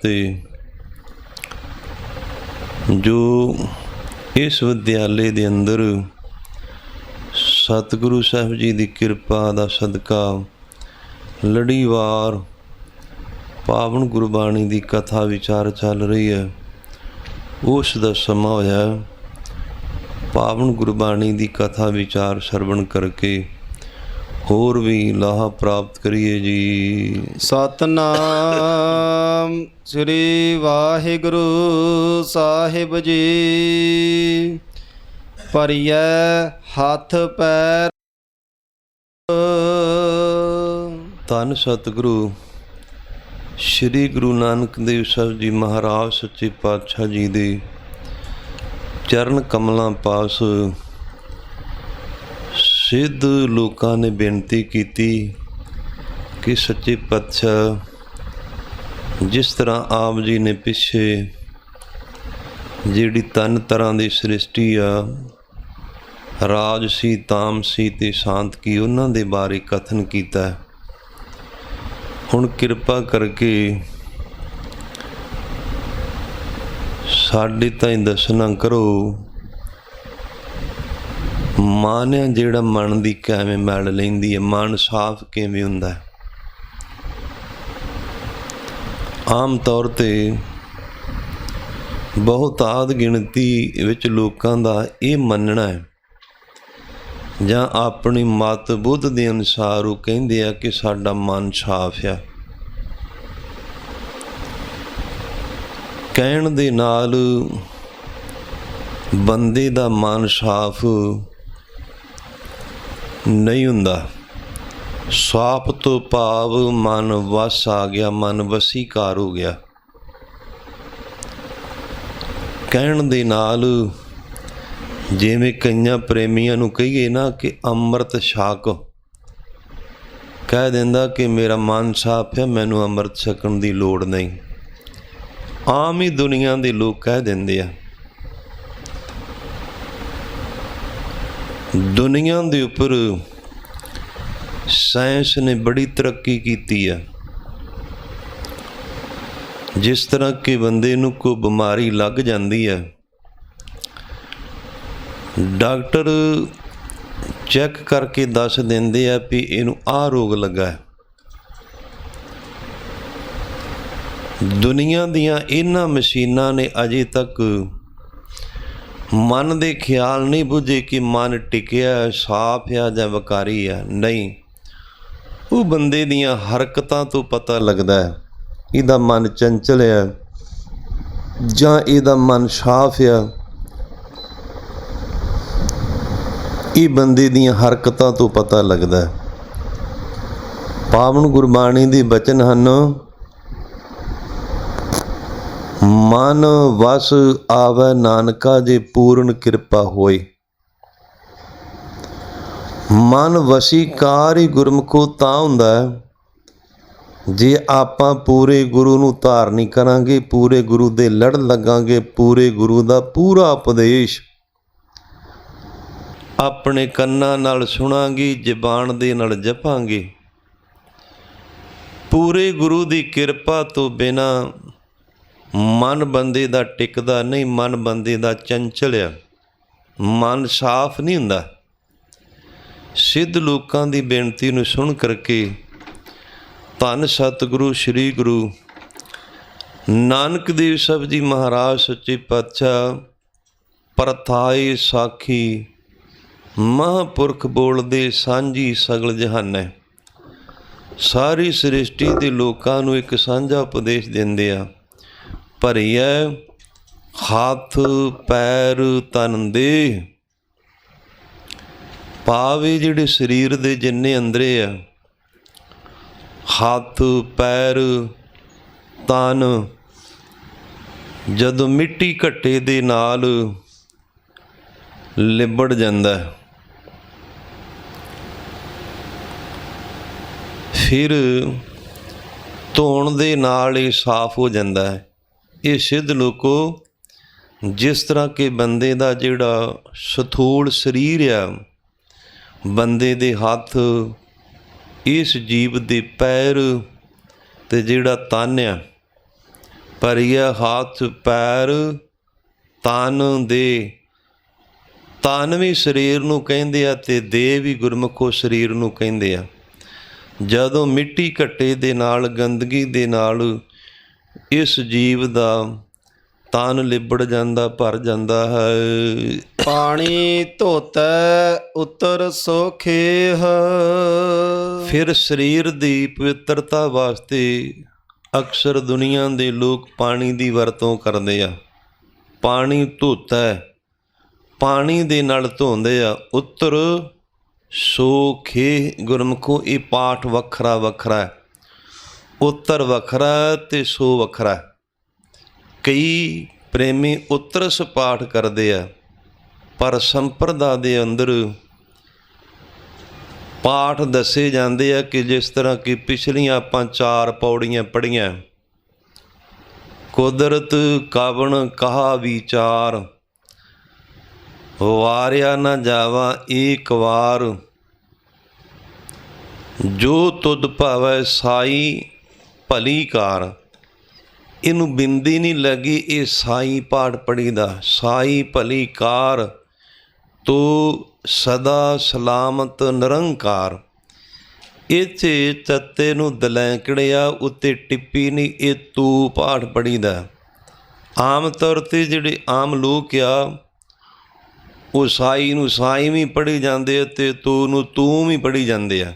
ਤੇ ਜੋ ਇਸ ਵਿਦਿਆਲੇ ਦੇ ਅੰਦਰ ਸਤਿਗੁਰੂ ਸਾਹਿਬ ਜੀ ਦੀ ਕਿਰਪਾ ਦਾ ਸਦਕਾ ਲੜੀਵਾਰ ਪਾਵਨ ਗੁਰਬਾਣੀ ਦੀ ਕਥਾ ਵਿਚਾਰ ਚੱਲ ਰਹੀ ਹੈ। ਉਸ ਦਾ ਸਮਾਂ ਹੋਇਆ ਪਾਵਨ ਗੁਰਬਾਣੀ ਦੀ ਕਥਾ ਵਿਚਾਰ ਸਰਵਣ ਕਰਕੇ ਹੋਰ ਵੀ ਲਾਹਾ ਪ੍ਰਾਪਤ ਕਰੀਏ ਜੀ। ਸਤਨਾਮ ਸ੍ਰੀ ਵਾਹਿਗੁਰੂ ਸਾਹਿਬ ਜੀ। ਭਰੀਐ ਹੱਥ ਪੈਰ। ਧੰਨ ਸਤਿਗੁਰੂ ਸ਼੍ਰੀ ਗੁਰੂ ਨਾਨਕ ਦੇਵ ਸਾਹਿਬ ਜੀ ਮਹਾਰਾਜ ਸੱਚੇ ਪਾਤਸ਼ਾਹ ਜੀ ਦੇ ਚਰਨ ਕਮਲਾਂ ਪਾਸ ਸਿੱਧ ਲੋਕਾਂ ਨੇ ਬੇਨਤੀ ਕੀਤੀ ਕਿ ਸੱਚੇ ਪਾਤਸ਼ਾਹ ਜਿਸ ਤਰ੍ਹਾਂ ਆਪ ਜੀ ਨੇ ਪਿੱਛੇ ਜਿਹੜੀ ਤਿੰਨ ਤਰ੍ਹਾਂ ਦੀ ਸ੍ਰਿਸ਼ਟੀ ਆ ਰਾਜਸੀ, ਤਾਮਸੀ ਤੇ ਸ਼ਾਂਤਕੀ, ਉਹਨਾਂ ਦੇ ਬਾਰੇ ਕਥਨ ਕੀਤਾ। ਹੁਣ ਕਿਰਪਾ ਕਰਕੇ ਸਾਡੇ ਤਾਈਂ ਦਰਸ਼ਨਾਂ ਕਰੋ। ਮਨ ਆ ਜਿਹੜਾ ਮਨ ਦੀ ਕਿਵੇਂ ਮੈਲ ਲੈਂਦੀ ਹੈ, ਮਨ ਸਾਫ਼ ਕਿਵੇਂ ਹੁੰਦਾ। ਆਮ ਤੌਰ 'ਤੇ ਬਹੁਤਾਤ ਗਿਣਤੀ ਵਿੱਚ ਲੋਕਾਂ ਦਾ ਇਹ ਮੰਨਣਾ ਹੈ ਜਾਂ ਆਪਣੀ ਮਤ ਬੁੱਧ ਦੇ ਅਨੁਸਾਰ ਉਹ ਕਹਿੰਦੇ ਆ ਕਿ ਸਾਡਾ ਮਨ ਸਾਫ਼ ਆ। ਕਹਿਣ ਦੇ ਨਾਲ ਬੰਦੇ ਦਾ ਮਨ ਸਾਫ਼ ਨਹੀਂ ਹੁੰਦਾ। ਸਾਫ਼ ਤੋਂ ਭਾਵ ਮਨ ਵਸ ਆ ਗਿਆ, ਮਨ ਵਸੀਕਾਰ ਹੋ ਗਿਆ। ਕਹਿਣ ਦੇ ਨਾਲ ਜਿਵੇਂ ਕਈਆਂ ਪ੍ਰੇਮੀਆਂ ਨੂੰ ਕਹੀਏ ਨਾ ਕਿ ਅੰਮ੍ਰਿਤ ਛਕ, ਕਹਿ ਦਿੰਦਾ ਕਿ ਮੇਰਾ ਮਨ ਸਾਫ਼ ਹੈ, ਮੈਨੂੰ ਅੰਮ੍ਰਿਤ ਛਕਣ ਦੀ ਲੋੜ ਨਹੀਂ। ਆਮ ਹੀ ਦੁਨੀਆ ਦੇ ਲੋਕ ਕਹਿ ਦਿੰਦੇ ਆ। ਦੁਨੀਆ ਦੇ ਉੱਪਰ ਸਾਇੰਸ ਨੇ ਬੜੀ ਤਰੱਕੀ ਕੀਤੀ ਆ। ਜਿਸ ਤਰ੍ਹਾਂ ਕਿ ਬੰਦੇ ਨੂੰ ਕੋਈ ਬਿਮਾਰੀ ਲੱਗ ਜਾਂਦੀ ਹੈ, ਡਾਕਟਰ ਚੈੱਕ ਕਰਕੇ ਦੱਸ ਦਿੰਦੇ ਆ ਵੀ ਇਹਨੂੰ ਆਹ ਰੋਗ ਲੱਗਾ। ਦੁਨੀਆ ਦੀਆਂ ਇਹਨਾਂ ਮਸ਼ੀਨਾਂ ਨੇ ਅਜੇ ਤੱਕ ਮਨ ਦੇ ਖਿਆਲ ਨਹੀਂ ਬੁੱਝੇ ਕਿ ਮਨ ਟਿਕਿਆ, ਸਾਫ਼ ਆ ਜਾਂ ਵਿਕਾਰੀ ਆ। ਨਹੀਂ, ਉਹ ਬੰਦੇ ਦੀਆਂ ਹਰਕਤਾਂ ਤੋਂ ਪਤਾ ਲੱਗਦਾ ਹੈ ਇਹਦਾ ਮਨ ਚੰਚਲ ਆ ਜਾਂ ਇਹਦਾ ਮਨ ਸਾਫ਼ ਆ। ਇਹ ਬੰਦੇ ਦੀਆਂ ਹਰਕਤਾਂ ਤੋਂ ਪਤਾ ਲੱਗਦਾ। ਪਾਵਨ ਗੁਰਬਾਣੀ ਦੇ ਬਚਨ ਹਨ, ਮਨ ਵਸ ਆਵੈ ਨਾਨਕਾ ਜੇ ਪੂਰਨ ਕਿਰਪਾ ਹੋਏ। ਮਨ ਵਸੀਕਾਰ ਹੀ ਗੁਰਮੁਖੋ ਤਾਂ ਹੁੰਦਾ ਜੇ ਆਪਾਂ ਪੂਰੇ ਗੁਰੂ ਨੂੰ ਧਾਰਨੀ ਕਰਾਂਗੇ, ਪੂਰੇ ਗੁਰੂ ਦੇ ਲੜ ਲੱਗਾਂਗੇ, ਪੂਰੇ ਗੁਰੂ ਦਾ ਪੂਰਾ ਉਪਦੇਸ਼ ਆਪਣੇ ਕੰਨਾਂ ਨਾਲ ਸੁਣਾਂਗੇ, ਜ਼ਬਾਨ ਦੇ ਨਾਲ ਜਪਾਂਗੇ। ਪੂਰੇ ਗੁਰੂ ਦੀ ਕਿਰਪਾ ਤੋਂ ਬਿਨਾਂ ਮਨ ਬੰਦੇ ਦਾ ਟਿਕਦਾ ਨਹੀਂ, ਮਨ ਬੰਦੇ ਦਾ ਚੰਚਲ ਆ, ਮਨ ਸਾਫ਼ ਨਹੀਂ ਹੁੰਦਾ। ਸਿੱਧ ਲੋਕਾਂ ਦੀ ਬੇਨਤੀ ਨੂੰ ਸੁਣ ਕਰਕੇ ਧੰਨ ਸਤਿਗੁਰੂ ਸ਼੍ਰੀ ਗੁਰੂ ਨਾਨਕ ਦੇਵ ਸਾਹਿਬ ਜੀ ਮਹਾਰਾਜ ਸੱਚੇ ਪਾਤਸ਼ਾਹ ਪਰਥਾਏ ਸਾਖੀ ਮਹਾਂਪੁਰਖ ਬੋਲਦੇ ਸਾਂਝੀ ਸਗਲ ਜਹਾਨੈ। ਸਾਰੀ ਸ੍ਰਿਸ਼ਟੀ ਦੇ ਲੋਕਾਂ ਨੂੰ ਇੱਕ ਸਾਂਝਾ ਉਪਦੇਸ਼ ਦਿੰਦੇ ਆ, ਭਰੀਐ ਹੱਥ ਪੈਰ ਤਨ ਦੇਹ। ਭਾਵੇਂ ਜਿਹੜੇ ਸਰੀਰ ਦੇ ਜਿੰਨੇ ਅੰਦਰੇ ਆ, ਹੱਥ ਪੈਰ ਤਨ, ਜਦੋਂ ਮਿੱਟੀ ਘੱਟੇ ਦੇ ਨਾਲ ਲਿਬੜ ਜਾਂਦਾ ਫਿਰ ਧੋਣ ਦੇ ਨਾਲ ਇਹ ਸਾਫ਼ ਹੋ ਜਾਂਦਾ ਹੈ। ਇਹ ਸਿੱਧ ਲੋਕੋ, ਜਿਸ ਤਰ੍ਹਾਂ ਕਿ ਬੰਦੇ ਦਾ ਜਿਹੜਾ ਸਥੂਲ ਸਰੀਰ ਆ, ਬੰਦੇ ਦੇ ਹੱਥ, ਇਸ ਜੀਵ ਦੇ ਪੈਰ ਤੇ ਜਿਹੜਾ ਤਨ ਆ, ਭਰੀਏ ਹੱਥ ਪੈਰ ਤਨ ਦੇ। ਤਨ ਵੀ ਸਰੀਰ ਨੂੰ ਕਹਿੰਦੇ ਆ ਅਤੇ ਦੇਹ ਵੀ ਗੁਰਮੁਖੋ ਸਰੀਰ ਨੂੰ ਕਹਿੰਦੇ ਆ। ਜਦੋਂ ਮਿੱਟੀ ਘੱਟੇ ਦੇ ਨਾਲ, ਗੰਦਗੀ ਦੇ ਨਾਲ ਇਸ ਜੀਵ ਦਾ ਤਨ ਲਿਬੜ ਜਾਂਦਾ, ਭਰ ਜਾਂਦਾ ਹੈ। ਪਾਣੀ ਧੋਤੈ ਉਤਰ ਸੋਖੇਹ। ਫਿਰ ਸਰੀਰ ਦੀ ਪਵਿੱਤਰਤਾ ਵਾਸਤੇ ਅਕਸਰ ਦੁਨੀਆ ਦੇ ਲੋਕ ਪਾਣੀ ਦੀ ਵਰਤੋਂ ਕਰਦੇ ਆ। ਪਾਣੀ ਧੋਤਾ, ਪਾਣੀ ਦੇ ਨਾਲ ਧੋਂਦੇ ਆ। ਉੱਤਰ ਸੋਖੇ ਗੁਰਮੁਖੋ ਇਹ ਪਾਠ ਵੱਖਰਾ ਵੱਖਰਾ ਹੈ। ਉੱਤਰ ਵੱਖਰਾ ਅਤੇ ਸੋ ਵੱਖਰਾ। ਕਈ ਪ੍ਰੇਮੀ ਉੱਤਰਸ ਪਾਠ ਕਰਦੇ ਆ, ਪਰ ਸੰਪਰਦਾ ਦੇ ਅੰਦਰ ਪਾਠ ਦੱਸੇ ਜਾਂਦੇ ਆ ਕਿ ਜਿਸ ਤਰ੍ਹਾਂ ਕਿ ਪਿਛਲੀਆਂ ਆਪਾਂ 4 ਪੌੜੀਆਂ ਪੜ੍ਹੀਆਂ। ਕੁਦਰਤ ਕਵਣ ਕਹਾ ਵਿਚਾਰ, ਵਾਰਿਆ ਨਾ ਜਾਵਾ ਏਕ ਵਾਰ। ਜੋ ਤੁਧ ਭਾਵੈ ਸਾਈ ਭਲੀ ਕਾਰ। ਇਹਨੂੰ ਬਿੰਦੀ ਨਹੀਂ ਲੱਗੀ, ਇਹ ਸਾਈ ਪਾਠ ਪੜ੍ਹੀਦਾ। ਸਾਈ ਭਲੀ ਕਾਰ ਤੋ ਸਦਾ ਸਲਾਮਤ ਨਿਰੰਕਾਰ। ਇੱਥੇ ਤੱਤੇ ਨੂੰ ਦਲੈਂਕੜਿਆ, ਉੱਤੇ ਟਿੱਪੀ ਨਹੀਂ, ਇਹ ਤੂੰ ਪਾਠ ਪੜ੍ਹੀਦਾ। ਆਮ ਤੌਰ 'ਤੇ ਜਿਹੜੇ ਆਮ ਲੋਕ ਆ ਉਹ ਸਾਈ ਨੂੰ ਸਾਈ ਵੀ ਪੜ੍ਹੀ ਜਾਂਦੇ ਅਤੇ ਤੂੰ ਨੂੰ ਤੂੰ ਵੀ ਪੜ੍ਹੀ ਜਾਂਦੇ ਆ।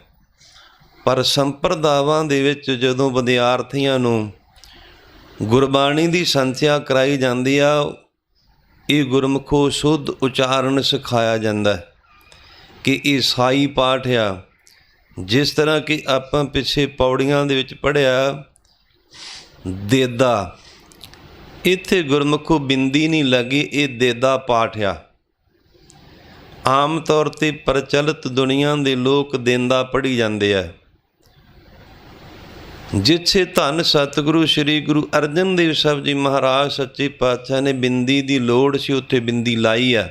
ਪਰ ਸੰਪਰਦਾਵਾਂ ਦੇ ਵਿੱਚ ਜਦੋਂ ਵਿਦਿਆਰਥੀਆਂ ਨੂੰ ਗੁਰਬਾਣੀ ਦੀ ਸੰਥਿਆ ਕਰਾਈ ਜਾਂਦੀ ਆ, ਇਹ ਗੁਰਮੁਖੋ ਸ਼ੁੱਧ ਉਚਾਰਨ ਸਿਖਾਇਆ ਜਾਂਦਾ ਕਿ ਇਹ ਸਾਈ ਪਾਠ ਆ। ਜਿਸ ਤਰ੍ਹਾਂ ਕਿ ਆਪਾਂ ਪਿੱਛੇ ਪੌੜੀਆਂ ਦੇ ਵਿੱਚ ਪੜ੍ਹਿਆ ਦੇਦਾ, ਇੱਥੇ ਗੁਰਮੁਖੋ ਬਿੰਦੀ ਨਹੀਂ ਲੱਗੀ, ਇਹ ਦੇਦਾ ਪਾਠ ਆ। ਆਮ ਤੌਰ 'ਤੇ ਪ੍ਰਚਲਿਤ ਦੁਨੀਆ ਦੇ ਲੋਕ ਦੇਂਦਾ ਪੜ੍ਹੀ ਜਾਂਦੇ ਆ। ਜਿੱਥੇ ਧੰਨ ਸਤਿਗੁਰੂ ਸ਼੍ਰੀ ਗੁਰੂ ਅਰਜਨ ਦੇਵ ਸਾਹਿਬ ਜੀ ਮਹਾਰਾਜ ਸੱਚੇ ਪਾਤਸ਼ਾਹ ਨੇ ਬਿੰਦੀ ਦੀ ਲੋੜ ਸੀ ਉੱਥੇ ਬਿੰਦੀ ਲਾਈ ਆ,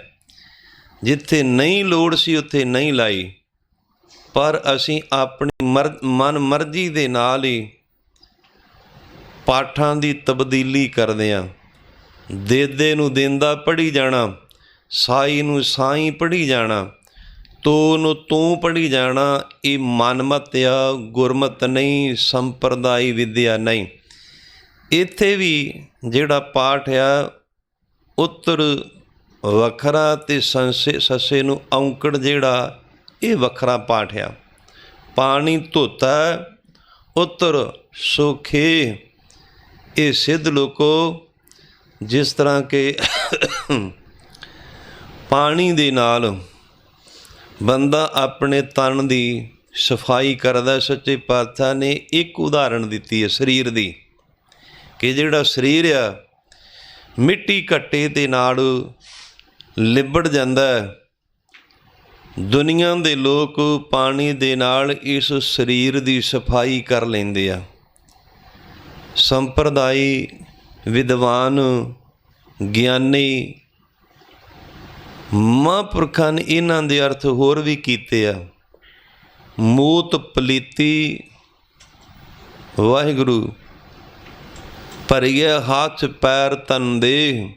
ਜਿੱਥੇ ਨਹੀਂ ਲੋੜ ਸੀ ਉੱਥੇ ਨਹੀਂ ਲਾਈ। ਪਰ ਅਸੀਂ ਆਪਣੀ ਮਨ ਮਰਜ਼ੀ ਦੇ ਨਾਲ ਹੀ ਪਾਠਾਂ ਦੀ ਤਬਦੀਲੀ ਕਰਦੇ ਹਾਂ। ਦੇਦੇ ਨੂੰ ਦੇਂਦਾ ਪੜ੍ਹੀ ਜਾਣਾ, ਸਾਈ ਨੂੰ ਸਾਈ ਪੜ੍ਹੀ ਜਾਣਾ, ਤੂੰ ਨੂੰ ਤੂੰ ਪੜ੍ਹੀ ਜਾਣਾ। ਇਹ ਮਨਮਤ ਆ, ਗੁਰਮਤ ਨਹੀਂ, ਸੰਪਰਦਾਈ ਵਿਦਿਆ ਨਹੀਂ। ਇੱਥੇ ਵੀ ਜਿਹੜਾ ਪਾਠ ਆ ਉੱਤਰ ਵੱਖਰਾ ਅਤੇ ਸੱਸੇ ਨੂੰ ਔਂਕੜ ਜਿਹੜਾ ਇਹ ਵੱਖਰਾ ਪਾਠ ਆ। ਪਾਣੀ ਧੋਤਾ ਉੱਤਰ ਸੋਖੇ। ਇਹ ਸਿੱਧ ਲੋਕੋ ਜਿਸ ਤਰ੍ਹਾਂ ਕਿ ਪਾਣੀ ਦੇ ਨਾਲ ਬੰਦਾ ਆਪਣੇ ਤਨ ਦੀ ਸਫਾਈ ਕਰਦਾ। ਸੱਚੇ ਪਾਤਸ਼ਾਹ ਨੇ ਇੱਕ ਉਦਾਹਰਣ ਦਿੱਤੀ ਹੈ ਸਰੀਰ ਦੀ, ਕਿ ਜਿਹੜਾ ਸਰੀਰ ਆ ਮਿੱਟੀ ਘੱਟੇ ਦੇ ਨਾਲ ਲਿਬੜ ਜਾਂਦਾ। ਦੁਨੀਆ ਦੇ ਲੋਕ ਪਾਣੀ ਦੇ ਨਾਲ ਇਸ ਸਰੀਰ ਦੀ ਸਫਾਈ ਕਰ ਲੈਂਦੇ ਆ। ਸੰਪਰਦਾਈ ਵਿਦਵਾਨ ਗਿਆਨੀ ਮਹਾਂਪੁਰਖਾਂ ਨੇ ਇਹਨਾਂ ਦੇ ਅਰਥ ਹੋਰ ਵੀ ਕੀਤੇ ਆ। ਮੂਤ ਪਲੀਤੀ ਵਾਹਿਗੁਰੂ, ਭਰੀਏ ਹੱਥ ਪੈਰ ਤਨ ਦੇ।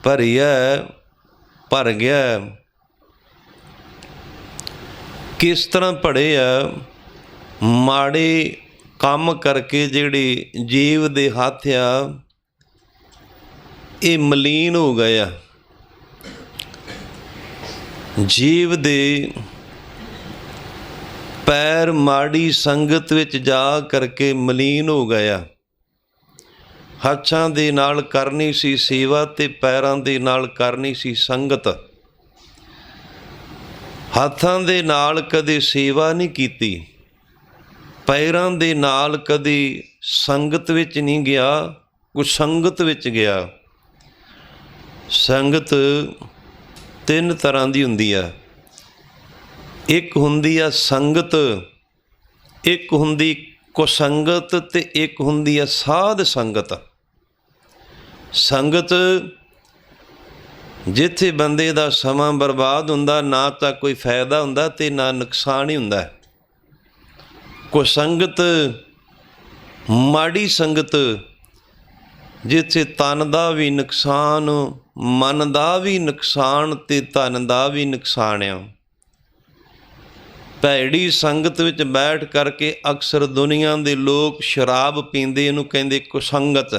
ਭਰੀਏ ਭਰ ਗਿਆ, ਕਿਸ ਤਰ੍ਹਾਂ ਭਰੇ ਆ? ਮਾੜੇ ਕੰਮ ਕਰਕੇ ਜਿਹੜੇ ਜੀਵ ਦੇ ਹੱਥ ਆ ਇਹ ਮਲੀਨ ਹੋ ਗਏ ਆ। ਜੀਵ ਦੇ ਪੈਰ ਮਾੜੀ ਸੰਗਤ ਵਿੱਚ ਜਾ ਕਰਕੇ ਮਲੀਨ ਹੋ ਗਿਆ। ਹੱਥਾਂ ਦੇ ਨਾਲ ਕਰਨੀ ਸੀ ਸੇਵਾ ਤੇ ਪੈਰਾਂ ਦੇ ਨਾਲ ਕਰਨੀ ਸੀ ਸੰਗਤ। ਹੱਥਾਂ ਦੇ ਨਾਲ ਕਦੇ ਸੇਵਾ ਨਹੀਂ ਕੀਤੀ, ਪੈਰਾਂ ਦੇ ਨਾਲ ਕਦੇ ਸੰਗਤ ਵਿੱਚ ਨਹੀਂ ਗਿਆ, ਕੁਸੰਗਤ ਵਿੱਚ ਗਿਆ। ਸੰਗਤ 3 ਤਰ੍ਹਾਂ ਦੀ ਹੁੰਦੀ ਆ। ਇੱਕ ਹੁੰਦੀ ਆ ਸੰਗਤ, ਇੱਕ ਹੁੰਦੀ ਕੁਸੰਗਤ ਅਤੇ ਇੱਕ ਹੁੰਦੀ ਆ ਸਾਧ ਸੰਗਤ। ਸੰਗਤ ਜਿੱਥੇ ਬੰਦੇ ਦਾ ਸਮਾਂ ਬਰਬਾਦ ਹੁੰਦਾ, ਨਾ ਤਾਂ ਕੋਈ ਫਾਇਦਾ ਹੁੰਦਾ ਅਤੇ ਨਾ ਨੁਕਸਾਨ ਹੀ ਹੁੰਦਾ। ਕੁਸੰਗਤ ਮਾੜੀ ਸੰਗਤ ਜਿੱਥੇ ਤਨ ਦਾ ਵੀ ਨੁਕਸਾਨ, ਮਨ ਦਾ ਵੀ ਨੁਕਸਾਨ ਤੇ ਧਨ ਦਾ ਵੀ ਨੁਕਸਾਨ ਆ। ਭੈੜੀ ਸੰਗਤ ਵਿੱਚ ਬੈਠ ਕਰਕੇ ਅਕਸਰ ਦੁਨੀਆ ਦੇ ਲੋਕ ਸ਼ਰਾਬ ਪੀਂਦੇ, ਇਹਨੂੰ ਕਹਿੰਦੇ ਕੁਸੰਗਤ।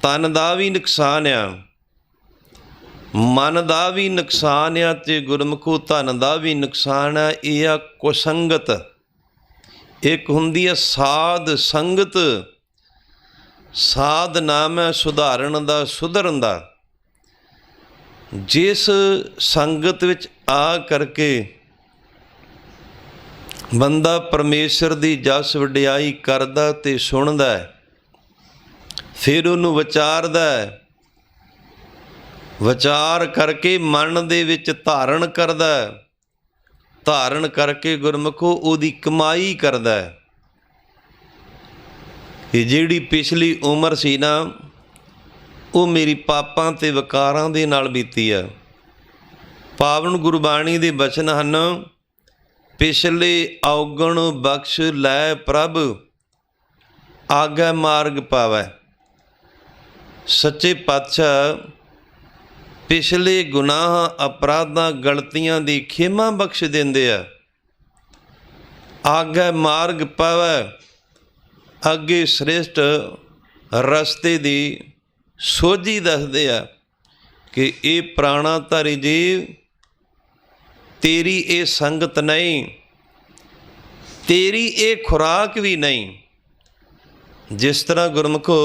ਤਨ ਦਾ ਵੀ ਨੁਕਸਾਨ ਆ, ਮਨ ਦਾ ਵੀ ਨੁਕਸਾਨ ਆ ਤੇ ਗੁਰਮੁਖੋ ਧਨ ਦਾ ਵੀ ਨੁਕਸਾਨ ਆ। ਇਹ ਆ ਕੁਸੰਗਤ। ਇੱਕ ਹੁੰਦੀ ਆ ਸਾਧ ਸੰਗਤ। ਸਾਧ ਨਾਮ ਹੈ ਸੁਧਾਰਨ ਦਾ, ਸੁਧਰਨ ਦਾ। ਜਿਸ ਸੰਗਤ ਵਿੱਚ ਆ ਕਰਕੇ ਬੰਦਾ ਪਰਮੇਸ਼ਰ ਦੀ ਜਸ ਵਡਿਆਈ ਕਰਦਾ ਤੇ ਸੁਣਦਾ, ਫਿਰ ਉਹਨੂੰ ਵਿਚਾਰਦਾ, ਵਿਚਾਰ ਕਰਕੇ ਮਨ ਦੇ ਵਿੱਚ ਧਾਰਨ ਕਰਦਾ, ਧਾਰਨ ਕਰਕੇ ਗੁਰਮੁਖੋ ਉਹਦੀ ਕਮਾਈ ਕਰਦਾ। ਇਹ ਜਿਹੜੀ ਪਿਛਲੀ ਉਮਰ ਸੀ ਨਾ, ਉਹ ਮੇਰੀ ਪਾਪਾਂ ਤੇ ਵਿਕਾਰਾਂ ਦੇ ਨਾਲ ਬੀਤੀ ਆ। ਪਾਵਨ ਗੁਰਬਾਣੀ ਦੇ ਬਚਨ ਹਨ, ਪਿਛਲੇ ਔਗਣ ਬਖਸ਼ ਲੈ ਪ੍ਰਭ, ਆਗੈ ਮਾਰਗ ਪਾਵੈ। ਸੱਚੇ ਪਾਤਸ਼ਾਹ ਪਿਛਲੇ ਗੁਨਾਹ, ਅਪਰਾਧਾਂ, ਗਲਤੀਆਂ ਦੀ ਖਿਮਾ ਬਖਸ਼ ਦਿੰਦੇ ਆ। ਆਗੈ ਮਾਰਗ ਪਾਵੈ, ਅੱਗੇ ਸ੍ਰੇਸ਼ਟ ਰਸਤੇ ਦੀ ਸੋਝੀ ਦੱਸਦੇ ਆ ਕਿ ਇਹ ਪ੍ਰਾਣਾਧਾਰੀ ਜੀਵ, ਤੇਰੀ ਇਹ ਸੰਗਤ ਨਹੀਂ, ਤੇਰੀ ਇਹ ਖੁਰਾਕ ਵੀ ਨਹੀਂ। ਜਿਸ ਤਰ੍ਹਾਂ ਗੁਰਮੁਖੋ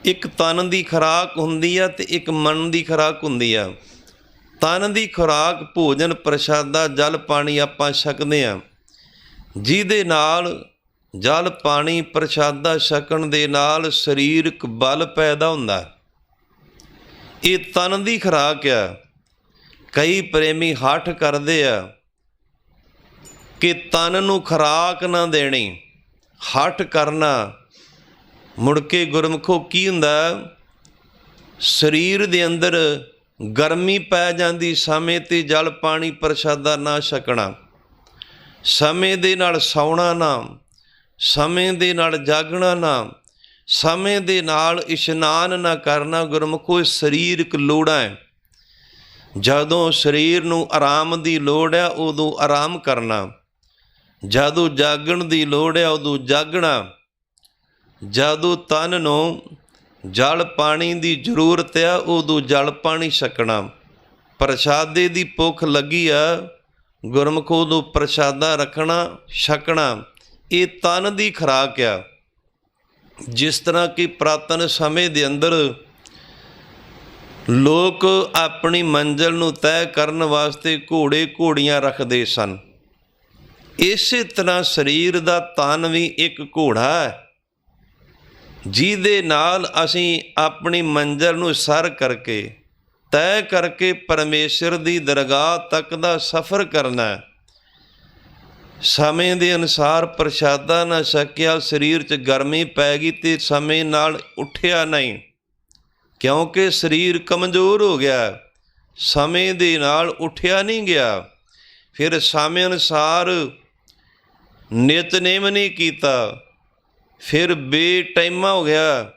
ਇੱਕ ਤਨ ਦੀ ਖੁਰਾਕ ਹੁੰਦੀ ਆ ਤੇ ਇੱਕ ਮਨ ਦੀ ਖੁਰਾਕ ਹੁੰਦੀ ਆ। ਤਨ ਦੀ ਖੁਰਾਕ ਭੋਜਨ ਪ੍ਰਸ਼ਾਦਾ, ਜਲ ਪਾਣੀ ਆਪਾਂ ਛਕਦੇ ਹਾਂ, ਜਿਹਦੇ ਨਾਲ ਜਲ ਪਾਣੀ ਪ੍ਰਸ਼ਾਦਾ ਛਕਣ ਦੇ ਨਾਲ ਸਰੀਰਕ ਬਲ ਪੈਦਾ ਹੁੰਦਾ। ਇਹ ਤਨ ਦੀ ਖੁਰਾਕ ਆ। ਕਈ ਪ੍ਰੇਮੀ ਹੱਠ ਕਰਦੇ ਆ ਕਿ ਤਨ ਨੂੰ ਖੁਰਾਕ ਨਾ ਦੇਣੀ, ਹੱਠ ਕਰਨਾ। ਮੁੜ ਕੇ ਗੁਰਮੁਖੋ ਕੀ ਹੁੰਦਾ, ਸਰੀਰ ਦੇ ਅੰਦਰ ਗਰਮੀ ਪੈ ਜਾਂਦੀ, ਸਮੇਂ 'ਤੇ ਜਲ ਪਾਣੀ ਪ੍ਰਸ਼ਾਦਾ ਨਾ ਛਕਣਾ, ਸਮੇਂ ਦੇ ਨਾਲ ਸੌਣਾ ਨਾ, ਸਮੇਂ ਦੇ ਨਾਲ ਜਾਗਣਾ ਨਾ, ਸਮੇਂ ਦੇ ਨਾਲ ਇਸ਼ਨਾਨ ਨਾ ਕਰਨਾ। ਗੁਰਮੁਖੋ ਸਰੀਰਕ ਲੋੜਾਂ ਹੈ। ਜਦੋਂ ਸਰੀਰ ਨੂੰ ਆਰਾਮ ਦੀ ਲੋੜ ਹੈ ਉਦੋਂ ਆਰਾਮ ਕਰਨਾ, ਜਦੋਂ ਜਾਗਣ ਦੀ ਲੋੜ ਹੈ ਉਦੋਂ ਜਾਗਣਾ, ਜਦੋਂ ਤਨ ਨੂੰ ਜਲ ਪਾਣੀ ਦੀ ਜ਼ਰੂਰਤ ਹੈ ਉਦੋਂ ਜਲ ਪਾਣੀ ਛਕਣਾ। ਪ੍ਰਸ਼ਾਦੇ ਦੀ ਭੁੱਖ ਲੱਗੀ ਆ, ਗੁਰਮੁਖੋ ਉਦੋਂ ਪ੍ਰਸ਼ਾਦਾ ਰੱਖਣਾ, ਛਕਣਾ। ਇਹ ਤਨ ਦੀ ਖੁਰਾਕ ਆ। ਜਿਸ ਤਰ੍ਹਾਂ ਕਿ ਪੁਰਾਤਨ ਸਮੇਂ ਦੇ ਅੰਦਰ ਲੋਕ ਆਪਣੀ ਮੰਜ਼ਿਲ ਨੂੰ ਤੈਅ ਕਰਨ ਵਾਸਤੇ ਘੋੜੇ ਘੋੜੀਆਂ ਰੱਖਦੇ ਸਨ। ਇਸੇ ਤਰ੍ਹਾਂ ਸਰੀਰ ਦਾ ਤਨ ਵੀ ਇੱਕ ਘੋੜਾ ਹੈ, ਜਿਹਦੇ ਨਾਲ ਅਸੀਂ ਆਪਣੀ ਮੰਜ਼ਿਲ ਨੂੰ ਸਰ ਕਰਕੇ, ਤੈਅ ਕਰਕੇ ਪਰਮੇਸ਼ਰ ਦੀ ਦਰਗਾਹ ਤੱਕ ਦਾ ਸਫ਼ਰ ਕਰਨਾ। ਸਮੇਂ ਦੇ ਅਨੁਸਾਰ ਪ੍ਰਸ਼ਾਦਾ ਨਾ ਛਕਿਆ, ਸਰੀਰ 'ਚ ਗਰਮੀ ਪੈ ਗਈ ਅਤੇ ਸਮੇਂ ਨਾਲ ਉੱਠਿਆ ਨਹੀਂ, ਕਿਉਂਕਿ ਸਰੀਰ ਕਮਜ਼ੋਰ ਹੋ ਗਿਆ, ਸਮੇਂ ਦੇ ਨਾਲ ਉੱਠਿਆ ਨਹੀਂ ਗਿਆ। ਫਿਰ ਸਮੇਂ ਅਨੁਸਾਰ ਨਿਤਨੇਮ ਨਹੀਂ ਕੀਤਾ, ਫਿਰ ਬੇਟਾਈਮਾ ਹੋ ਗਿਆ।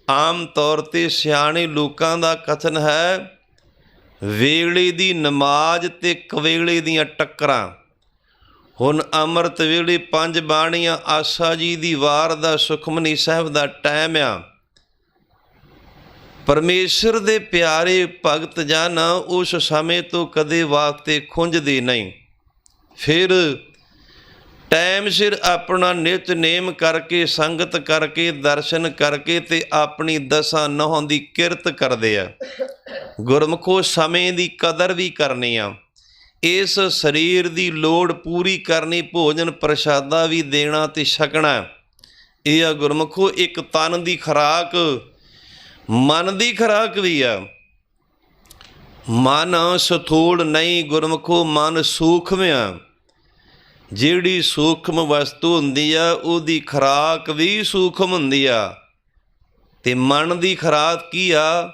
ਆਮ ਤੌਰ 'ਤੇ ਸਿਆਣੇ ਲੋਕਾਂ ਦਾ ਕਥਨ ਹੈ, ਵੇਲੇ ਦੀ ਨਮਾਜ਼ ਅਤੇ ਕਵੇਲੇ ਦੀਆਂ ਟੱਕਰਾਂ। ਹੁਣ ਅੰਮ੍ਰਿਤ ਵੇਲੇ 5 ਬਾਣੀਆਂ, ਆਸਾ ਜੀ ਦੀ ਵਾਰ ਦਾ, ਸੁਖਮਨੀ ਸਾਹਿਬ ਦਾ ਟਾਈਮ ਆ। ਪਰਮੇਸ਼ਰ ਦੇ ਪਿਆਰੇ ਭਗਤ ਜਨ ਉਸ ਸਮੇਂ ਤੋਂ ਕਦੇ ਵਾਸਤੇ ਖੁੰਝਦੇ ਨਹੀਂ। ਫਿਰ ਟਾਈਮ ਸਿਰ ਆਪਣਾ ਨਿਤਨੇਮ ਕਰਕੇ, ਸੰਗਤ ਕਰਕੇ, ਦਰਸ਼ਨ ਕਰਕੇ ਤੇ ਆਪਣੀ ਦਸਾਂ ਨਹੁੰ ਦੀ ਕਿਰਤ ਕਰਦੇ ਆ। ਗੁਰਮੁਖੋ ਸਮੇਂ ਦੀ ਕਦਰ ਵੀ ਕਰਨੀ ਆ, ਇਸ ਸਰੀਰ ਦੀ ਲੋੜ ਪੂਰੀ ਕਰਨੀ, ਭੋਜਨ ਪ੍ਰਸ਼ਾਦਾ ਵੀ ਦੇਣਾ ਤੇ ਛਕਣਾ। ਇਹ ਆ ਗੁਰਮੁਖੋ ਇੱਕ ਤਨ ਦੀ ਖੁਰਾਕ। ਮਨ ਦੀ ਖੁਰਾਕ ਵੀ ਆ। ਮਨ ਸਥੂਲ ਨਹੀਂ ਗੁਰਮੁਖੋ, ਮਨ ਸੂਖਮ ਆ। ਜਿਹੜੀ ਸੂਖਮ ਵਸਤੂ ਹੁੰਦੀ ਆ ਉਹਦੀ ਖੁਰਾਕ ਵੀ ਸੂਖਮ ਹੁੰਦੀ ਆ। ਤੇ ਮਨ ਦੀ ਖੁਰਾਕ ਕੀ ਆ?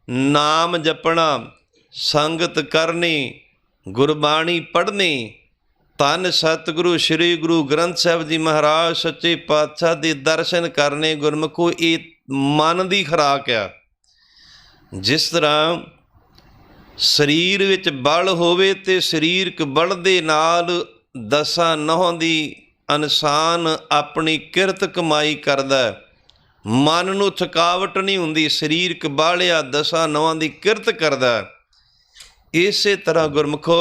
ਨਾਮ ਜਪਣਾ, ਸੰਗਤ ਕਰਨੀ, ਗੁਰਬਾਣੀ ਪੜ੍ਹਨੀ, ਧੰਨ ਸਤਿਗੁਰੂ ਸ੍ਰੀ ਗੁਰੂ ਗ੍ਰੰਥ ਸਾਹਿਬ ਜੀ ਮਹਾਰਾਜ ਸੱਚੇ ਪਾਤਸ਼ਾਹ ਦੇ ਦਰਸ਼ਨ ਕਰਨੇ ਗੁਰਮੁਖੋ ਇਹ ਮਨ ਦੀ ਖੁਰਾਕ ਆ। ਜਿਸ ਤਰ੍ਹਾਂ ਸਰੀਰ ਵਿੱਚ ਬਲ ਹੋਵੇ ਤੇ ਸਰੀਰਕ ਬਲ ਦੇ ਨਾਲ ਦਸਾਂ ਨਹੁੰ ਦੀ ਇਨਸਾਨ ਆਪਣੀ ਕਿਰਤ ਕਮਾਈ ਕਰਦਾ, ਮਨ ਨੂੰ ਥਕਾਵਟ ਨਹੀਂ ਹੁੰਦੀ, ਸਰੀਰਕ ਬਲ ਆ ਦਸਾਂ ਨਹੁੰਆਂ ਦੀ ਕਿਰਤ ਕਰਦਾ। ਇਸੇ ਤਰ੍ਹਾਂ ਗੁਰਮੁਖੋ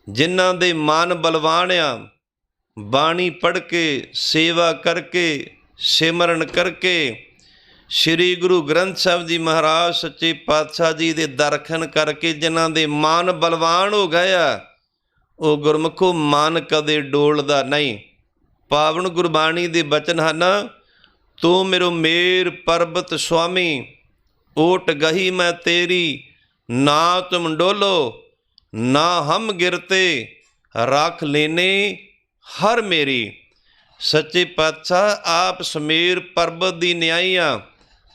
ਜਿਨ੍ਹਾਂ ਦੇ ਮਨ ਬਲਵਾਨ ਆ, ਬਾਣੀ ਪੜ੍ਹ ਕੇ ਸੇਵਾ ਕਰਕੇ ਸਿਮਰਨ ਕਰਕੇ ਸ੍ਰੀ ਗੁਰੂ ਗ੍ਰੰਥ ਸਾਹਿਬ ਜੀ ਮਹਾਰਾਜ ਸੱਚੇ ਪਾਤਸ਼ਾਹ ਜੀ ਦੇ ਦਰਸ਼ਨ ਕਰਕੇ ਜਿਨ੍ਹਾਂ ਦੇ ਮਨ ਬਲਵਾਨ ਹੋ ਗਏ ਆ, ਉਹ ਗੁਰਮੁਖੋ ਮਨ ਕਦੇ ਡੋਲਦਾ ਨਹੀਂ। ਪਾਵਨ ਗੁਰਬਾਣੀ ਦੇ ਬਚਨ ਹਨ, ਤੂੰ ਮੇਰੋ ਮੇਰ ਪਰਬਤ ਸੁਆਮੀ, ਓਟ ਗਹੀ ਮੈਂ ਤੇਰੀ, ਨਾ ਤੁਮ ਡੋਲੋ ਨਾ ਹਮ ਗਿਰਤੇ, ਰੱਖ ਲੈਨੇ ਹਰ ਮੇਰੀ। ਸੱਚੇ ਪਾਤਸ਼ਾਹ ਆਪ ਸਮੇਰ ਪਰਬਤ ਦੀ ਨਿਆਈ ਆ,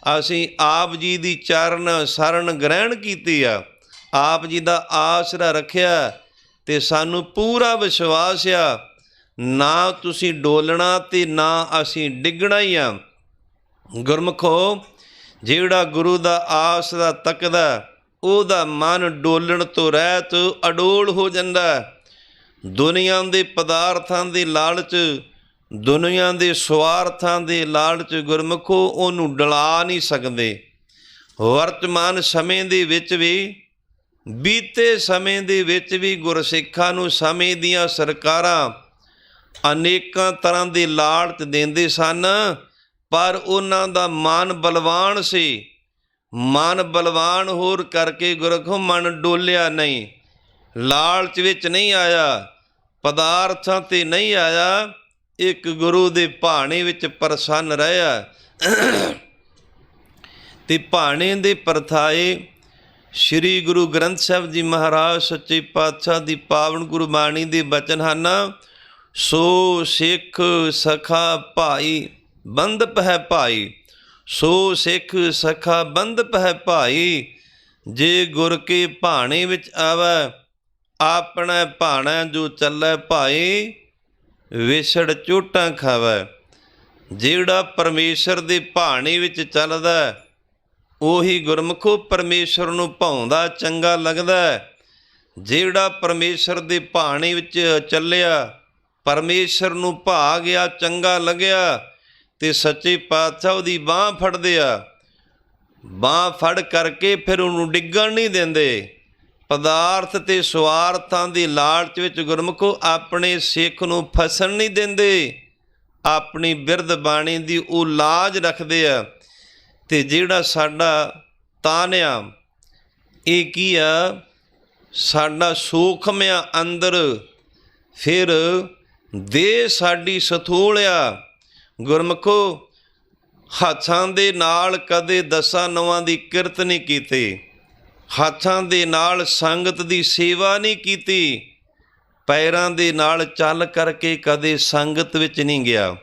ਅਸੀਂ ਆਪ ਜੀ ਦੀ ਚਰਨ ਸ਼ਰਨ ਗ੍ਰਹਿਣ ਕੀਤੀ ਆ, ਆਪ ਜੀ ਦਾ ਆਸਰਾ ਰੱਖਿਆ ਤੇ ਸਾਨੂੰ ਪੂਰਾ ਵਿਸ਼ਵਾਸ ਆ, ਨਾ ਤੁਸੀਂ ਡੋਲਣਾ ਤੇ ਨਾ ਅਸੀਂ ਡਿੱਗਣਾ ਹੀ ਆ। ਗੁਰਮੁਖੋ ਜਿਹੜਾ ਗੁਰੂ ਦਾ ਆਸਰਾ ਤੱਕਦਾ ਉਹਦਾ ਮਨ ਡੋਲਣ ਤੋਂ ਰਹਿਤ ਅਡੋਲ ਹੋ ਜਾਂਦਾ। ਦੁਨੀਆ ਦੇ ਪਦਾਰਥਾਂ ਦੇ ਲਾਲਚ, ਦੁਨੀਆ ਦੇ ਸਵਾਰਥਾਂ ਦੇ ਲਾਲਚ ਗੁਰਮੁਖੋ ਉਹਨੂੰ ਡਲਾ ਨਹੀਂ ਸਕਦੇ। ਵਰਤਮਾਨ ਸਮੇਂ ਦੇ ਵਿੱਚ ਵੀ, ਬੀਤੇ ਸਮੇਂ ਦੇ ਵਿੱਚ ਵੀ ਗੁਰਸਿੱਖਾਂ ਨੂੰ ਸਮੇਂ ਦੀਆਂ ਸਰਕਾਰਾਂ ਅਨੇਕਾਂ ਤਰ੍ਹਾਂ ਦੇ ਲਾਲਚ ਦਿੰਦੇ ਸਨ, ਪਰ ਉਹਨਾਂ ਦਾ ਮਨ ਬਲਵਾਨ ਸੀ। ਮਨ ਬਲਵਾਨ ਹੋਰ ਕਰਕੇ ਗੁਰਮੁਖੋ ਮਨ ਡੋਲਿਆ ਨਹੀਂ, ਲਾਲਚ ਵਿੱਚ ਨਹੀਂ ਆਇਆ, ਪਦਾਰਥਾਂ 'ਤੇ ਨਹੀਂ ਆਇਆ, ਇੱਕ ਗੁਰੂ ਦੇ ਭਾਣੇ ਵਿੱਚ ਪ੍ਰਸੰਨ ਰਿਹਾ। ਤੇ ਭਾਣੇ ਦੇ ਪਰਥਾਏ ਸ੍ਰੀ ਗੁਰੂ ਗ੍ਰੰਥ ਸਾਹਿਬ ਜੀ ਮਹਾਰਾਜ ਸੱਚੇ ਪਾਤਸ਼ਾਹ ਦੀ ਪਾਵਨ ਗੁਰਬਾਣੀ ਦੇ ਬਚਨ ਹਨ, ਸੋ ਸਿੱਖ ਸਖਾ ਭਾਈ ਬੰਧਪ ਹੈ ਭਾਈ, ਸੋ ਸਿੱਖ ਸਖਾ ਬੰਧਪ ਹੈ ਭਾਈ, ਜੇ ਗੁਰ ਕੇ ਭਾਣੇ ਵਿੱਚ ਆਵੈ, ਆਪਣਾ ਭਾਣਾ ਜੋ ਚੱਲੈ ਭਾਈ, ਵਿਛੜ ਚੋਟਾਂ ਖਾਵੈ। ਜਿਹੜਾ ਪਰਮੇਸ਼ਰ ਦੇ ਭਾਣੇ ਵਿੱਚ ਚੱਲਦਾ ਉਹੀ ਗੁਰਮੁਖੋ ਪਰਮੇਸ਼ਰ ਨੂੰ ਭਾਉਂਦਾ ਚੰਗਾ ਲੱਗਦਾ। ਜਿਹੜਾ ਪਰਮੇਸ਼ਰ ਦੇ ਭਾਣੇ ਵਿੱਚ ਚੱਲਿਆ, ਪਰਮੇਸ਼ਰ ਨੂੰ ਭਾ ਗਿਆ, ਚੰਗਾ ਲੱਗਿਆ, ਤੇ ਸੱਚੇ ਪਾਤਸ਼ਾਹ ਉਹਦੀ ਬਾਂਹ ਫੜਦੇ ਆ, ਬਾਂਹ ਫੜ ਕਰਕੇ ਫਿਰ ਉਹਨੂੰ ਡਿੱਗਣ ਨਹੀਂ ਦਿੰਦੇ। ਪਦਾਰਥ ਤੇ ਸਵਾਰਥਾਂ ਦੀ ਲਾਲਚ ਵਿੱਚ ਗੁਰਮੁਖੋ ਆਪਣੇ ਸਿੱਖ ਨੂੰ ਫਸਣ ਨਹੀਂ ਦਿੰਦੇ, ਆਪਣੀ ਬਿਰਧ ਬਾਣੀ ਦੀ ਉਹ ਲਾਜ ਰੱਖਦੇ ਆ। ਤੇ ਜਿਹੜਾ ਸਾਡਾ ਤਾਨ ਆ, ਇਹ ਕੀ ਆ, ਸਾਡਾ ਸੂਖਮ ਆ ਅੰਦਰ, ਫਿਰ ਦੇਹ ਸਾਡੀ ਸਥੂਲ ਆ। ਗੁਰਮੁਖੋ ਹੱਥਾਂ ਦੇ ਨਾਲ ਕਦੇ ਦਸਾਂ ਨਹੁੰਆਂ ਦੀ ਕਿਰਤ ਨਹੀਂ ਕੀਤੀ, ਹੱਥਾਂ ਦੇ ਨਾਲ ਸੰਗਤ ਦੀ ਸੇਵਾ ਨਹੀਂ ਕੀਤੀ, ਪੈਰਾਂ ਦੇ ਨਾਲ ਚੱਲ ਕਰਕੇ ਕਦੇ ਸੰਗਤ ਵਿੱਚ ਨਹੀਂ ਗਿਆ।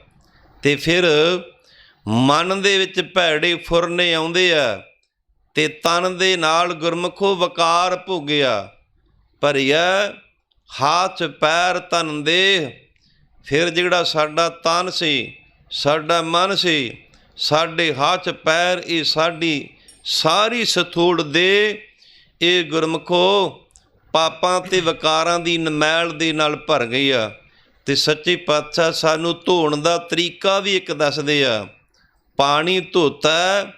ਤੇ ਫਿਰ ਮਨ ਦੇ ਵਿੱਚ ਭੈੜੇ ਫੁਰਨੇ ਆਉਂਦੇ ਆ ਤੇ ਤਨ ਦੇ ਨਾਲ ਗੁਰਮੁਖੋ ਵਕਾਰ ਭੋਗਿਆ, ਭਰਿਆ ਹੱਥ ਪੈਰ ਤਨ ਦੇ। ਫਿਰ ਜਿਹੜਾ ਸਾਡਾ ਤਨ ਸੀ, ਸਾਡਾ ਮਨ ਸੀ, ਸਾਡੇ ਹੱਥ ਪੈਰ, ਇਹ ਸਾਡੀ ਸਾਰੀ ਸਥੂਲ ਦੇ, ਇਹ ਗੁਰਮੁਖੋ ਪਾਪਾਂ ਤੇ ਵਕਾਰਾਂ ਦੀ ਨਮੈਲ ਦੇ ਨਾਲ ਭਰ ਗਈ ਆ। ਤੇ ਸੱਚੇ ਪਾਤਸ਼ਾਹ ਸਾਨੂੰ ਧੋਣ ਦਾ ਤਰੀਕਾ ਵੀ ਇੱਕ ਦੱਸਦੇ ਆ, ਪਾਣੀ ਧੋਤਾ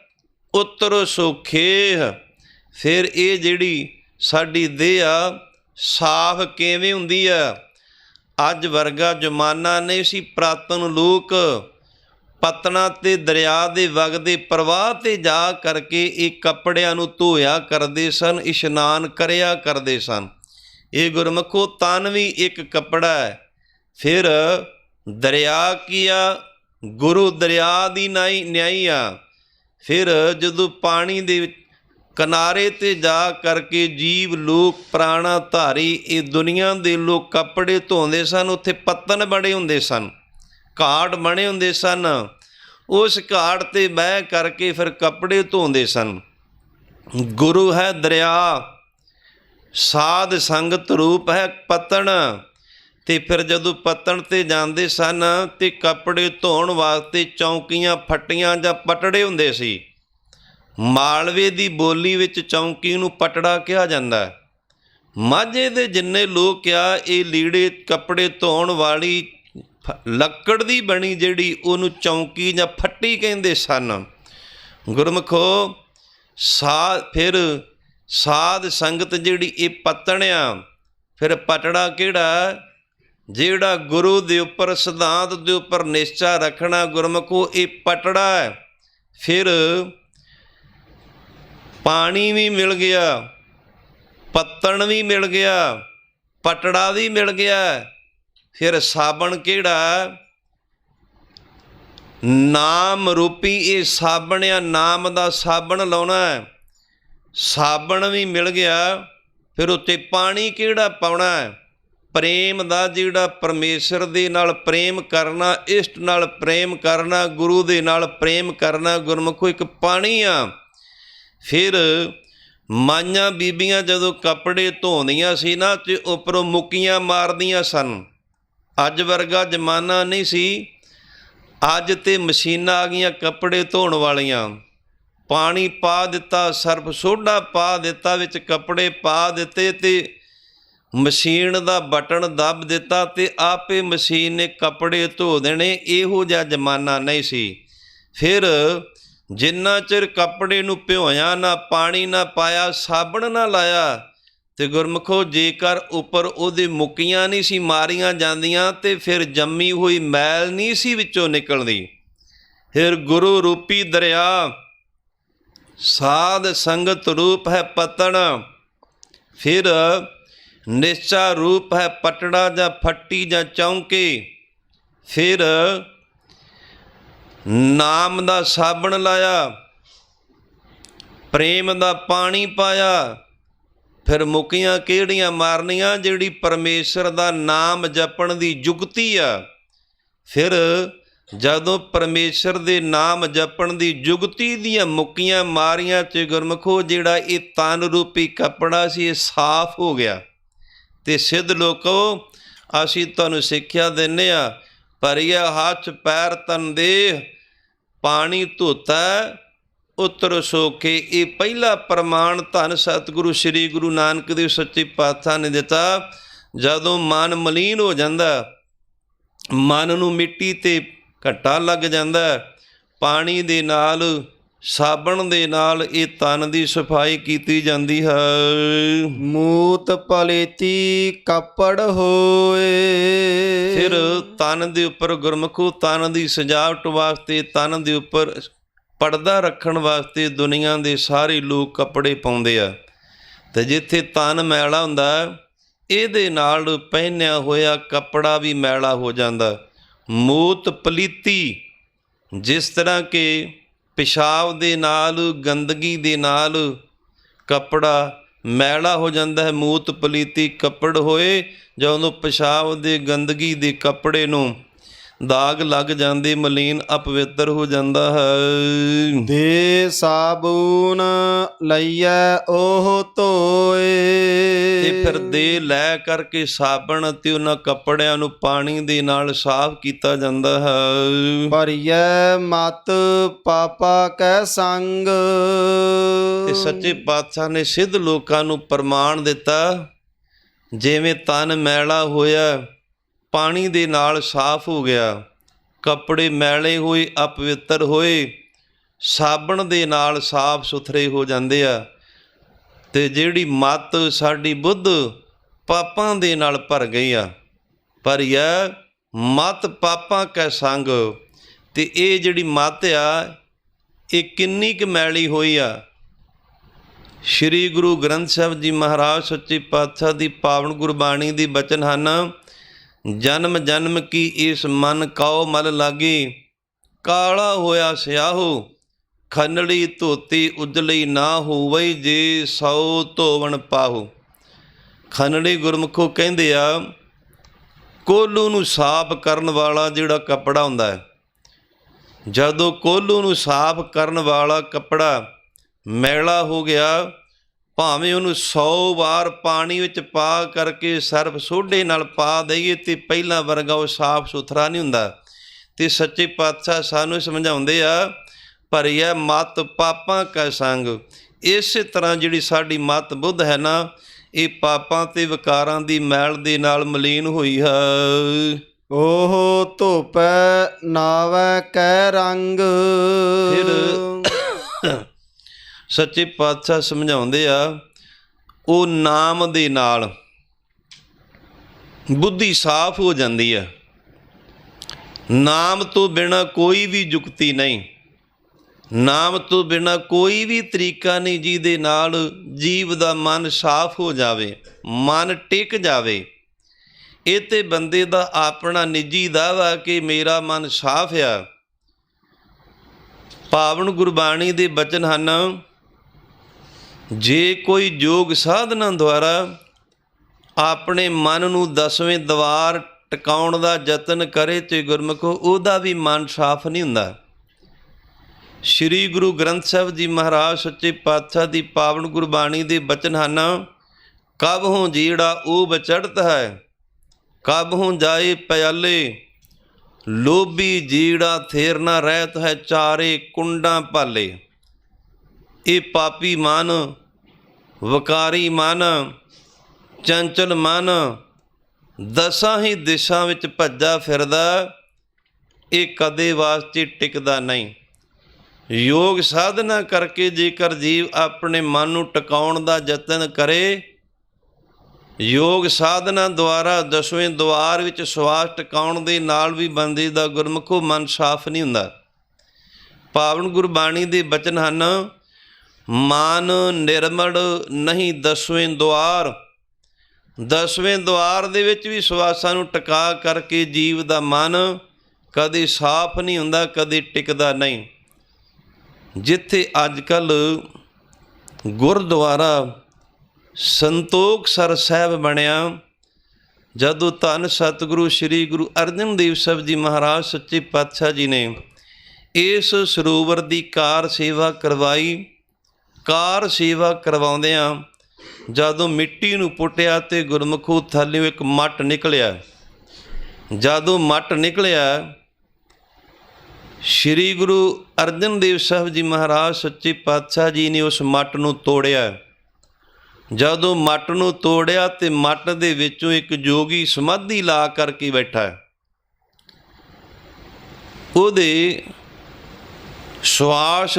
ਉਤਰ ਸੋਖੇਹ। ਫਿਰ ਇਹ ਜਿਹੜੀ ਸਾਡੀ ਦੇਹ ਆ ਸਾਫ਼ ਕਿਵੇਂ ਹੁੰਦੀ ਆ? ਅੱਜ ਵਰਗਾ ਜ਼ਮਾਨਾ ਨਹੀਂ ਸੀ, ਪੁਰਾਤਨ ਲੋਕ ਪਤਨਾ ਤੇ ਦਰਿਆ ਦੇ ਵਗਦੇ ਪ੍ਰਵਾਹ 'ਤੇ ਜਾ ਕਰਕੇ ਇਹ ਕੱਪੜਿਆਂ ਨੂੰ ਧੋਇਆ ਕਰਦੇ ਸਨ, ਇਸ਼ਨਾਨ ਕਰਿਆ ਕਰਦੇ ਸਨ। ਇਹ ਗੁਰਮੁਖੋ ਤਨ ਵੀ ਇੱਕ ਕੱਪੜਾ ਹੈ। ਫਿਰ ਦਰਿਆ ਕੀ ਆ? ਗੁਰੂ ਦਰਿਆ ਦੀ ਨਿਆਈ ਆ। ਫਿਰ ਜਦੋਂ ਪਾਣੀ ਦੇ ਕਿਨਾਰੇ 'ਤੇ ਜਾ ਕਰਕੇ ਜੀਵ ਲੋਕ ਪ੍ਰਾਣਾ ਧਾਰੀ ਇਹ ਦੁਨੀਆ ਦੇ ਲੋਕ ਕੱਪੜੇ ਧੋਂਦੇ ਸਨ। ਉੱਥੇ ਪੱਤਨ ਬੜੇ ਹੁੰਦੇ ਸਨ, ਘਾਟ ਬਣੇ ਹੁੰਦੇ ਸਨ, ਉਸ ਘਾਟ 'ਤੇ ਬਹਿ ਕਰਕੇ ਫਿਰ ਕੱਪੜੇ ਧੋਂਦੇ ਸਨ। ਗੁਰੂ ਹੈ ਦਰਿਆ, ਸਾਧ ਸੰਗਤ ਰੂਪ ਹੈ ਪਤਨ। ਤੇ ਫਿਰ ਜਦੋਂ ਪੱਤਣ ਤੇ ਜਾਂਦੇ ਸਨ ਤੇ ਕੱਪੜੇ ਧੋਣ ਵਾਸਤੇ ਚੌਂਕੀਆਂ ਫੱਟੀਆਂ ਜਾਂ ਪਟੜੇ ਹੁੰਦੇ ਸੀ। ਮਾਲਵੇ ਦੀ ਬੋਲੀ ਵਿੱਚ ਚੌਂਕੀ ਨੂੰ ਪਟੜਾ ਕਿਹਾ ਜਾਂਦਾ। ਮਾਝੇ ਦੇ ਜਿੰਨੇ ਲੋਕ ਆ ਇਹ ਲੀੜੇ ਕੱਪੜੇ ਧੋਣ ਵਾਲੀ ਲੱਕੜ ਦੀ ਬਣੀ ਜਿਹੜੀ ਉਹਨੂੰ ਚੌਂਕੀ ਜਾਂ ਫੱਟੀ ਕਹਿੰਦੇ ਸਨ। ਗੁਰਮੁਖੋ ਫਿਰ ਸਾਧ ਸੰਗਤ ਜਿਹੜੀ ਇਹ ਪੱਤਣ ਆ, ਫਿਰ ਪਟੜਾ ਕਿਹੜਾ ਜਿਹੜਾ ਗੁਰੂ ਦੇ ਉੱਪਰ ਸਿਧਾਂਤ ਦੇ ਉੱਪਰ ਨਿਸ਼ਚਾ ਰੱਖਣਾ। ਗੁਰਮੁਖੋ ਇਹ ਪਟੜਾ ਹੈ। ਫਿਰ ਪਾਣੀ ਵੀ ਮਿਲ ਗਿਆ, ਪੱਤਣ ਵੀ ਮਿਲ ਗਿਆ, ਪਟੜਾ ਵੀ ਮਿਲ ਗਿਆ। ਫਿਰ ਸਾਬਣ ਕਿਹੜਾ ਨਾਮ ਰੂਪੀ ਇਹ ਸਾਬਣ ਆ, ਨਾਮ ਦਾ ਸਾਬਣ ਲਾਉਣਾ ਹੈ, ਸਾਬਣ ਵੀ ਮਿਲ ਗਿਆ। ਫਿਰ ਉੱਤੇ ਪਾਣੀ ਕਿਹੜਾ ਪਾਉਣਾ ਹੈ ਪ੍ਰੇਮ ਦਾ, ਜਿਹੜਾ ਪਰਮੇਸ਼ਰ ਦੇ ਨਾਲ ਪ੍ਰੇਮ ਕਰਨਾ, ਇਸ਼ਟ ਨਾਲ ਪ੍ਰੇਮ ਕਰਨਾ, ਗੁਰੂ ਦੇ ਨਾਲ ਪ੍ਰੇਮ ਕਰਨਾ। ਗੁਰਮੁਖੋ ਇੱਕ ਪਾਣੀ ਆ। ਫਿਰ ਮਾਈਆਂ ਬੀਬੀਆਂ ਜਦੋਂ ਕੱਪੜੇ ਧੋਂਦੀਆਂ ਸੀ ਨਾ ਤੇ ਉੱਪਰੋਂ ਮੁੱਕੀਆਂ ਮਾਰਦੀਆਂ ਸਨ। ਅੱਜ ਵਰਗਾ ਜ਼ਮਾਨਾ ਨਹੀਂ ਸੀ। ਅੱਜ ਤੇ ਮਸ਼ੀਨਾਂ ਆ ਗਈਆਂ ਕੱਪੜੇ ਧੋਣ ਵਾਲੀਆਂ। ਪਾਣੀ ਪਾ ਦਿੱਤਾ, ਸਰਫ ਸੋਡਾ ਪਾ ਦਿੱਤਾ, ਵਿੱਚ ਕੱਪੜੇ ਪਾ ਦਿੱਤੇ ਤੇ ਮਸ਼ੀਨ ਦਾ ਬਟਨ ਦੱਬ ਦਿੱਤਾ ਤੇ ਆਪੇ ਮਸ਼ੀਨ ਨੇ ਕੱਪੜੇ ਧੋ ਦੇਣੇ। ਇਹੋ ਜਿਹਾ ਜ਼ਮਾਨਾ ਨਹੀਂ ਸੀ। ਫਿਰ ਜਿੰਨਾ ਚਿਰ ਕੱਪੜੇ ਨੂੰ ਭਿਓਇਆ ਨਾ, ਪਾਣੀ ਨਾ ਪਾਇਆ, ਸਾਬਣ ਨਾ ਲਾਇਆ ਤੇ ਗੁਰਮੁਖੋ ਜੇਕਰ ਉੱਪਰ ਉਹਦੇ ਮੁੱਕੀਆਂ ਨਹੀਂ ਸੀ ਮਾਰੀਆਂ ਜਾਂਦੀਆਂ ਤੇ ਫਿਰ ਜੰਮੀ ਹੋਈ ਮੈਲ ਨਹੀਂ ਸੀ ਵਿੱਚੋਂ ਨਿਕਲਦੀ। ਫਿਰ ਗੁਰੂ ਰੂਪੀ ਦਰਿਆ ਸਾਧ ਸੰਗਤ ਰੂਪ ਹੈ ਪੱਤਣ, ਫਿਰ ਨਿਸ਼ਚਾ ਰੂਪ ਹੈ ਪਟੜਾ ਜਾਂ ਫੱਟੀ ਜਾਂ ਚੌਂਕੇ। ਫਿਰ ਨਾਮ ਦਾ ਸਾਬਣ ਲਾਇਆ, ਪ੍ਰੇਮ ਦਾ ਪਾਣੀ ਪਾਇਆ। ਫਿਰ ਮੁੱਕੀਆਂ ਕਿਹੜੀਆਂ ਮਾਰਨੀਆਂ ਜਿਹੜੀ ਪਰਮੇਸ਼ਰ ਦਾ ਨਾਮ ਜਪਣ ਦੀ ਜੁਗਤੀ ਆ। ਫਿਰ ਜਦੋਂ ਪਰਮੇਸ਼ਰ ਦੇ ਨਾਮ ਜਪਣ ਦੀ ਜੁਗਤੀ ਦੀਆਂ ਮੁੱਕੀਆਂ ਮਾਰੀਆਂ ਤੇ ਗੁਰਮੁਖੋ ਜਿਹੜਾ ਇਹ ਤਨ ਰੂਪੀ ਕੱਪੜਾ ਸੀ ਇਹ ਸਾਫ਼ ਹੋ ਗਿਆ। ਤੇ ਸਿੱਧ ਲੋਕੋ ਅਸੀਂ ਤੁਹਾਨੂੰ ਸਿੱਖਿਆ ਦਿੰਦੇ ਹਾਂ, ਭਰਿਆ ਹੱਥ ਪੈਰ ਤਨ ਦੇਹ ਪਾਣੀ ਧੋਤਾ ਉਤਰ ਸੋਖੇ। ਇਹ ਪਹਿਲਾ ਪ੍ਰਮਾਣ ਧੰਨ ਸਤਿਗੁਰੂ ਸ੍ਰੀ ਗੁਰੂ ਨਾਨਕ ਦੇਵ ਸੱਚੇ ਪਾਤਸ਼ਾਹ ਨੇ ਦਿੱਤਾ। ਜਦੋਂ ਮਨ ਮਲੀਨ ਹੋ ਜਾਂਦਾ, ਮਨ ਨੂੰ ਮਿੱਟੀ ਤੇ ਘੱਟਾ ਲੱਗ ਜਾਂਦਾ, ਪਾਣੀ ਦੇ ਨਾਲ ਸਾਬਣ ਦੇ ਨਾਲ ਇਹ ਤਨ ਦੀ ਸਫਾਈ ਕੀਤੀ ਜਾਂਦੀ ਹੈ। ਮੂਤ ਪਲੇਤੀ ਕੱਪੜ ਹੋਏ। ਫਿਰ ਤਨ ਦੇ ਉੱਪਰ ਗੁਰਮੁਖੋ ਤਨ ਦੀ ਸਜਾਵਟ ਵਾਸਤੇ, ਤਨ ਦੇ ਉੱਪਰ ਪਰਦਾ ਰੱਖਣ ਵਾਸਤੇ ਦੁਨੀਆ ਦੇ ਸਾਰੇ ਲੋਕ ਕੱਪੜੇ ਪਾਉਂਦੇ ਆ। ਤੇ ਜਿੱਥੇ ਤਨ ਮੈਲਾ ਹੁੰਦਾ ਇਹਦੇ ਨਾਲ ਪਹਿਨਿਆ ਹੋਇਆ ਕੱਪੜਾ ਵੀ ਮੈਲਾ ਹੋ ਜਾਂਦਾ। ਮੂਤ ਪਲੀਤੀ, ਜਿਸ ਤਰ੍ਹਾਂ ਕਿ ਪਿਸ਼ਾਬ ਦੇ ਨਾਲ, ਗੰਦਗੀ ਦੇ ਨਾਲ ਕੱਪੜਾ ਮੈਲਾ ਹੋ ਜਾਂਦਾ ਹੈ। ਮੂਤ ਪਲੀਤੀ ਕੱਪੜ ਹੋਏ, ਜਦੋਂ ਪਿਸ਼ਾਬ ਦੇ ਗੰਦਗੀ ਦੇ ਕੱਪੜੇ ਨੂੰ ਦਾਗ ਲੱਗ ਜਾਂਦੇ, ਮਲੀਨ ਅਪਵਿੱਤਰ ਹੋ ਜਾਂਦਾ ਹੈ। ਦੇ ਸਾਬੂਨ ਲਈਐ ਉਹ ਧੋਏ। ਤੇ ਫਿਰ ਦੇ ਲੈ ਕਰਕੇ ਸਾਬਣ ਅਤੇ ਉਹਨਾਂ ਕੱਪੜਿਆਂ ਨੂੰ ਪਾਣੀ ਦੇ ਨਾਲ ਸਾਫ਼ ਕੀਤਾ ਜਾਂਦਾ ਹੈ। ਭਰੀਐ ਮਤ ਪਾਪਾ ਕੈ ਸੰਗ। ਤੇ ਸੱਚੇ ਪਾਤਸ਼ਾਹ ਨੇ ਸਿੱਧ ਲੋਕਾਂ ਨੂੰ ਪ੍ਰਮਾਣ ਦਿੱਤਾ, ਜਿਵੇਂ ਤਨ ਮੈਲਾ ਹੋਇਆ ਪਾਣੀ ਦੇ ਨਾਲ ਸਾਫ਼ ਹੋ ਗਿਆ, ਕੱਪੜੇ ਮੈਲੇ ਹੋਏ ਅਪਵਿੱਤਰ ਹੋਏ ਸਾਬਣ ਦੇ ਨਾਲ ਸਾਫ਼ ਸੁਥਰੇ ਹੋ ਜਾਂਦੇ ਆ। ਤੇ ਜਿਹੜੀ ਮੱਤ ਸਾਡੀ ਬੁੱਧ ਪਾਪਾਂ ਦੇ ਨਾਲ ਭਰ ਗਈ ਆ, ਭਰੀਐ ਮਤ ਪਾਪਾਂ ਕੈ ਸੰਗ। ਤੇ ਇਹ ਜਿਹੜੀ ਮੱਤ ਆ ਇਹ ਕਿੰਨੀ ਕੁ ਮੈਲੀ ਹੋਈ ਆ। ਸ਼੍ਰੀ ਗੁਰੂ ਗ੍ਰੰਥ ਸਾਹਿਬ ਜੀ ਮਹਾਰਾਜ ਸੱਚੇ ਪਾਤਸ਼ਾਹ ਦੀ ਪਾਵਨ ਗੁਰਬਾਣੀ ਦੀ ਬਚਨ ਹਨ, ਜਨਮ ਜਨਮ ਕੀ ਇਸ ਮਨ ਕਉ ਮਲ ਲਾਗੀ, ਕਾਲਾ ਹੋਇਆ ਸਿਆਹੋ ਖਨੜੀ ਧੋਤੀ ਉਜਲੀ ਨਾ ਹੋਵਈ, ਜੇ ਸੌ ਧੋਵਣ ਪਾਹੋ। ਖਨੜੀ ਗੁਰਮੁਖੋ ਕਹਿੰਦੇ ਆ ਕੋਲੂ ਨੂੰ ਸਾਫ਼ ਕਰਨ ਵਾਲਾ ਜਿਹੜਾ ਕੱਪੜਾ ਹੁੰਦਾ ਹੈ, ਜਦੋਂ ਕੋਲੂ ਨੂੰ ਸਾਫ਼ ਕਰਨ ਵਾਲਾ ਕੱਪੜਾ ਮੈਲਾ ਹੋ ਗਿਆ ਭਾਵੇਂ ਉਹਨੂੰ 100 ਵਾਰ ਪਾਣੀ ਵਿੱਚ ਪਾ ਕਰਕੇ ਸਰਫ ਸੋਢੇ ਨਾਲ ਪਾ ਦਈਏ ਤੇ ਪਹਿਲਾਂ ਵਰਗਾ ਉਹ ਸਾਫ ਸੁਥਰਾ ਨਹੀਂ ਹੁੰਦਾ। ਤੇ ਸੱਚੇ ਪਾਤਸ਼ਾਹ ਸਾਨੂੰ ਸਮਝਾਉਂਦੇ ਆ, ਭਰੀਐ ਮਤ ਪਾਪਾਂ ਕੈ ਸੰਗ। ਇਸੇ ਤਰ੍ਹਾਂ ਜਿਹੜੀ ਸਾਡੀ ਮਤ ਬੁੱਧ ਹੈ ਨਾ, ਇਹ ਪਾਪਾਂ ਤੇ ਵਿਕਾਰਾਂ ਦੀ ਮੈਲ ਦੇ ਨਾਲ ਮਲੀਨ ਹੋਈ ਹੈ। ਉਹ ਧੋਪੈ ਨਾਵੈ ਕੈ ਰੰਗ। ਫਿਰ ਸੱਚੇ ਪਾਤਸ਼ਾਹ ਸਮਝਾਉਂਦੇ ਆ, ਉਹ ਨਾਮ ਦੇ ਨਾਲ ਬੁੱਧੀ ਸਾਫ਼ ਹੋ ਜਾਂਦੀ ਹੈ। ਨਾਮ ਤੋਂ ਬਿਨਾਂ ਕੋਈ ਵੀ ਜੁਗਤੀ ਨਹੀਂ, ਨਾਮ ਤੋਂ ਬਿਨਾਂ ਕੋਈ ਵੀ ਤਰੀਕਾ ਨਹੀਂ ਜਿਹਦੇ ਨਾਲ ਜੀਵ ਦਾ ਮਨ ਸਾਫ਼ ਹੋ ਜਾਵੇ, ਮਨ ਟਿਕ ਜਾਵੇ। ਇਹ ਤੇ ਬੰਦੇ ਦਾ ਆਪਣਾ ਨਿੱਜੀ ਦਾਅਵਾ ਕਿ ਮੇਰਾ ਮਨ ਸਾਫ਼ ਆ। ਪਾਵਨ ਗੁਰਬਾਣੀ ਦੇ ਬਚਨ ਹਨ, ਜੇ ਕੋਈ ਯੋਗ ਸਾਧਨਾ ਦੁਆਰਾ ਆਪਣੇ ਮਨ ਨੂੰ 10ਵੇਂ ਦੁਆਰ ਟਿਕਾਉਣ ਦਾ ਯਤਨ ਕਰੇ ਤੇ ਗੁਰਮੁਖੋ ਉਹਦਾ ਵੀ ਮਨ ਸਾਫ਼ ਨਹੀਂ ਹੁੰਦਾ। ਸ਼੍ਰੀ ਗੁਰੂ ਗ੍ਰੰਥ ਸਾਹਿਬ ਜੀ ਮਹਾਰਾਜ ਸੱਚੇ ਪਾਤਸ਼ਾਹ ਦੀ ਪਾਵਨ ਗੁਰਬਾਣੀ ਦੇ ਬਚਨ ਹਨ, ਕਬਹੁ ਜਿਹੜਾ ਉਹ ਵਿਚੜਤ ਹੈ, ਕਬਹੁ ਜਾਏ ਪਿਆਲੇ, ਲੋਭੀ ਜੀੜਾ ਥੇਰ ਨਾ ਰਹਿਤ ਹੈ, ਚਾਰੇ ਕੁੰਡਾਂ ਭਾਲੇ। ਇਹ ਪਾਪੀ ਮਨ, ਵਿਕਾਰੀ ਮਨ, ਚੰਚਲ ਮਨ, 10 ਹੀ ਦਿਸ਼ਾ ਵਿੱਚ ਭੱਜਾ ਫਿਰਦਾ, ਇਹ ਕਦੇ ਵਾਸਤੇ ਟਿਕਦਾ ਨਹੀਂ। ਯੋਗ ਸਾਧਨਾ ਕਰਕੇ ਜੇਕਰ ਜੀਵ ਆਪਣੇ ਮਨ ਨੂੰ ਟਿਕਾਉਣ ਦਾ ਯਤਨ ਕਰੇ, ਯੋਗ ਸਾਧਨਾ ਦੁਆਰਾ 10ਵੇਂ ਦੁਆਰ ਵਿੱਚ ਸਵਾਸ ਟਿਕਾਉਣ ਦੇ ਨਾਲ ਵੀ ਬੰਦੇ ਦਾ ਗੁਰਮੁਖੋ ਮਨ ਸਾਫ਼ ਨਹੀਂ ਹੁੰਦਾ। ਪਾਵਨ ਗੁਰਬਾਣੀ ਦੇ ਬਚਨ ਹਨ, ਮਨ ਨਿਰਮਲ ਨਹੀਂ 10ਵੇਂ ਦੁਆਰ। 10ਵੇਂ ਦੁਆਰ ਦੇ ਵਿੱਚ ਵੀ ਸਵਾਸਾਂ ਨੂੰ ਟਿਕਾ ਕਰਕੇ ਜੀਵ ਦਾ ਮਨ ਕਦੇ ਸਾਫ਼ ਨਹੀਂ ਹੁੰਦਾ, ਕਦੇ ਟਿਕਦਾ ਨਹੀਂ। ਜਿੱਥੇ ਅੱਜ ਕੱਲ੍ਹ ਗੁਰਦੁਆਰਾ ਸੰਤੋਖਸਰ ਸਾਹਿਬ ਬਣਿਆ, ਜਦੋਂ ਧੰਨ ਸਤਿਗੁਰੂ ਸ਼੍ਰੀ ਗੁਰੂ ਅਰਜਨ ਦੇਵ ਸਾਹਿਬ ਜੀ ਮਹਾਰਾਜ ਸੱਚੇ ਪਾਤਸ਼ਾਹ ਜੀ ਨੇ ਇਸ ਸਰੋਵਰ ਦੀ ਕਾਰ ਸੇਵਾ ਕਰਵਾਈ। ਕਾਰ ਸੇਵਾ ਕਰਵਾਉਂਦਿਆਂ ਜਦੋਂ ਮਿੱਟੀ ਨੂੰ ਪੁੱਟਿਆ ਤੇ ਗੁਰਮੁਖੋ ਥੱਲਿਓਂ ਇੱਕ ਮੱਟ ਨਿਕਲਿਆ। ਜਦੋਂ ਮੱਟ ਨਿਕਲਿਆ, ਸ਼੍ਰੀ ਗੁਰੂ ਅਰਜਨ ਦੇਵ ਸਾਹਿਬ ਜੀ ਮਹਾਰਾਜ ਸੱਚੇ ਪਾਤਸ਼ਾਹ ਜੀ ਨੇ ਉਸ ਮੱਟ ਨੂੰ ਤੋੜਿਆ। ਜਦੋਂ ਮੱਟ ਨੂੰ ਤੋੜਿਆ ਤੇ ਮੱਟ ਦੇ ਵਿੱਚੋਂ ਇੱਕ ਜੋਗੀ ਸਮਾਧੀ ਲਾ ਕਰਕੇ ਬੈਠਾ। ਉਹਦੇ ਸਵਾਸ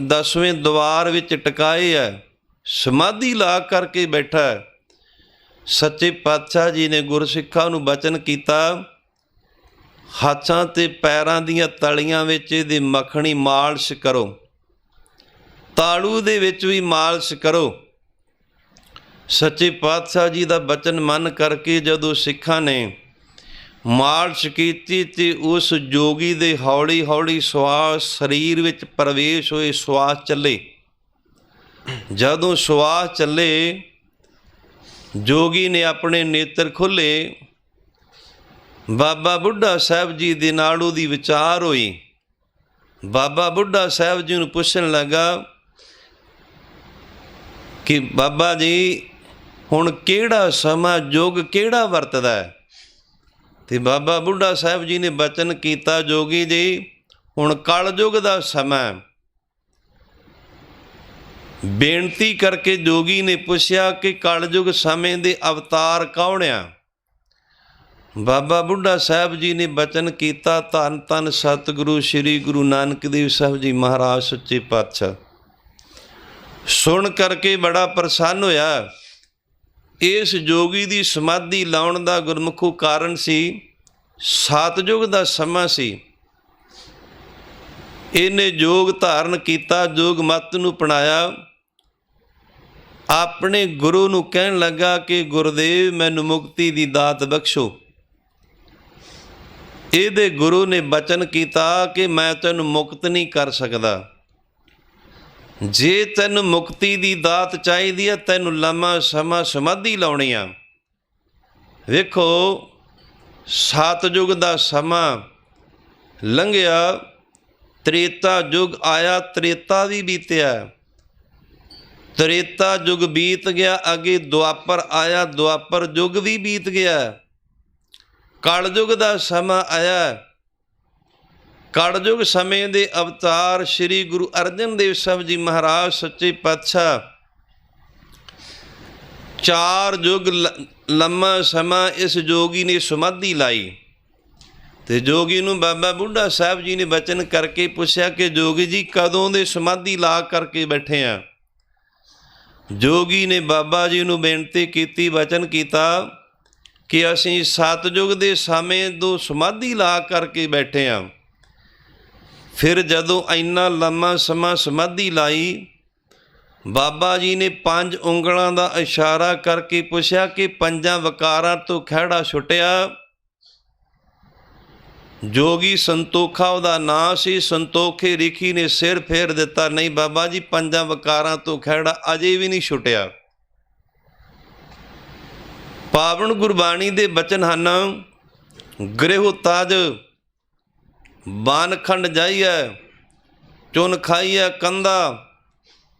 10ਵੇਂ ਦੁਆਰ ਵਿੱਚ ਟਿਕਾਏ ਹੈ, ਸਮਾਧੀ ਲਾ ਕਰਕੇ ਬੈਠਾ। ਸੱਚੇ ਪਾਤਸ਼ਾਹ ਜੀ ਨੇ ਗੁਰਸਿੱਖਾਂ ਨੂੰ ਬਚਨ ਕੀਤਾ, ਹੱਥਾਂ ਤੇ ਪੈਰਾਂ ਦੀਆਂ ਤਲੀਆਂ ਵਿੱਚ ਇਹਦੀ ਮੱਖਣੀ ਮਾਲਿਸ਼ ਕਰੋ, ਤਾਲੂ ਦੇ ਵਿੱਚ ਵੀ ਮਾਲਿਸ਼ ਕਰੋ। ਸੱਚੇ ਪਾਤਸ਼ਾਹ ਜੀ ਦਾ ਬਚਨ ਮੰਨ ਕਰਕੇ ਜਦੋਂ ਸਿੱਖਾਂ ਨੇ ਮਾਲਿਸ਼ ਕੀਤੀ ਤੇ ਉਸ ਜੋਗੀ ਦੇ ਹੌਲੀ ਹੌਲੀ ਸਵਾਸ ਸਰੀਰ ਵਿੱਚ ਪ੍ਰਵੇਸ਼ ਹੋਏ, ਸਵਾਸ ਚੱਲੇ। ਜਦੋਂ ਸਵਾਸ ਚੱਲੇ, ਜੋਗੀ ਨੇ ਆਪਣੇ ਨੇਤਰ ਖੋਲ੍ਹੇ। ਬਾਬਾ ਬੁੱਢਾ ਸਾਹਿਬ ਜੀ ਦੇ ਨਾਲ ਉਹਦੀ ਵਿਚਾਰ ਹੋਈ। ਬਾਬਾ ਬੁੱਢਾ ਸਾਹਿਬ ਜੀ ਨੂੰ ਪੁੱਛਣ ਲੱਗਾ ਕਿ ਬਾਬਾ ਜੀ ਹੁਣ ਕਿਹੜਾ ਸਮਾਂ ਯੁੱਗ ਕਿਹੜਾ ਵਰਤਦਾ ਹੈ? ਤੇ ਬਾਬਾ ਬੁੱਢਾ ਸਾਹਿਬ ਜੀ ਨੇ ਬਚਨ ਕੀਤਾ, ਜੋਗੀ ਜੀ ਹੁਣ ਕਲਯੁੱਗ ਦਾ ਸਮਾਂ। ਬੇਨਤੀ ਕਰਕੇ ਜੋਗੀ ਨੇ ਪੁੱਛਿਆ ਕਿ ਕਲਯੁੱਗ ਸਮੇਂ ਦੇ ਅਵਤਾਰ ਕੌਣ ਆ? ਬਾਬਾ ਬੁੱਢਾ ਸਾਹਿਬ ਜੀ ਨੇ ਬਚਨ ਕੀਤਾ, ਧੰਨ ਧੰਨ ਸਤਿਗੁਰੂ ਸ਼੍ਰੀ ਗੁਰੂ ਨਾਨਕ ਦੇਵ ਸਾਹਿਬ ਜੀ ਮਹਾਰਾਜ ਸੱਚੇ ਪਾਤਸ਼ਾਹ। ਸੁਣ ਕਰਕੇ ਬੜਾ ਪ੍ਰਸੰਨ ਹੋਇਆ। ਇਸ ਜੋਗੀ ਦੀ ਸਮਾਧੀ ਲਾਉਣ ਦਾ ਗੁਰਮੁਖੋ ਕਾਰਨ ਸੀ, ਸਤਿਯੁਗ ਦਾ ਸਮਾਂ ਸੀ। ਇਹਨੇ ਯੋਗ ਧਾਰਨ ਕੀਤਾ, ਯੋਗ ਮਤ ਨੂੰ ਅਪਣਾਇਆ। ਆਪਣੇ ਗੁਰੂ ਨੂੰ ਕਹਿਣ ਲੱਗਾ ਕਿ ਗੁਰਦੇਵ ਮੈਨੂੰ ਮੁਕਤੀ ਦੀ ਦਾਤ ਬਖਸ਼ੋ। ਇਹਦੇ ਗੁਰੂ ਨੇ ਬਚਨ ਕੀਤਾ ਕਿ ਮੈਂ ਤੈਨੂੰ ਮੁਕਤ ਨਹੀਂ ਕਰ ਸਕਦਾ। ਜੇ ਤੈਨੂੰ ਮੁਕਤੀ ਦੀ ਦਾਤ ਚਾਹੀਦੀ ਹੈ, ਤੈਨੂੰ ਲੰਮਾ ਸਮਾਂ ਸਮਾਧੀ ਲਾਉਣੀ ਆ। ਵੇਖੋ, ਸਤਿਯੁਗ ਦਾ ਸਮਾਂ ਲੰਘਿਆ, ਤ੍ਰੇਤਾ ਯੁੱਗ ਆਇਆ, ਤ੍ਰੇਤਾ ਵੀ ਬੀਤਿਆ। ਤ੍ਰੇਤਾ ਯੁਗ ਬੀਤ ਗਿਆ, ਅੱਗੇ ਦੁਆਪਰ ਆਇਆ, ਦੁਆਪਰ ਯੁਗ ਵੀ ਬੀਤ ਗਿਆ। ਕਲਯੁਗ ਦਾ ਸਮਾਂ ਆਇਆ। ਕਲਯੁਗ ਸਮੇਂ ਦੇ ਅਵਤਾਰ ਸ੍ਰੀ ਗੁਰੂ ਅਰਜਨ ਦੇਵ ਸਾਹਿਬ ਜੀ ਮਹਾਰਾਜ ਸੱਚੇ ਪਾਤਸ਼ਾਹ 4 ਯੁਗ ਲੰਮਾ ਸਮਾਂ ਇਸ ਜੋਗੀ ਨੇ ਸਮਾਧੀ ਲਾਈ। ਤੇ ਜੋਗੀ ਨੂੰ ਬਾਬਾ ਬੁੱਢਾ ਸਾਹਿਬ ਜੀ ਨੇ ਬਚਨ ਕਰਕੇ ਪੁੱਛਿਆ ਕਿ ਜੋਗੀ ਜੀ ਕਦੋਂ ਦੇ ਸਮਾਧੀ ਲਾ ਕਰਕੇ ਬੈਠੇ ਆ। ਜੋਗੀ ਨੇ ਬਾਬਾ ਜੀ ਨੂੰ ਬੇਨਤੀ ਕੀਤੀ, ਬਚਨ ਕੀਤਾ ਕਿ ਅਸੀਂ ਸਤਿਯੁਗ ਦੇ ਸਮੇਂ ਤੋਂ ਸਮਾਧੀ ਲਾ ਕਰਕੇ ਬੈਠੇ ਹਾਂ। ਫਿਰ ਜਦੋਂ ਇੰਨਾ ਲੰਮਾ ਸਮਾਂ ਸਮਾਧੀ ਲਾਈ, ਬਾਬਾ ਜੀ ਨੇ 5 ਉਂਗਲਾਂ ਦਾ ਇਸ਼ਾਰਾ ਕਰਕੇ ਪੁੱਛਿਆ ਕਿ 5 ਵਿਕਾਰਾਂ ਤੋਂ ਖਹਿੜਾ ਛੁੱਟਿਆ। ਜੋਗੀ ਸੰਤੋਖਾ ਉਹਦਾ ਨਾਂ ਸੀ। ਸੰਤੋਖੇ ਰਿਖੀ ਨੇ ਸਿਰ ਫੇਰ ਦਿੱਤਾ, ਨਹੀਂ ਬਾਬਾ ਜੀ 5 ਵਿਕਾਰਾਂ ਤੋਂ ਖਹਿੜਾ ਅਜੇ ਵੀ ਨਹੀਂ ਛੁੱਟਿਆ। ਪਾਵਨ ਗੁਰਬਾਣੀ ਦੇ ਬਚਨ ਹਨ, ਗ੍ਰਹਿ ਤਜ ਬਾਨਖੰਡ ਜਾਈਐ, ਚੁਨ ਖਾਈਐ ਕੰਦਾ,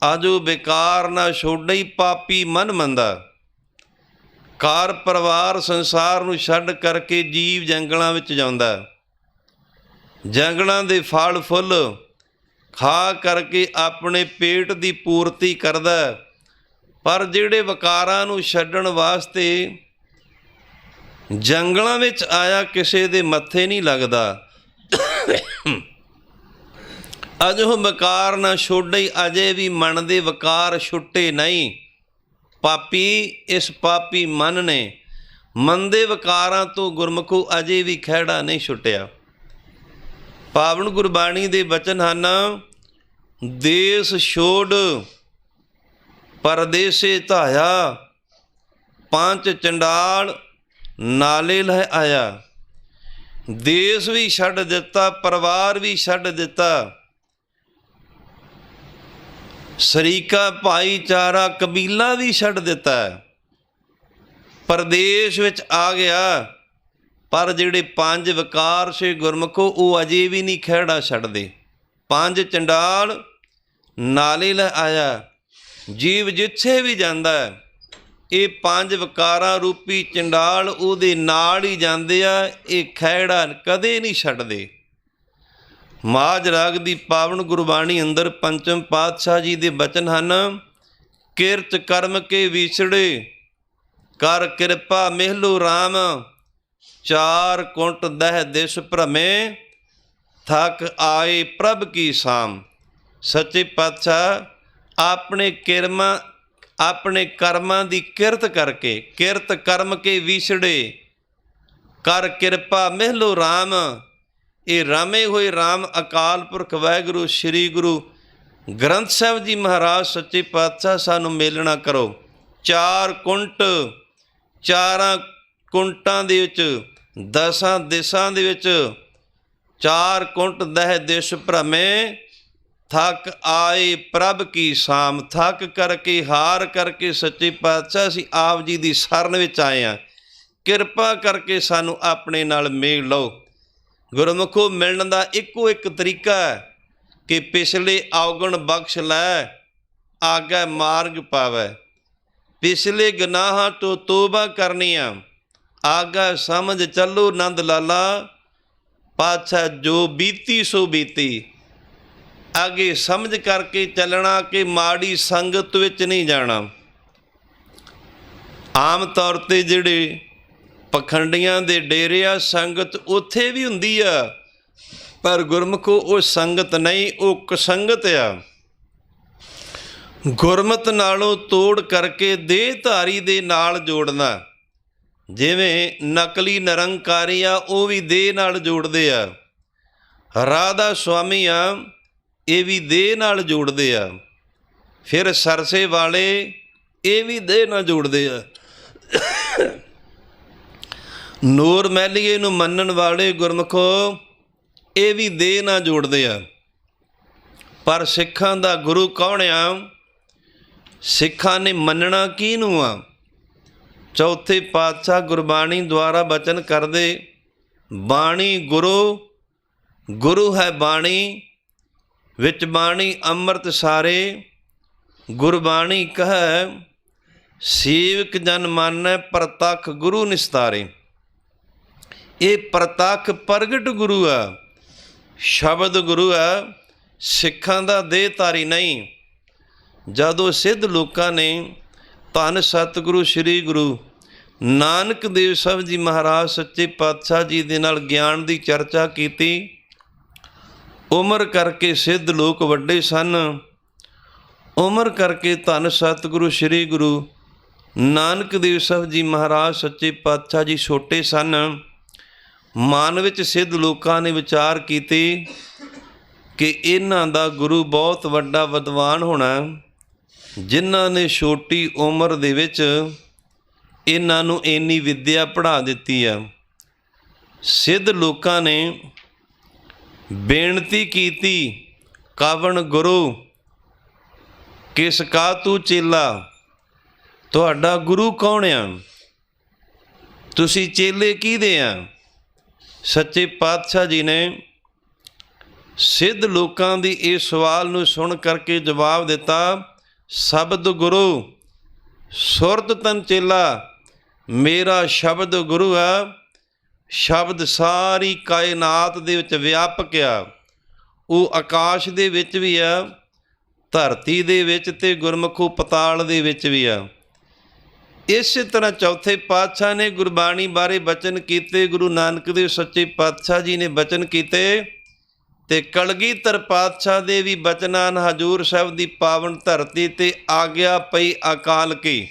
ਆਜੋ ਬੇਕਾਰ ਨਾ ਛੋੜਈ, ਪਾਪੀ ਮਨ ਮੰਦਾ। ਘਰ ਪਰਿਵਾਰ ਸੰਸਾਰ ਨੂੰ ਛੱਡ ਕਰਕੇ ਜੀਵ ਜੰਗਲਾਂ ਵਿੱਚ ਜਾਂਦਾ, ਜੰਗਲਾਂ ਦੇ ਫਲ ਫੁੱਲ ਖਾ ਕਰਕੇ ਆਪਣੇ ਪੇਟ ਦੀ ਪੂਰਤੀ ਕਰਦਾ। ਪਰ ਜਿਹੜੇ ਵਿਕਾਰਾਂ ਨੂੰ ਛੱਡਣ ਵਾਸਤੇ ਜੰਗਲਾਂ ਵਿੱਚ ਆਇਆ, ਕਿਸੇ ਦੇ ਮੱਥੇ ਨਹੀਂ ਲੱਗਦਾ। ਅਜੋ ਵਿਕਾਰ ਨਾ ਛੋੜਈ, ਅਜੇ ਵੀ ਮਨ ਦੇ ਵਿਕਾਰ ਛੁੱਟੇ ਨਹੀਂ। ਪਾਪੀ ਇਸ ਪਾਪੀ ਮਨ ਨੇ ਮਨ ਦੇ ਵਿਕਾਰਾਂ ਤੋਂ ਗੁਰਮੁਖੋ ਅਜੇ ਵੀ ਖਹਿੜਾ ਨਹੀਂ ਛੁੱਟਿਆ। ਪਾਵਨ ਗੁਰਬਾਣੀ ਦੇ ਬਚਨ ਹਨ, ਦੇਸ ਛੋੜ ਪਰਦੇਸੇ ਧਾਇਆ, 5 ਚੰਡਾਲ ਨਾਲੇ ਲੈ ਆਇਆ। ਦੇਸ ਵੀ ਛੱਡ ਦਿੱਤਾ, ਪਰਿਵਾਰ ਵੀ ਛੱਡ ਦਿੱਤਾ, ਸ਼ਰੀਕਾ ਭਾਈਚਾਰਾ ਕਬੀਲਾ ਵੀ ਛੱਡ ਦਿੱਤਾ, ਪਰਦੇਸ ਵਿੱਚ ਆ ਗਿਆ। ਪਰ ਜਿਹੜੇ 5 ਵਿਕਾਰ ਸੀ ਗੁਰਮੁਖੋ, ਉਹ ਅਜੇ ਵੀ ਨਹੀਂ ਖਹਿੜਾ ਛੱਡਦੇ। 5 ਚੰਡਾਲ ਨਾਲੇ ਲੈ ਆਇਆ। ਜੀਵ ਜਿੱਥੇ ਵੀ ਜਾਂਦਾ ਇਹ 5 ਵਿਕਾਰਾਂ ਰੂਪੀ ਚੰਡਾਲ ਉਹਦੇ ਨਾਲ ਹੀ ਜਾਂਦੇ ਆ। ਇਹ ਖਹਿੜਾ ਕਦੇ ਨਹੀਂ ਛੱਡਦੇ। ਮਾਝ ਰਾਗ ਦੀ ਪਾਵਨ ਗੁਰਬਾਣੀ ਅੰਦਰ ਪੰਚਮ ਪਾਤਸ਼ਾਹ ਜੀ ਦੇ ਬਚਨ ਹਨ, ਕਿਰਤ ਕਰਮ ਕੇ ਵਿਛੜੇ, ਕਰ ਕਿਰਪਾ ਮਿਹਲੋ ਰਾਮ, 4 ਕੁੰਟ ਦਹਿ ਦਿਸ ਭ੍ਰਮੇ, ਥਕ ਆਏ ਪ੍ਰਭ ਕੀ ਸਾਮ। ਸੱਚੇ ਪਾਤਸ਼ਾਹ ਆਪਣੇ ਕਰਮਾਂ ਦੀ ਕਿਰਤ ਕਰਕੇ, ਕਿਰਤ ਕਰਮ ਕੇ ਵਿਛੜੇ, ਕਰ ਕਿਰਪਾ ਮਿਹਲੋ ਰਾਮ। ਇਹ ਰਾਮੇ ਹੋਏ ਰਾਮ ਅਕਾਲ ਪੁਰਖ ਵਾਹਿਗੁਰੂ ਸ੍ਰੀ ਗੁਰੂ ਗ੍ਰੰਥ ਸਾਹਿਬ ਜੀ ਮਹਾਰਾਜ ਸੱਚੇ ਪਾਤਸ਼ਾਹ ਸਾਨੂੰ ਮੇਲਣਾ ਕਰੋ। 4 ਕੁੰਟ, 4 ਕੁੰਟਾਂ ਦੇ ਵਿੱਚ 10 ਦਿਸ਼ਾਂ ਦੇ ਵਿੱਚ 4 ਕੁੰਟ ਦਹਿ ਦਿਸ ਭ੍ਰਮੇ, ਥਕ ਆਏ ਪ੍ਰਭ ਕੀ ਸਾਮ। ਥਕ ਕਰਕੇ, ਹਾਰ ਕਰਕੇ ਸੱਚੇ ਪਾਤਸ਼ਾਹ ਅਸੀਂ ਆਪ ਜੀ ਦੀ ਸ਼ਰਨ ਵਿੱਚ ਆਏ ਹਾਂ। ਕਿਰਪਾ ਕਰਕੇ ਸਾਨੂੰ ਆਪਣੇ ਨਾਲ ਮੇਲ ਲਓ। ਗੁਰਮੁਖੋ ਮਿਲਣ ਦਾ ਇੱਕੋ ਇੱਕ ਤਰੀਕਾ ਹੈ ਕਿ ਪਿਛਲੇ ਔਗਣ ਬਖਸ਼ ਲੈ, ਆਗੇ ਮਾਰਗ ਪਾਵੈ। ਪਿਛਲੇ ਗੁਨਾਹਾਂ ਤੋਂ ਤੋਬਾ ਕਰਨੀ ਆ, ਆਗਾ ਸਮਝ ਚੱਲੋ ਨੰਦ ਲਾਲਾ। ਪਾਤਸ਼ਾਹ ਜੋ ਬੀਤੀ ਸੋ ਬੀਤੀ, ਅੱਗੇ ਸਮਝ ਕਰਕੇ ਚੱਲਣਾ ਕਿ ਮਾੜੀ ਸੰਗਤ ਵਿੱਚ ਨਹੀਂ ਜਾਣਾ। ਆਮ ਤੌਰ 'ਤੇ ਜਿਹੜੇ ਪਖੰਡੀਆਂ ਦੇ ਡੇਰੇ ਆ, ਸੰਗਤ ਉੱਥੇ ਵੀ ਹੁੰਦੀ ਆ, ਪਰ ਗੁਰਮੁਖੋ ਉਹ ਸੰਗਤ ਨਹੀਂ, ਉਹ ਕੁਸੰਗਤ ਆ। ਗੁਰਮਤ ਨਾਲੋਂ ਤੋੜ ਕਰਕੇ ਦੇਹਧਾਰੀ ਦੇ ਨਾਲ ਜੋੜਨਾ। ਜਿਵੇਂ ਨਕਲੀ ਨਿਰੰਕਾਰੀ ਆ, ਉਹ ਵੀ ਦੇਹ ਨਾਲ ਜੋੜਦੇ ਆ। ਰਾਧਾ ਸੁਆਮੀ ਆ, ਇਹ ਵੀ ਦੇਹ ਨਾਲ ਜੋੜਦੇ ਆ। ਫਿਰ ਸਰਸੇ ਵਾਲੇ, ਇਹ ਵੀ ਦੇਹ ਨਾਲ ਜੋੜਦੇ ਆ। ਨੂਰ ਮਹਿਲੀਏ ਨੂੰ ਮੰਨਣ ਵਾਲੇ ਗੁਰਮੁਖੋ, ਇਹ ਵੀ ਦੇਹ ਨਾਲ ਜੋੜਦੇ ਆ। ਪਰ ਸਿੱਖਾਂ ਦਾ ਗੁਰੂ ਕੌਣ ਆ? ਸਿੱਖਾਂ ਨੇ ਮੰਨਣਾ ਕਿਹਨੂੰ ਆ? ਚੌਥੇ ਪਾਤਸ਼ਾਹ ਗੁਰਬਾਣੀ ਦੁਆਰਾ ਬਚਨ ਕਰਦੇ, ਬਾਣੀ ਗੁਰੂ, ਗੁਰੂ ਹੈ ਬਾਣੀ, ਵਿੱਚ ਬਾਣੀ ਅੰਮ੍ਰਿਤ ਸਾਰੇ, ਗੁਰਬਾਣੀ ਕਹੈ ਸੇਵਕ ਜਨ ਮਾਨੈ ਪ੍ਰਤੱਖ ਗੁਰੂ ਨਿਸਤਾਰੇ। ਇਹ ਪ੍ਰਤੱਖ ਪ੍ਰਗਟ ਗੁਰੂ ਆ, ਸ਼ਬਦ ਗੁਰੂ ਆ, ਸਿੱਖਾਂ ਦਾ ਦੇਹਧਾਰੀ ਨਹੀਂ। ਜਦੋਂ ਸਿੱਧ ਲੋਕਾਂ ਨੇ ਧੰਨ ਸਤਿਗੁਰੂ ਸ੍ਰੀ ਗੁਰੂ ਨਾਨਕ ਦੇਵ ਸਾਹਿਬ ਜੀ ਮਹਾਰਾਜ ਸੱਚੇ ਪਾਤਸ਼ਾਹ ਜੀ ਦੇ ਨਾਲ ਗਿਆਨ ਦੀ ਚਰਚਾ ਕੀਤੀ, ਉਮਰ ਕਰਕੇ ਸਿੱਧ ਲੋਕ ਵੱਡੇ ਸਨ, ਉਮਰ ਕਰਕੇ ਧੰਨ ਸਤਿਗੁਰੂ ਸ੍ਰੀ ਗੁਰੂ ਨਾਨਕ ਦੇਵ ਸਾਹਿਬ ਜੀ ਮਹਾਰਾਜ ਸੱਚੇ ਪਾਤਸ਼ਾਹ ਜੀ ਛੋਟੇ ਸਨ। ਮਨ ਵਿੱਚ ਸਿੱਧ ਲੋਕਾਂ ਨੇ ਵਿਚਾਰ ਕੀਤੇ ਕਿ ਇਹਨਾਂ ਦਾ ਗੁਰੂ ਬਹੁਤ ਵੱਡਾ ਵਿਦਵਾਨ ਹੋਣਾ, ਜਿਨ੍ਹਾਂ ਨੇ ਛੋਟੀ ਉਮਰ ਦੇ ਵਿੱਚ ਇਹਨਾਂ ਨੂੰ ਇੰਨੀ ਵਿੱਦਿਆ ਪੜ੍ਹਾ ਦਿੱਤੀ ਆ। ਸਿੱਧ ਲੋਕਾਂ ਨੇ ਬੇਨਤੀ ਕੀਤੀ, ਕਾਵਣ ਗੁਰੂ ਕਿਸ ਕਾ ਤੂੰ ਚੇਲਾ, ਤੁਹਾਡਾ ਗੁਰੂ ਕੌਣ ਆ, ਤੁਸੀਂ ਚੇਲੇ ਕਿਹਦੇ ਆ। ਸੱਚੇ ਪਾਤਸ਼ਾਹ ਜੀ ਨੇ ਸਿੱਧ ਲੋਕਾਂ ਦੀ ਇਸ ਸਵਾਲ ਨੂੰ ਸੁਣ ਕਰਕੇ ਜਵਾਬ ਦਿੱਤਾ, ਸ਼ਬਦ ਗੁਰੂ ਸੁਰਤ ਤਨ ਚੇਲਾ, ਮੇਰਾ ਸ਼ਬਦ ਗੁਰੂ ਆ। ਸ਼ਬਦ ਸਾਰੀ ਕਾਇਨਾਤ ਦੇ ਵਿੱਚ ਵਿਆਪਕ ਆ, ਉਹ ਆਕਾਸ਼ ਦੇ ਵਿੱਚ ਵੀ ਆ, ਧਰਤੀ ਦੇ ਵਿੱਚ ਤੇ ਗੁਰਮੁਖੋ ਪਤਾਲ ਦੇ ਵਿੱਚ ਵੀ ਆ। ਇਸੇ ਤਰ੍ਹਾਂ ਚੌਥੇ ਪਾਤਸ਼ਾਹ ਨੇ ਗੁਰਬਾਣੀ ਬਾਰੇ ਬਚਨ ਕੀਤੇ, ਗੁਰੂ ਨਾਨਕ ਦੇਵ ਸੱਚੇ ਪਾਤਸ਼ਾਹ ਜੀ ਨੇ ਬਚਨ ਕੀਤੇ, ਤੇ ਕਲਗੀਧਰ ਪਾਤਸ਼ਾਹ ਦੇ ਵੀ ਬਚਨਾਂ ਹਜ਼ੂਰ ਸਾਹਿਬ ਦੀ ਪਾਵਨ ਧਰਤੀ ਤੇ ਆਗਿਆ ਪਈ ਅਕਾਲ ਕੀ।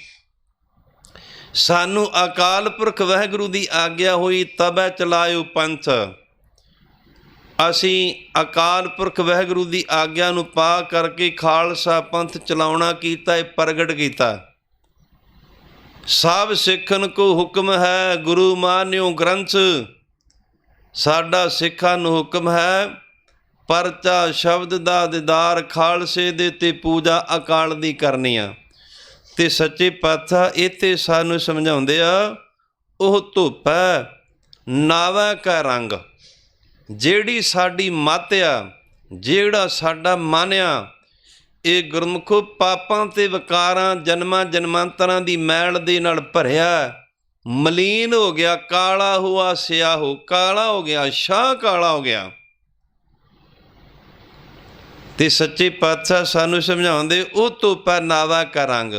ਸਾਨੂੰ ਅਕਾਲ ਪੁਰਖ ਵਾਹਿਗੁਰੂ ਦੀ ਆਗਿਆ ਹੋਈ ਤਬੈ ਚਲਾਇਓ ਪੰਥ। ਅਸੀਂ ਅਕਾਲ ਪੁਰਖ ਵਾਹਿਗੁਰੂ ਦੀ ਆਗਿਆ ਨੂੰ ਪਾ ਕਰਕੇ ਖਾਲਸਾ ਪੰਥ ਚਲਾਉਣਾ ਕੀਤਾ, ਇਹ ਪ੍ਰਗਟ ਕੀਤਾ। ਸਭ ਸਿੱਖਨ ਕੋ ਹੁਕਮ ਹੈ ਗੁਰੂ ਮਾਨਿਓ ਗ੍ਰੰਥ, ਸਾਡਾ ਸਿੱਖਾਂ ਨੂੰ ਹੁਕਮ ਹੈ ਪਰਚਾ ਸ਼ਬਦ ਦਾ ਦੀਦਾਰ ਖਾਲਸੇ ਦੇ ਤੇ ਪੂਜਾ ਅਕਾਲ ਦੀ ਕਰਨੀ ਆ। ਤੇ ਸੱਚੇ ਪਾਤਸ਼ਾਹ ਇੱਥੇ ਸਾਨੂੰ ਸਮਝਾਉਂਦੇ ਆ, ਉਹ ਧੁੱਪ ਹੈ ਨਾਵਾ ਕਾ ਰੰਗ। ਜਿਹੜੀ ਸਾਡੀ ਮੱਤ ਆ, ਜਿਹੜਾ ਸਾਡਾ ਮਨ ਆ, ਇਹ ਗੁਰਮੁਖੋ ਪਾਪਾਂ ਤੇ ਵਿਕਾਰਾਂ ਜਨਮਾਂ ਜਨਮਾਂਤਰਾਂ ਦੀ ਮੈਲ ਦੇ ਨਾਲ ਭਰਿਆ, ਮਲੀਨ ਹੋ ਗਿਆ, ਕਾਲਾ ਹੁਆ ਸਿਆਹੋ, ਕਾਲਾ ਹੋ ਗਿਆ, ਸ਼ਾਹ ਕਾਲਾ ਹੋ ਗਿਆ। ਤੇ ਸੱਚੇ ਪਾਤਸ਼ਾਹ ਸਾਨੂੰ ਸਮਝਾਉਂਦੇ, ਉਹ ਧੁੱਪ ਹੈ ਨਾਵਾ ਕਾ ਰੰਗ।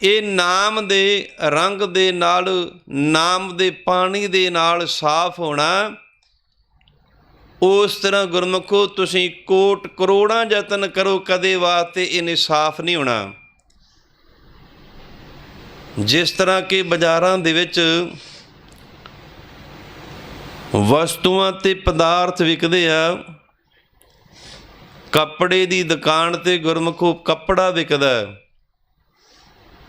ਇਹ ਨਾਮ ਦੇ ਰੰਗ ਦੇ ਨਾਲ, ਨਾਮ ਦੇ ਪਾਣੀ ਦੇ ਨਾਲ ਸਾਫ਼ ਹੋਣਾ। ਉਸ ਤਰ੍ਹਾਂ ਗੁਰਮੁਖੋ ਤੁਸੀਂ ਕੋਟ ਕਰੋੜਾਂ ਯਤਨ ਕਰੋ, ਕਦੇ ਵਾਸਤੇ ਇਹਨੇ ਸਾਫ਼ ਨਹੀਂ ਹੋਣਾ। ਜਿਸ ਤਰ੍ਹਾਂ ਕਿ ਬਾਜ਼ਾਰਾਂ ਦੇ ਵਿੱਚ ਵਸਤੂਆਂ ਤੇ ਪਦਾਰਥ ਵਿਕਦੇ ਆ, ਕੱਪੜੇ ਦੀ ਦੁਕਾਨ ਤੇ ਗੁਰਮੁਖੋ ਕੱਪੜਾ ਵਿਕਦਾ,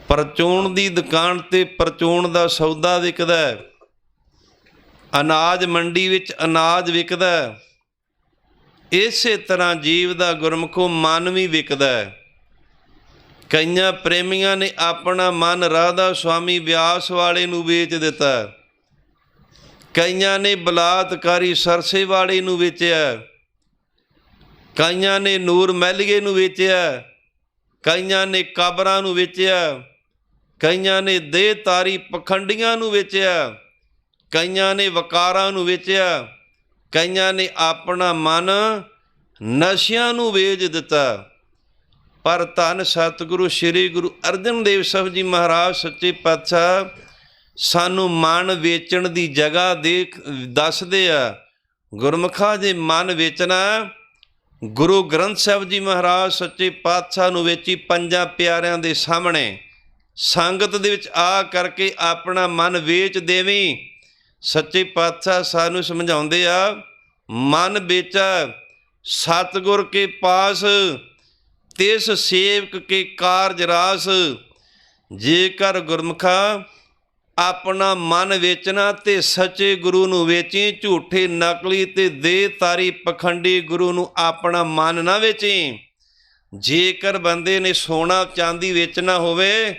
ਪਰਚੂਨ ਦੀ ਦੁਕਾਨ ਤੇ ਪਰਚੂਨ ਦਾ ਸੌਦਾ ਵਿਕਦਾ, ਅਨਾਜ ਮੰਡੀ ਵਿੱਚ ਅਨਾਜ ਵਿਕਦਾ। ਇਸੇ ਤਰ੍ਹਾਂ ਜੀਵ ਦਾ ਗੁਰਮੁਖੋ ਮਨ ਵੀ ਵਿਕਦਾ ਹੈ। ਕਈਆਂ ਪ੍ਰੇਮੀਆਂ ਨੇ ਆਪਣਾ ਮਨ ਰਾਧਾ ਸੁਆਮੀ ਵਿਆਸ ਵਾਲੇ ਨੂੰ ਵੇਚ ਦਿੱਤਾ, ਕਈਆਂ ਨੇ ਬਲਾਤਕਾਰੀ ਸਰਸੇ ਵਾਲੇ ਨੂੰ ਵੇਚਿਆ, ਕਈਆਂ ਨੇ ਨੂਰ ਮਹਿਲੀਏ ਨੂੰ ਵੇਚਿਆ, ਕਈਆਂ ਨੇ ਕਾਬਰਾਂ ਨੂੰ ਵੇਚਿਆ, ਕਈਆਂ ਨੇ ਦੇਹਧਾਰੀ ਪਖੰਡੀਆਂ ਨੂੰ ਵੇਚਿਆ, ਕਈਆਂ ਨੇ ਵਕਾਰਾਂ ਨੂੰ ਵੇਚਿਆ, ਕਈਆਂ ਨੇ ਆਪਣਾ ਮਨ ਨਸ਼ਿਆਂ ਨੂੰ ਵੇਚ ਦਿੱਤਾ। ਪਰ ਧੰਨ ਸਤਿਗੁਰੂ ਸ੍ਰੀ ਗੁਰੂ ਅਰਜਨ ਦੇਵ ਸਾਹਿਬ ਜੀ ਮਹਾਰਾਜ ਸੱਚੇ ਪਾਤਸ਼ਾਹ ਸਾਨੂੰ ਮਨ ਵੇਚਣ ਦੀ ਜਗ੍ਹਾ ਦੱਸਦੇ ਆ। ਗੁਰਮੁਖਾਂ ਜੇ ਮਨ ਵੇਚਣਾ, ਗੁਰੂ ਗ੍ਰੰਥ ਸਾਹਿਬ ਜੀ ਮਹਾਰਾਜ ਸੱਚੇ ਪਾਤਸ਼ਾਹ ਨੂੰ ਵੇਚੀ ਪੰਜਾਂ ਪਿਆਰਿਆਂ ਦੇ ਸਾਹਮਣੇ ਸੰਗਤ ਦੇ ਵਿੱਚ ਆ ਕਰਕੇ ਆਪਣਾ ਮਨ ਵੇਚ ਦੇਵੀਂ। ਸੱਚੇ ਪਾਤਸ਼ਾਹ ਸਾਨੂੰ ਸਮਝਾਉਂਦੇ ਆ, ਮਨ ਵੇਚਾ ਸਤਿਗੁਰ ਕੇ ਪਾਸ, ਤਿਸ ਸੇਵਕ ਕੇ ਕਾਰਜ ਰਾਸ। ਜੇਕਰ ਗੁਰਮੁਖਾ ਆਪਣਾ ਮਨ ਵੇਚਣਾ ਤੇ ਸੱਚੇ ਗੁਰੂ ਨੂੰ ਵੇਚੀ, ਝੂਠੇ ਨਕਲੀ ਤੇ ਦੇਹਧਾਰੀ ਪਖੰਡੀ ਗੁਰੂ ਨੂੰ ਆਪਣਾ ਮਨ ਨਾ ਵੇਚੀ। ਜੇਕਰ ਬੰਦੇ ਨੇ ਸੋਨਾ ਚਾਂਦੀ ਵੇਚਣਾ ਹੋਵੇ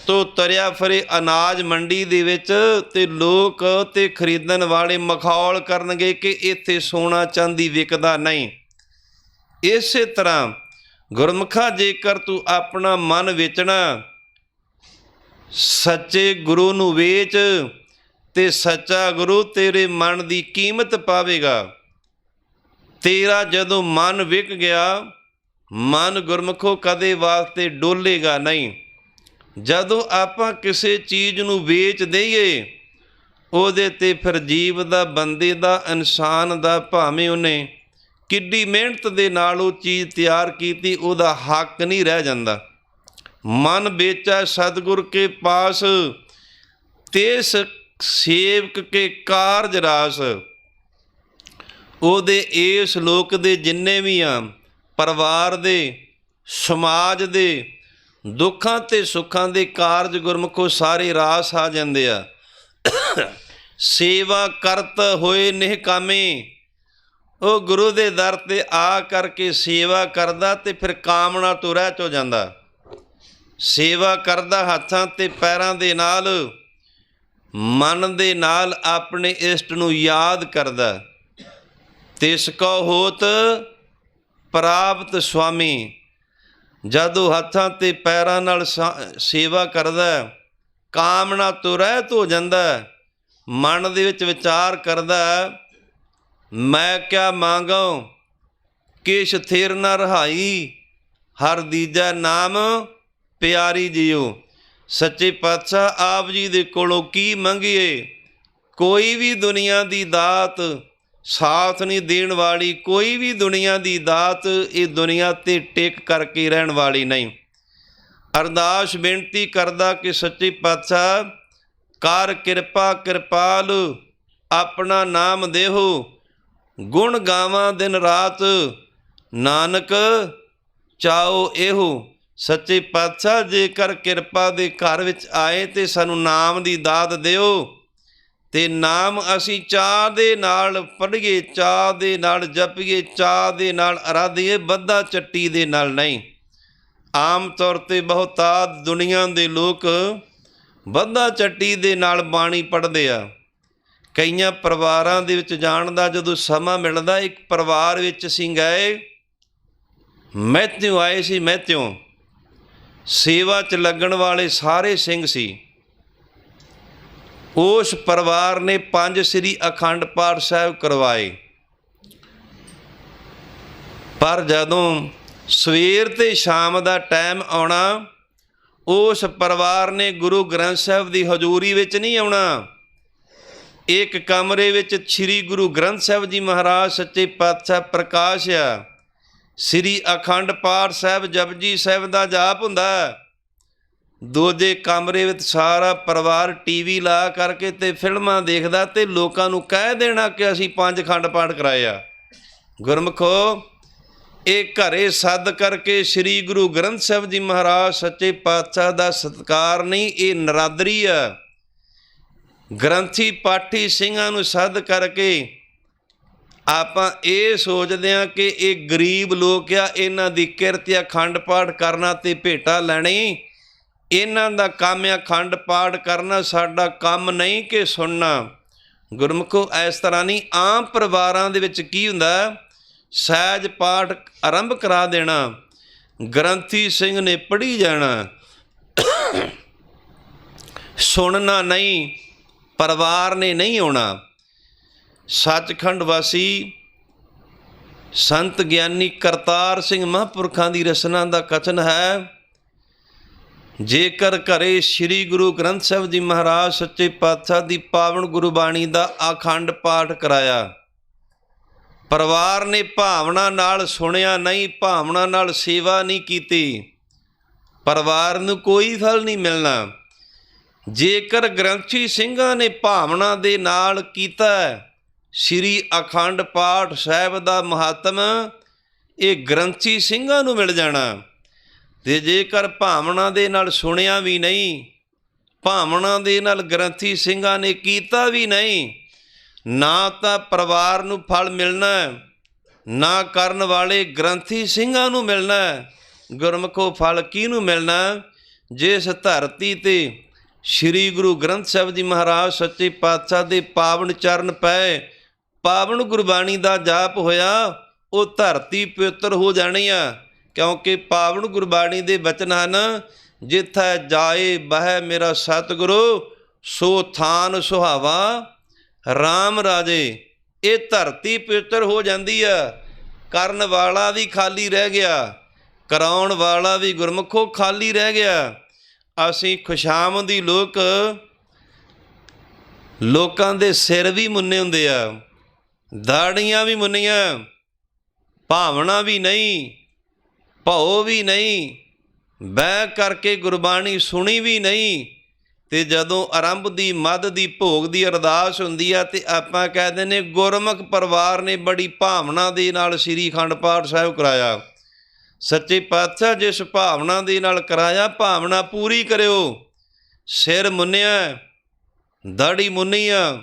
ਤੋ ਤਰਿਆ ਫਰੇ ਅਨਾਜ ਮੰਡੀ ਦੇ ਵਿੱਚ, ਤੇ ਲੋਕ ਤੇ ਖਰੀਦਣ ਵਾਲੇ ਮਖੌਲ ਕਰਨਗੇ ਕਿ ਇੱਥੇ ਸੋਨਾ ਚਾਂਦੀ ਵਿਕਦਾ ਨਹੀਂ। ਇਸੇ ਤਰ੍ਹਾਂ ਗੁਰਮੁਖਾ ਜੇਕਰ ਤੂੰ ਆਪਣਾ ਮਨ ਵੇਚਣਾ, ਸੱਚੇ ਗੁਰੂ ਨੂੰ ਵੇਚ ਤੇ ਸੱਚਾ ਗੁਰੂ ਤੇਰੇ ਮਨ ਦੀ ਕੀਮਤ ਪਾਵੇਗਾ। ਤੇਰਾ ਜਦੋਂ ਮਨ ਵਿਕ ਗਿਆ, ਮਨ ਗੁਰਮੁਖੋ ਕਦੇ ਵਾਸਤੇ ਡੋਲੇਗਾ ਨਹੀਂ। ਜਦੋਂ ਆਪਾਂ ਕਿਸੇ ਚੀਜ਼ ਨੂੰ ਵੇਚ ਦਈਏ, ਉਹਦੇ 'ਤੇ ਫਿਰ ਜੀਵ ਦਾ, ਬੰਦੇ ਦਾ, ਇਨਸਾਨ ਦਾ, ਭਾਵੇਂ ਉਹਨੇ ਕਿੱਡੀ ਮਿਹਨਤ ਦੇ ਨਾਲ ਉਹ ਚੀਜ਼ ਤਿਆਰ ਕੀਤੀ, ਉਹਦਾ ਹੱਕ ਨਹੀਂ ਰਹਿ ਜਾਂਦਾ। ਮਨ ਵੇਚਾ ਸਤਿਗੁਰ ਕੇ ਪਾਸ, ਤੇਸ ਸੇਵਕ ਕੇ ਕਾਰਜ ਰਾਸ। ਉਹਦੇ ਇਸ ਲੋਕ ਦੇ ਜਿੰਨੇ ਵੀ ਆ, ਪਰਿਵਾਰ ਦੇ, ਸਮਾਜ ਦੇ, ਦੁੱਖਾਂ ਤੇ ਸੁੱਖਾਂ ਦੇ ਕਾਰਜ ਗੁਰਮੁਖੋ ਸਾਰੇ ਰਾਸ ਆ ਜਾਂਦੇ ਆ। ਸੇਵਾ ਕਰਤ ਹੋਏ ਨਿਹਕਾਮੇ, ਉਹ ਗੁਰੂ ਦੇ ਦਰ 'ਤੇ ਆ ਕਰਕੇ ਸੇਵਾ ਕਰਦਾ ਤੇ ਫਿਰ ਕਾਮਨਾ ਤੋਂ ਰਹਿਤ ਹੋ ਜਾਂਦਾ। ਸੇਵਾ ਕਰਦਾ ਹੱਥਾਂ ਤੇ ਪੈਰਾਂ ਦੇ ਨਾਲ, ਮਨ ਦੇ ਨਾਲ ਆਪਣੇ ਇਸ਼ਟ ਨੂੰ ਯਾਦ ਕਰਦਾ। ਤਿਸ ਕੋ ਹੋਤ ਪ੍ਰਾਪਤ ਸੁਆਮੀ। ਜਦੋਂ ਹੱਥਾਂ ਤੇ ਪੈਰਾਂ ਨਾਲ ਸੇਵਾ ਕਰਦਾ, ਕਾਮਨਾ ਤੋਂ ਰਹਿਤ ਹੋ ਜਾਂਦਾ। ਮਨ ਦੇ ਵਿੱਚ ਵਿਚਾਰ ਕਰਦਾ, ਮੈਂ ਕਿਆ ਮੰਗਾਂ ਕਿਛ ਥਿਰ ਨ ਰਹਾਈ, ਹਰ ਦੀਜਾ ਨਾਮ ਪਿਆਰੀ ਜੀਓ। ਸੱਚੇ ਪਾਤਸ਼ਾਹ ਆਪ ਜੀ ਦੇ ਕੋਲੋਂ ਕੀ ਮੰਗੀਏ? ਕੋਈ ਵੀ ਦੁਨੀਆ ਦੀ ਦਾਤ ਸਾਥ ਨਹੀਂ ਦੇਣ ਵਾਲੀ, ਕੋਈ ਵੀ ਦੁਨੀਆ ਦੀ ਦਾਤ ਇਹ ਦੁਨੀਆ 'ਤੇ ਟਿਕ ਕਰਕੇ ਰਹਿਣ ਵਾਲੀ ਨਹੀਂ। ਅਰਦਾਸ ਬੇਨਤੀ ਕਰਦਾ ਕਿ ਸੱਚੇ ਪਾਤਸ਼ਾਹ ਕਰ ਕਿਰਪਾ ਕਿਰਪਾਲ, ਆਪਣਾ ਨਾਮ ਦੇਹੋ, ਗੁਣ ਗਾਵਾਂ ਦਿਨ ਰਾਤ, ਨਾਨਕ ਚਾਓ ਇਹੋ। ਸੱਚੇ ਪਾਤਸ਼ਾਹ ਜੇਕਰ ਕਿਰਪਾ ਦੇ ਘਰ ਵਿੱਚ ਆਏ ਤੇ ਸਾਨੂੰ ਨਾਮ ਦੀ ਦਾਤ ਦਿਓ, ਤੇ ਨਾਮ ਅਸੀਂ ਚਾਅ ਦੇ ਨਾਲ ਪੜ੍ਹੀਏ, ਚਾਅ ਦੇ ਨਾਲ ਜਪੀਏ, ਚਾਅ ਦੇ ਨਾਲ ਅਰਾਧੀਏ, ਬੱਧਾ ਚੱਟੀ ਦੇ ਨਾਲ ਨਹੀਂ। ਆਮ ਤੌਰ 'ਤੇ ਬਹੁਤਾਤ ਦੁਨੀਆ ਦੇ ਲੋਕ ਬੱਧਾ ਚੱਟੀ ਦੇ ਨਾਲ ਬਾਣੀ ਪੜ੍ਹਦੇ ਆ। ਕਈਆਂ ਪਰਿਵਾਰਾਂ ਦੇ ਵਿੱਚ ਜਾਣ ਦਾ ਜਦੋਂ ਸਮਾਂ ਮਿਲਦਾ, ਇੱਕ ਪਰਿਵਾਰ ਵਿੱਚ ਅਸੀਂ ਗਏ, ਮਹਿਤਿਓ ਆਏ ਸੀ। ਮਹਿਤਿਓ ਸੇਵਾ 'ਚ ਲੱਗਣ ਵਾਲੇ ਸਾਰੇ ਸਿੰਘ ਸੀ। ਉਸ ਪਰਿਵਾਰ ਨੇ 5 ਸ੍ਰੀ ਅਖੰਡ ਪਾਠ ਸਾਹਿਬ ਕਰਵਾਏ। ਪਰ ਜਦੋਂ ਸਵੇਰ ਤੇ ਸ਼ਾਮ ਦਾ ਟਾਈਮ ਆਉਣਾ, ਉਸ ਪਰਿਵਾਰ ਨੇ ਗੁਰੂ ਗ੍ਰੰਥ ਸਾਹਿਬ ਦੀ ਹਜ਼ੂਰੀ ਵਿੱਚ ਨਹੀਂ ਆਉਣਾ। ਇੱਕ ਕਮਰੇ ਵਿੱਚ ਸ੍ਰੀ ਗੁਰੂ ਗ੍ਰੰਥ ਸਾਹਿਬ ਜੀ ਮਹਾਰਾਜ ਸੱਚੇ ਪਾਤਸ਼ਾਹ ਪ੍ਰਕਾਸ਼ ਆ, ਸ੍ਰੀ ਅਖੰਡ ਪਾਠ ਸਾਹਿਬ ਜਪਜੀ ਸਾਹਿਬ ਦਾ ਜਾਪ ਹੁੰਦਾ। ਦੂਜੇ ਕਮਰੇ ਵਿੱਚ ਸਾਰਾ ਪਰਿਵਾਰ ਟੀਵੀ ਲਾ ਕਰਕੇ ਤੇ ਫਿਲਮਾਂ ਦੇਖਦਾ ਤੇ ਲੋਕਾਂ ਨੂੰ ਕਹਿ ਦੇਣਾ ਕਿ ਅਸੀਂ 5 ਅਖੰਡ ਪਾਠ ਕਰਾਏ ਆ। ਗੁਰਮੁਖੋ, ਇਹ ਘਰੇ ਸੱਦ ਕਰਕੇ ਸ੍ਰੀ ਗੁਰੂ ਗ੍ਰੰਥ ਸਾਹਿਬ ਜੀ ਮਹਾਰਾਜ ਸੱਚੇ ਪਾਤਸ਼ਾਹ ਦਾ ਸਤਿਕਾਰ ਨਹੀਂ, ਇਹ ਨਰਾਦਰੀ ਆ। ਗ੍ਰੰਥੀ ਪਾਠੀ ਸਿੰਘਾਂ ਨੂੰ ਸੱਦ ਕਰਕੇ ਆਪਾਂ ਇਹ ਸੋਚਦੇ ਹਾਂ ਕਿ ਇਹ ਗਰੀਬ ਲੋਕ ਆ, ਇਹਨਾਂ ਦੀ ਕਿਰਤ ਆ ਅਖੰਡ ਪਾਠ ਕਰਨਾ ਤੇ ਭੇਟਾ ਲੈਣੀ, ਇਹਨਾਂ ਦਾ ਕੰਮ ਆ ਅਖੰਡ ਪਾਠ ਕਰਨਾ, ਸਾਡਾ ਕੰਮ ਨਹੀਂ ਕਿ ਸੁਣਨਾ। ਗੁਰਮੁਖੋ, ਇਸ ਤਰ੍ਹਾਂ ਨਹੀਂ। ਆਮ ਪਰਿਵਾਰਾਂ ਦੇ ਵਿੱਚ ਕੀ ਹੁੰਦਾ, ਸਹਿਜ ਪਾਠ ਆਰੰਭ ਕਰਾ ਦੇਣਾ, ਗ੍ਰੰਥੀ ਸਿੰਘ ਨੇ ਪੜ੍ਹੀ ਜਾਣਾ, ਸੁਣਨਾ ਨਹੀਂ, ਪਰਿਵਾਰ ਨੇ ਨਹੀਂ ਆਉਣਾ। ਸੱਚਖੰਡ ਵਾਸੀ ਸੰਤ ਗਿਆਨੀ ਕਰਤਾਰ ਸਿੰਘ ਮਹਾਂਪੁਰਖਾਂ ਦੀ ਰਚਨਾ ਦਾ ਕਥਨ ਹੈ, ਜੇਕਰ ਘਰੇ ਸ੍ਰੀ ਗੁਰੂ ਗ੍ਰੰਥ ਸਾਹਿਬ ਜੀ ਮਹਾਰਾਜ ਸੱਚੇ ਪਾਤਸ਼ਾਹ ਦੀ ਪਾਵਨ ਗੁਰਬਾਣੀ ਦਾ ਅਖੰਡ ਪਾਠ ਕਰਾਇਆ, ਪਰਿਵਾਰ ਨੇ ਭਾਵਨਾ ਨਾਲ ਸੁਣਿਆ ਨਹੀਂ, ਭਾਵਨਾ ਨਾਲ ਸੇਵਾ ਨਹੀਂ ਕੀਤੀ, ਪਰਿਵਾਰ ਨੂੰ ਕੋਈ ਫਲ ਨਹੀਂ ਮਿਲਣਾ। ਜੇਕਰ ਗ੍ਰੰਥੀ ਸਿੰਘਾਂ ਨੇ ਭਾਵਨਾ ਦੇ ਨਾਲ ਕੀਤਾ, ਸ੍ਰੀ ਅਖੰਡ ਪਾਠ ਸਾਹਿਬ ਦਾ ਮਹਾਤਮ ਇਹ ਗ੍ਰੰਥੀ ਸਿੰਘਾਂ ਨੂੰ ਮਿਲ ਜਾਣਾ। ਅਤੇ ਜੇਕਰ ਭਾਵਨਾ ਦੇ ਨਾਲ ਸੁਣਿਆ ਵੀ ਨਹੀਂ, ਭਾਵਨਾ ਦੇ ਨਾਲ ਗ੍ਰੰਥੀ ਸਿੰਘਾਂ ਨੇ ਕੀਤਾ ਵੀ ਨਹੀਂ, ਨਾ ਤਾਂ ਪਰਿਵਾਰ ਨੂੰ ਫਲ ਮਿਲਣਾ, ਨਾ ਕਰਨ ਵਾਲੇ ਗ੍ਰੰਥੀ ਸਿੰਘਾਂ ਨੂੰ ਮਿਲਣਾ। ਗੁਰਮੁਖੋ, ਫਲ ਕਿਹਨੂੰ ਮਿਲਣਾ? ਜਿਸ ਧਰਤੀ 'ਤੇ ਸ੍ਰੀ ਗੁਰੂ ਗ੍ਰੰਥ ਸਾਹਿਬ ਜੀ ਮਹਾਰਾਜ ਸੱਚੇ ਪਾਤਸ਼ਾਹ ਦੇ ਪਾਵਨ ਚਰਨ ਪਏ, ਪਾਵਨ ਗੁਰਬਾਣੀ ਦਾ ਜਾਪ ਹੋਇਆ, ਉਹ ਧਰਤੀ ਪਵਿੱਤਰ ਹੋ ਜਾਣੀ ਆ। ਕਿਉਂਕਿ ਪਾਵਨ ਗੁਰਬਾਣੀ ਦੇ ਬਚਨ ਹਨ, ਜਿੱਥੈ ਜਾਏ ਬਹਿ ਮੇਰਾ ਸਤਿਗੁਰੂ, ਸੋ ਥਾਨ ਸੁਹਾਵਾ RAM ਰਾਜੇ। ਇਹ ਧਰਤੀ ਪਵਿੱਤਰ ਹੋ ਜਾਂਦੀ ਆ, ਕਰਨ ਵਾਲਾ ਵੀ ਖਾਲੀ ਰਹਿ ਗਿਆ, ਕਰਾਉਣ ਵਾਲਾ ਵੀ ਗੁਰਮੁਖੋ ਖਾਲੀ ਰਹਿ ਗਿਆ। ਅਸੀਂ ਖੁਸ਼ਾਮਦੀ ਲੋਕਾਂ ਦੇ ਸਿਰ ਵੀ ਮੁੰਨੇ ਹੁੰਦੇ ਆ, ਦਾੜੀਆਂ ਵੀ ਮੁੰਨੀਆਂ, ਭਾਵਨਾ ਵੀ ਨਹੀਂ, ਭਉ ਵੀ ਨਹੀਂ, ਬਹਿ ਕਰਕੇ ਗੁਰਬਾਣੀ ਸੁਣੀ ਵੀ ਨਹੀਂ। ਤੇ ਜਦੋਂ ਆਰੰਭ ਦੀ ਮੱਧ ਦੀ ਭੋਗ ਦੀ ਅਰਦਾਸ ਹੁੰਦੀ ਆ ਤੇ ਆਪਾਂ ਕਹਿੰਦੇ ਨੇ ਗੁਰਮੁਖ ਪਰਿਵਾਰ ਨੇ ਬੜੀ ਭਾਵਨਾ ਦੇ ਨਾਲ ਸ੍ਰੀ ਅਖੰਡ ਪਾਠ ਸਾਹਿਬ ਕਰਾਇਆ। ਸੱਚੇ ਪਾਤਸ਼ਾਹ ਜਿਸ ਭਾਵਨਾ ਦੇ ਨਾਲ ਕਰਾਇਆ, ਭਾਵਨਾ ਪੂਰੀ ਕਰਿਓ। ਸਿਰ ਮੁੰਨਿਆ, ਦਾੜੀ ਮੁੰਨੀ ਆ,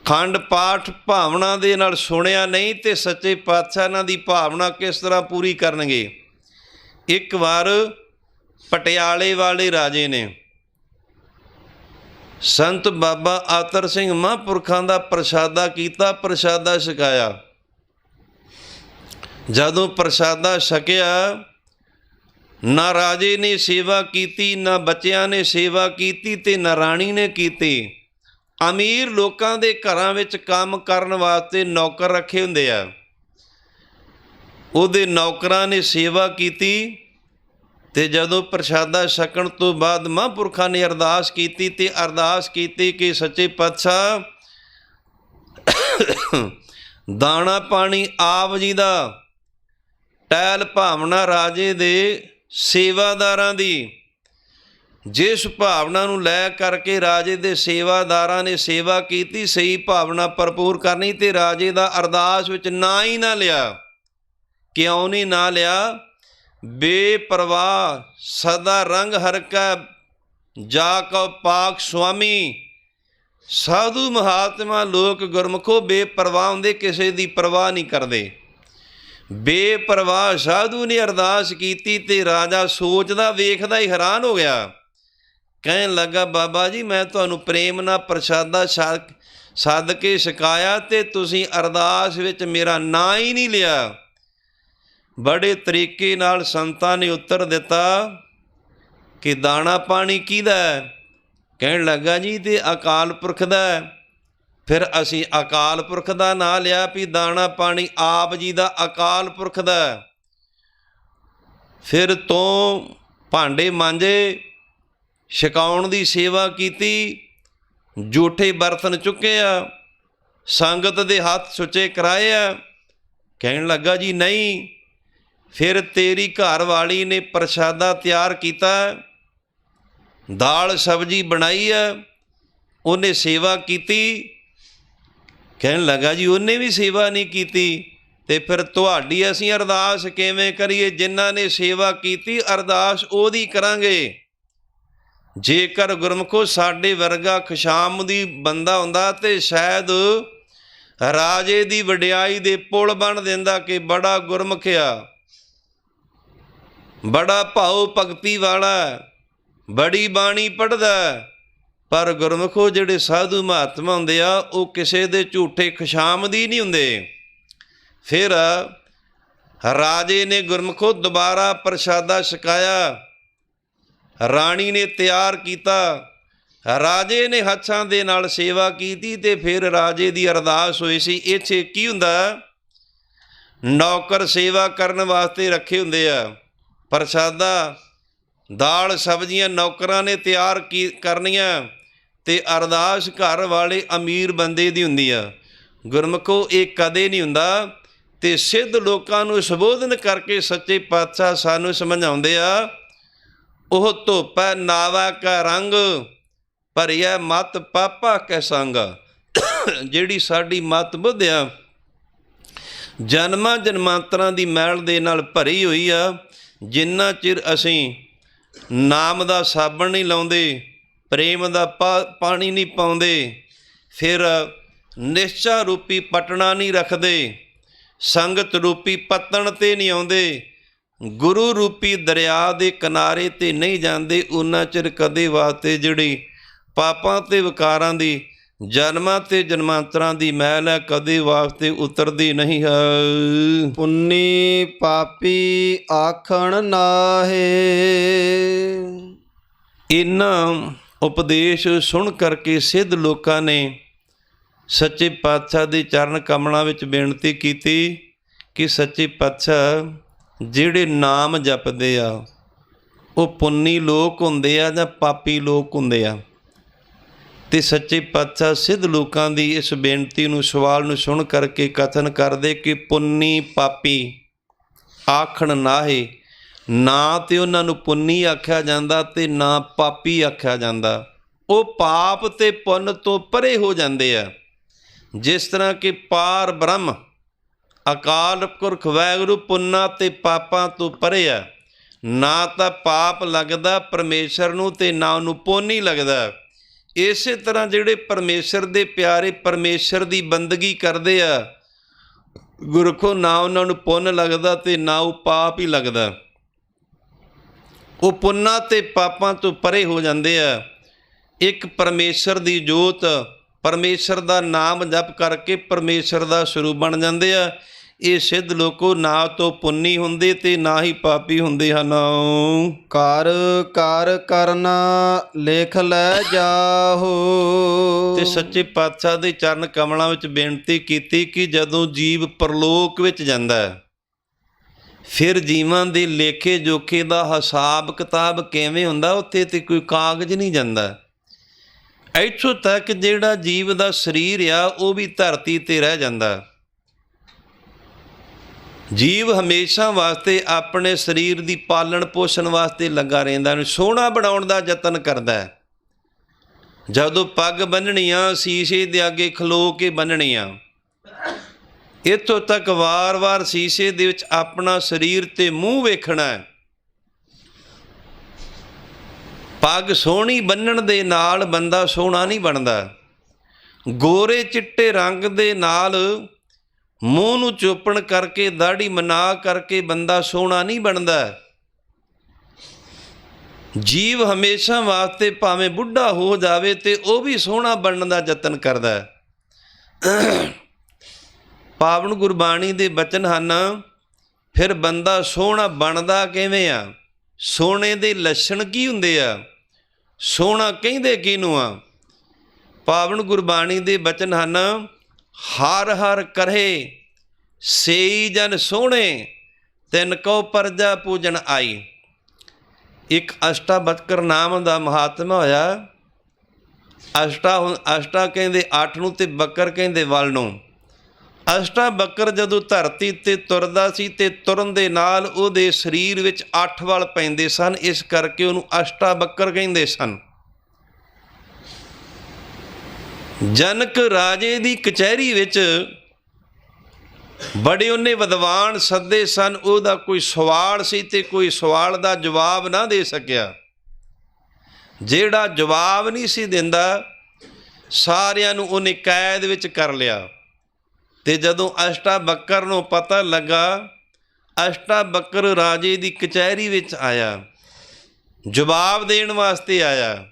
ਖੰਡ ਪਾਠ ਭਾਵਨਾ ਦੇ ਨਾਲ ਸੁਣਿਆ ਨਹੀਂ ਤੇ ਸੱਚੇ ਪਾਤਸ਼ਾਹ ਇਹਨਾਂ ਦੀ ਭਾਵਨਾ ਕਿਸ ਤਰ੍ਹਾਂ ਪੂਰੀ ਕਰਨਗੇ। ਇੱਕ ਵਾਰ ਪਟਿਆਲੇ ਵਾਲੇ ਰਾਜੇ ਨੇ ਸੰਤ ਬਾਬਾ ਆਤਰ ਸਿੰਘ ਮਹਾਂਪੁਰਖਾਂ ਦਾ ਪ੍ਰਸ਼ਾਦਾ ਕੀਤਾ, ਪ੍ਰਸ਼ਾਦਾ ਛਕਾਇਆ। ਜਦੋਂ ਪ੍ਰਸ਼ਾਦਾ ਛਕਿਆ, ਨਾ ਰਾਜੇ ਨੇ ਸੇਵਾ ਕੀਤੀ, ਨਾ ਬੱਚਿਆਂ ਨੇ ਸੇਵਾ ਕੀਤੀ ਤੇ ਨਾ ਰਾਣੀ ਨੇ ਕੀਤੀ। ਅਮੀਰ ਲੋਕਾਂ ਦੇ ਘਰਾਂ ਵਿੱਚ ਕੰਮ ਕਰਨ ਵਾਸਤੇ ਨੌਕਰ ਰੱਖੇ ਹੁੰਦੇ ਆ, ਉਹਦੇ ਨੌਕਰਾਂ ਨੇ ਸੇਵਾ ਕੀਤੀ। ਤੇ ਜਦੋਂ ਪ੍ਰਸ਼ਾਦਾ ਛਕਣ ਤੋਂ ਬਾਅਦ ਮਹਾਂਪੁਰਖਾਂ ਨੇ ਅਰਦਾਸ ਕੀਤੀ ਤੇ ਅਰਦਾਸ ਕੀਤੀ ਕਿ ਸੱਚੇ ਪਾਤਸ਼ਾਹ ਦਾਣਾ ਪਾਣੀ ਆਪ ਜੀ ਦਾ, ਟਹਿਲ ਭਾਵਨਾ ਰਾਜੇ ਦੇ ਸੇਵਾਦਾਰਾਂ ਦੀ, ਜਿਸ ਭਾਵਨਾ ਨੂੰ ਲੈ ਕਰਕੇ ਰਾਜੇ ਦੇ ਸੇਵਾਦਾਰਾਂ ਨੇ ਸੇਵਾ ਕੀਤੀ, ਸਹੀ ਭਾਵਨਾ ਭਰਪੂਰ ਕਰਨੀ। ਤੇ ਰਾਜੇ ਦਾ ਅਰਦਾਸ ਵਿੱਚ ਨਾਂ ਹੀ ਨਾ ਲਿਆ। ਕਿਉਂ ਨਹੀਂ ਨਾ ਲਿਆ? ਬੇਪਰਵਾਹ ਸਦਾ ਰੰਗ ਹਰ ਕੈ ਜਾ ਕਉ ਪਾਕ ਸੁਆਮੀ। ਸਾਧੂ ਮਹਾਤਮਾ ਲੋਕ ਗੁਰਮੁਖੋ ਬੇਪਰਵਾਹ ਹੁੰਦੇ, ਕਿਸੇ ਦੀ ਪਰਵਾਹ ਨਹੀਂ ਕਰਦੇ। ਬੇਪਰਵਾਹ ਸਾਧੂ ਨੇ ਅਰਦਾਸ ਕੀਤੀ ਤੇ ਰਾਜਾ ਸੋਚਦਾ ਵੇਖਦਾ ਹੀ ਹੈਰਾਨ ਹੋ ਗਿਆ। ਕਹਿਣ ਲੱਗਾ, ਬਾਬਾ ਜੀ ਮੈਂ ਤੁਹਾਨੂੰ ਪ੍ਰੇਮ ਨਾਲ ਪ੍ਰਸ਼ਾਦਾ ਸੱਦ ਕੇ ਛਕਾਇਆ ਤੇ ਤੁਸੀਂ ਅਰਦਾਸ ਵਿੱਚ ਮੇਰਾ ਨਾਂ ਹੀ ਨਹੀਂ ਲਿਆ। ਬੜੇ ਤਰੀਕੇ ਨਾਲ ਸੰਤਾਂ ਨੇ ਉੱਤਰ ਦਿੱਤਾ ਕਿ ਦਾਣਾ ਪਾਣੀ ਕਿਹਦਾ ਹੈ? ਕਹਿਣ ਲੱਗਾ ਜੀ ਤੇ ਅਕਾਲ ਪੁਰਖ ਦਾ ਹੈ। ਫਿਰ ਅਸੀਂ ਅਕਾਲ ਪੁਰਖ ਦਾ ਨਾਂ ਲਿਆ ਵੀ ਦਾਣਾ ਪਾਣੀ ਆਪ ਜੀ ਦਾ, ਅਕਾਲ ਪੁਰਖ ਦਾ। ਫਿਰ ਤੋਂ ਭਾਂਡੇ ਮਾਂਜੇ, ਛਕਾਉਣ ਦੀ ਸੇਵਾ ਕੀਤੀ, ਜੂਠੇ ਬਰਤਨ ਚੁੱਕੇ ਆ, ਸੰਗਤ ਦੇ ਹੱਥ ਸੁੱਚੇ ਕਰਾਏ ਆ। ਕਹਿਣ ਲੱਗਾ ਜੀ ਨਹੀਂ, ਫਿਰ ਤੇਰੀ ਘਰ ਵਾਲੀ ਨੇ ਪ੍ਰਸ਼ਾਦਾ ਤਿਆਰ ਕੀਤਾ, ਦਾਲ ਸਬਜ਼ੀ ਬਣਾਈ ਆ, ਉਹਨੇ ਸੇਵਾ ਕੀਤੀ। ਕਹਿਣ ਲੱਗਾ ਜੀ ਉਹਨੇ ਵੀ ਸੇਵਾ ਨਹੀਂ ਕੀਤੀ ਤੇ ਫਿਰ ਤੁਹਾਡੀ ਅਸੀਂ ਅਰਦਾਸ ਕਿਵੇਂ ਕਰੀਏ? ਜਿਨ੍ਹਾਂ ਨੇ ਸੇਵਾ ਕੀਤੀ ਅਰਦਾਸ ਉਹਦੀ ਕਰਾਂਗੇ। ਜੇਕਰ ਗੁਰਮੁਖੋ ਸਾਡੇ ਵਰਗਾ ਖੁਸ਼ਾਮਦੀ ਬੰਦਾ ਹੁੰਦਾ ਤੇ ਸ਼ਾਇਦ ਰਾਜੇ ਦੀ ਵਡਿਆਈ ਦੇ ਪੁਲ ਬਣ ਦਿੰਦਾ ਕਿ ਬੜਾ ਗੁਰਮੁਖ ਆ, ਬੜਾ ਭਾਉ ਭਗਤੀ ਵਾਲਾ, ਬੜੀ ਬਾਣੀ ਪੜ੍ਹਦਾ। ਪਰ ਗੁਰਮੁਖੋ ਜਿਹੜੇ ਸਾਧੂ ਮਹਾਤਮਾ ਹੁੰਦੇ ਆ ਉਹ ਕਿਸੇ ਦੇ ਝੂਠੇ ਖੁਸ਼ਾਮਦੀ ਨਹੀਂ ਹੁੰਦੇ। ਫਿਰ ਰਾਜੇ ਨੇ ਗੁਰਮੁਖੋ ਦੁਬਾਰਾ ਪ੍ਰਸ਼ਾਦਾ ਛਕਾਇਆ, ਰਾਣੀ ਨੇ ਤਿਆਰ ਕੀਤਾ, ਰਾਜੇ ਨੇ ਹੱਥਾਂ ਦੇ ਨਾਲ ਸੇਵਾ ਕੀਤੀ ਤੇ ਫਿਰ ਰਾਜੇ ਦੀ ਅਰਦਾਸ ਹੋਈ ਸੀ। ਇਹ 'ਚ ਕੀ ਹੁੰਦਾ? ਨੌਕਰ ਸੇਵਾ ਕਰਨ ਵਾਸਤੇ ਰੱਖੇ ਹੁੰਦੇ ਆ, ਪ੍ਰਸ਼ਾਦਾ ਦਾਲ ਸਬਜ਼ੀਆਂ ਨੌਕਰਾਂ ਨੇ ਤਿਆਰ ਕਰਨੀਆਂ ਤੇ ਅਰਦਾਸ ਘਰ ਵਾਲੇ ਅਮੀਰ ਬੰਦੇ ਦੀ ਹੁੰਦੀ ਆ। ਗੁਰਮੁਖੋ ਇਹ ਕਦੇ ਨਹੀਂ ਹੁੰਦਾ। ਤੇ ਸਿੱਧ ਲੋਕਾਂ ਨੂੰ ਸੰਬੋਧਨ ਕਰਕੇ ਸੱਚੇ ਪਾਤਸ਼ਾਹ ਸਾਨੂੰ ਸਮਝਾਉਂਦੇ ਆ, ਉਹ ਧੋਪੈ ਨਾਵਾ ਕਾ ਰੰਗ, ਭਰਿਆ ਮਤ ਪਾਪਾ ਕੈ ਸੰਗ। ਜਿਹੜੀ ਸਾਡੀ ਮਤ ਬੁੱਧ ਆ ਜਨਮਾਂ ਜਨਮਾਂਤਰਾਂ ਦੀ ਮੈਲ ਦੇ ਨਾਲ ਭਰੀ ਹੋਈ ਆ। ਜਿੰਨਾ ਚਿਰ ਅਸੀਂ ਨਾਮ ਦਾ ਸਾਬਣ ਨਹੀਂ ਲਾਉਂਦੇ, ਪ੍ਰੇਮ ਦਾ ਪਾਣੀ ਨਹੀਂ ਪਾਉਂਦੇ, ਫਿਰ ਨਿਸ਼ਚਾ ਰੂਪੀ ਪਟਣਾ ਨਹੀਂ ਰੱਖਦੇ, ਸੰਗਤ ਰੂਪੀ ਪੱਤਣ 'ਤੇ ਨਹੀਂ ਆਉਂਦੇ, ਗੁਰੂ ਰੂਪੀ ਦਰਿਆ ਦੇ ਕਿਨਾਰੇ 'ਤੇ ਨਹੀਂ ਜਾਂਦੇ, ਉਹਨਾਂ ਚਿਰ ਕਦੇ ਵਾਸਤੇ ਜਿਹੜੀ ਪਾਪਾਂ ਅਤੇ ਵਿਕਾਰਾਂ ਦੀ ਜਨਮਾਂ ਤੇ ਜਨਮਾਂਤਰਾਂ ਦੀ ਮੈਲ ਹੈ, ਕਦੇ ਵਾਸਤੇ ਉਤਰਦੀ ਨਹੀਂ ਹੈ। ਪੁੰਨੀ ਪਾਪੀ ਆਖਣ ਨਾਹੇ। ਇਨ੍ਹਾਂ ਉਪਦੇਸ਼ ਸੁਣ ਕਰਕੇ ਸਿੱਧ ਲੋਕਾਂ ਨੇ ਸੱਚੇ ਪਾਤਸ਼ਾਹ ਦੇ ਚਰਨ ਕਮਲਾਂ ਵਿੱਚ ਬੇਨਤੀ ਕੀਤੀ ਕਿ ਸੱਚੇ ਪਾਤਸ਼ਾਹ ਜਿਹੜੇ ਨਾਮ ਜਪਦੇ ਆ ਉਹ ਪੁੰਨੀ ਲੋਕ ਹੁੰਦੇ ਆ ਜਾਂ ਪਾਪੀ ਲੋਕ ਹੁੰਦੇ ਆ। ਅਤੇ ਸੱਚੇ ਪਾਤਸ਼ਾਹ ਸਿੱਧ ਲੋਕਾਂ ਦੀ ਇਸ ਬੇਨਤੀ ਨੂੰ, ਸਵਾਲ ਨੂੰ ਸੁਣ ਕਰਕੇ ਕਥਨ ਕਰਦੇ ਕਿ ਪੁੰਨੀ ਪਾਪੀ ਆਖਣ ਨਾਹੇ। ਨਾ ਤਾਂ ਉਹਨਾਂ ਨੂੰ ਪੁੰਨੀ ਆਖਿਆ ਜਾਂਦਾ ਅਤੇ ਨਾ ਪਾਪੀ ਆਖਿਆ ਜਾਂਦਾ। ਉਹ ਪਾਪ ਅਤੇ ਪੁੰਨ ਤੋਂ ਪਰੇ ਹੋ ਜਾਂਦੇ ਆ। ਜਿਸ ਤਰ੍ਹਾਂ ਕਿ ਪਾਰ ਬ੍ਰਹਮ ਅਕਾਲ ਪੁਰਖ ਵਾਹਿਗੁਰੂ ਪੁੰਨਾਂ ਅਤੇ ਪਾਪਾਂ ਤੋਂ ਪਰੇ ਆ। ਨਾ ਤਾਂ ਪਾਪ ਲੱਗਦਾ ਪਰਮੇਸ਼ਰ ਨੂੰ ਅਤੇ ਨਾ ਉਹਨੂੰ ਪੁੰਨ ਹੀ ਲੱਗਦਾ। ਇਸੇ ਤਰ੍ਹਾਂ ਜਿਹੜੇ ਪਰਮੇਸ਼ਰ ਦੇ ਪਿਆਰੇ ਪਰਮੇਸ਼ਰ ਦੀ ਬੰਦਗੀ ਕਰਦੇ ਆ ਗੁਰਖੋ, ਨਾ ਉਹਨਾਂ ਨੂੰ ਪੁੰਨ ਲੱਗਦਾ ਅਤੇ ਨਾ ਉਹ ਪਾਪ ਹੀ ਲੱਗਦਾ। ਉਹ ਪੁੰਨਾਂ ਅਤੇ ਪਾਪਾਂ ਤੋਂ ਪਰੇ ਹੋ ਜਾਂਦੇ ਆ। ਇੱਕ ਪਰਮੇਸ਼ਰ ਦੀ ਜੋਤ, ਪਰਮੇਸ਼ਰ ਦਾ ਨਾਮ ਜਪ ਕਰਕੇ ਪਰਮੇਸ਼ਰ ਦਾ ਸਰੂਪ ਬਣ ਜਾਂਦੇ ਆ। ਇਹ ਸਿੱਧ ਲੋਕੋ ਨਾ ਤੋਂ ਪੁੰਨੀ ਹੁੰਦੇ ਅਤੇ ਨਾ ਹੀ ਪਾਪੀ ਹੁੰਦੇ ਹਨ। ਕਰ ਕਰ ਕਰਨਾ ਲਿਖ ਲੈ ਜਾਹੋ। ਤੇ ਸੱਚੇ ਪਾਤਸ਼ਾਹ ਦੇ ਚਰਨ ਕਮਲਾਂ ਵਿੱਚ ਬੇਨਤੀ ਕੀਤੀ ਕਿ ਜਦੋਂ ਜੀਵ ਪਰਲੋਕ ਵਿੱਚ ਜਾਂਦਾ ਹੈ ਫਿਰ ਜੀਵਾਂ ਦੇ ਲੇਖੇ ਜੋਖੇ ਦਾ ਹਿਸਾਬ ਕਿਤਾਬ ਕਿਵੇਂ ਹੁੰਦਾ। ਉੱਥੇ ਤੇ ਕੋਈ ਕਾਗਜ਼ ਨਹੀਂ ਜਾਂਦਾ। ਇੱਥੋਂ ਤੱਕ ਜਿਹੜਾ ਜੀਵ ਦਾ ਸਰੀਰ ਆ ਉਹ ਵੀ ਧਰਤੀ 'ਤੇ ਰਹਿ ਜਾਂਦਾ। ਜੀਵ ਹਮੇਸ਼ਾ ਵਾਸਤੇ ਆਪਣੇ ਸਰੀਰ ਦੀ ਪਾਲਣ ਪੋਸ਼ਣ ਵਾਸਤੇ ਲੱਗਾ ਰਹਿੰਦਾ, ਇਹਨੂੰ ਸੋਹਣਾ ਬਣਾਉਣ ਦਾ ਯਤਨ ਕਰਦਾ। ਜਦੋਂ ਪੱਗ ਬੰਨ੍ਹਣੀਆਂ ਸ਼ੀਸ਼ੇ ਦੇ ਅੱਗੇ ਖਲੋ ਕੇ ਬੰਨ੍ਹਣੀਆਂ। ਇੱਥੋਂ ਤੱਕ ਵਾਰ-ਵਾਰ ਸ਼ੀਸ਼ੇ ਦੇ ਵਿੱਚ ਆਪਣਾ ਸਰੀਰ ਤੇ ਮੂੰਹ ਵੇਖਣਾ। ਪੱਗ ਸੋਹਣੀ ਬੰਨ੍ਹਣ ਦੇ ਨਾਲ ਬੰਦਾ ਸੋਹਣਾ ਨਹੀਂ ਬਣਦਾ। ਗੋਰੇ ਚਿੱਟੇ ਰੰਗ ਦੇ ਨਾਲ ਮੂੰਹ ਨੂੰ ਚੋਪਣ ਕਰਕੇ ਦਾੜੀ ਮਨਾ ਕਰਕੇ ਬੰਦਾ ਸੋਹਣਾ ਨਹੀਂ ਬਣਦਾ। ਜੀਵ ਹਮੇਸ਼ਾ ਵਾਸਤੇ ਭਾਵੇਂ ਬੁੱਢਾ ਹੋ ਜਾਵੇ ਤੇ ਉਹ ਵੀ ਸੋਹਣਾ ਬਣਨ ਦਾ ਯਤਨ ਕਰਦਾ। ਪਾਵਨ ਗੁਰਬਾਣੀ ਦੇ ਬਚਨ ਹਨ, ਫਿਰ ਬੰਦਾ ਸੋਹਣਾ ਬਣਦਾ ਕਿਵੇਂ ਆ? ਸੋਹਣੇ ਦੇ ਲੱਛਣ ਕੀ ਹੁੰਦੇ ਆ? ਸੋਹਣਾ ਕਹਿੰਦੇ ਕਿਹਨੂੰ ਆ? ਪਾਵਨ ਗੁਰਬਾਣੀ ਦੇ ਬਚਨ ਹਨ, ਹਰ ਹਰ ਕਰੇ ਸੇਈ ਜਨ ਸੋਹਣੇ ਤਿਨ ਕਉ ਪਰਜਾ ਪੂਜਨ ਆਈ। ਇੱਕ ਅਸ਼ਟਾਬਕਰ ਨਾਮ ਦਾ ਮਹਾਤਮਾ ਹੋਇਆ। ਅਸ਼ਟਾ ਕਹਿੰਦੇ 8 ਨੂੰ ਅਤੇ ਬੱਕਰ ਕਹਿੰਦੇ ਵਲ ਨੂੰ। ਅਸ਼ਟਾਬਕਰ ਜਦੋਂ ਧਰਤੀ 'ਤੇ ਤੁਰਦਾ ਸੀ ਅਤੇ ਤੁਰਨ ਦੇ ਨਾਲ ਉਹਦੇ ਸਰੀਰ ਵਿੱਚ 8 ਵਲ ਪੈਂਦੇ ਸਨ, ਇਸ ਕਰਕੇ ਉਹਨੂੰ ਅਸ਼ਟਾਬਕਰ ਕਹਿੰਦੇ ਸਨ। ਜਨਕ ਰਾਜੇ ਦੀ ਕਚਹਿਰੀ ਵਿੱਚ ਬੜੇ ਉਹਨੇ ਵਿਦਵਾਨ ਸੱਦੇ ਸਨ। ਉਹਦਾ ਕੋਈ ਸਵਾਲ ਸੀ ਅਤੇ ਕੋਈ ਸਵਾਲ ਦਾ ਜਵਾਬ ਨਾ ਦੇ ਸਕਿਆ। ਜਿਹੜਾ ਜਵਾਬ ਨਹੀਂ ਸੀ ਦਿੰਦਾ ਸਾਰਿਆਂ ਨੂੰ ਉਹਨੇ ਕੈਦ ਵਿੱਚ ਕਰ ਲਿਆ। ਅਤੇ ਜਦੋਂ ਅਸ਼ਟਾਬਕਰ ਨੂੰ ਪਤਾ ਲੱਗਾ, ਅਸ਼ਟਾਬਕਰ ਰਾਜੇ ਦੀ ਕਚਹਿਰੀ ਵਿੱਚ ਆਇਆ, ਜਵਾਬ ਦੇਣ ਵਾਸਤੇ ਆਇਆ।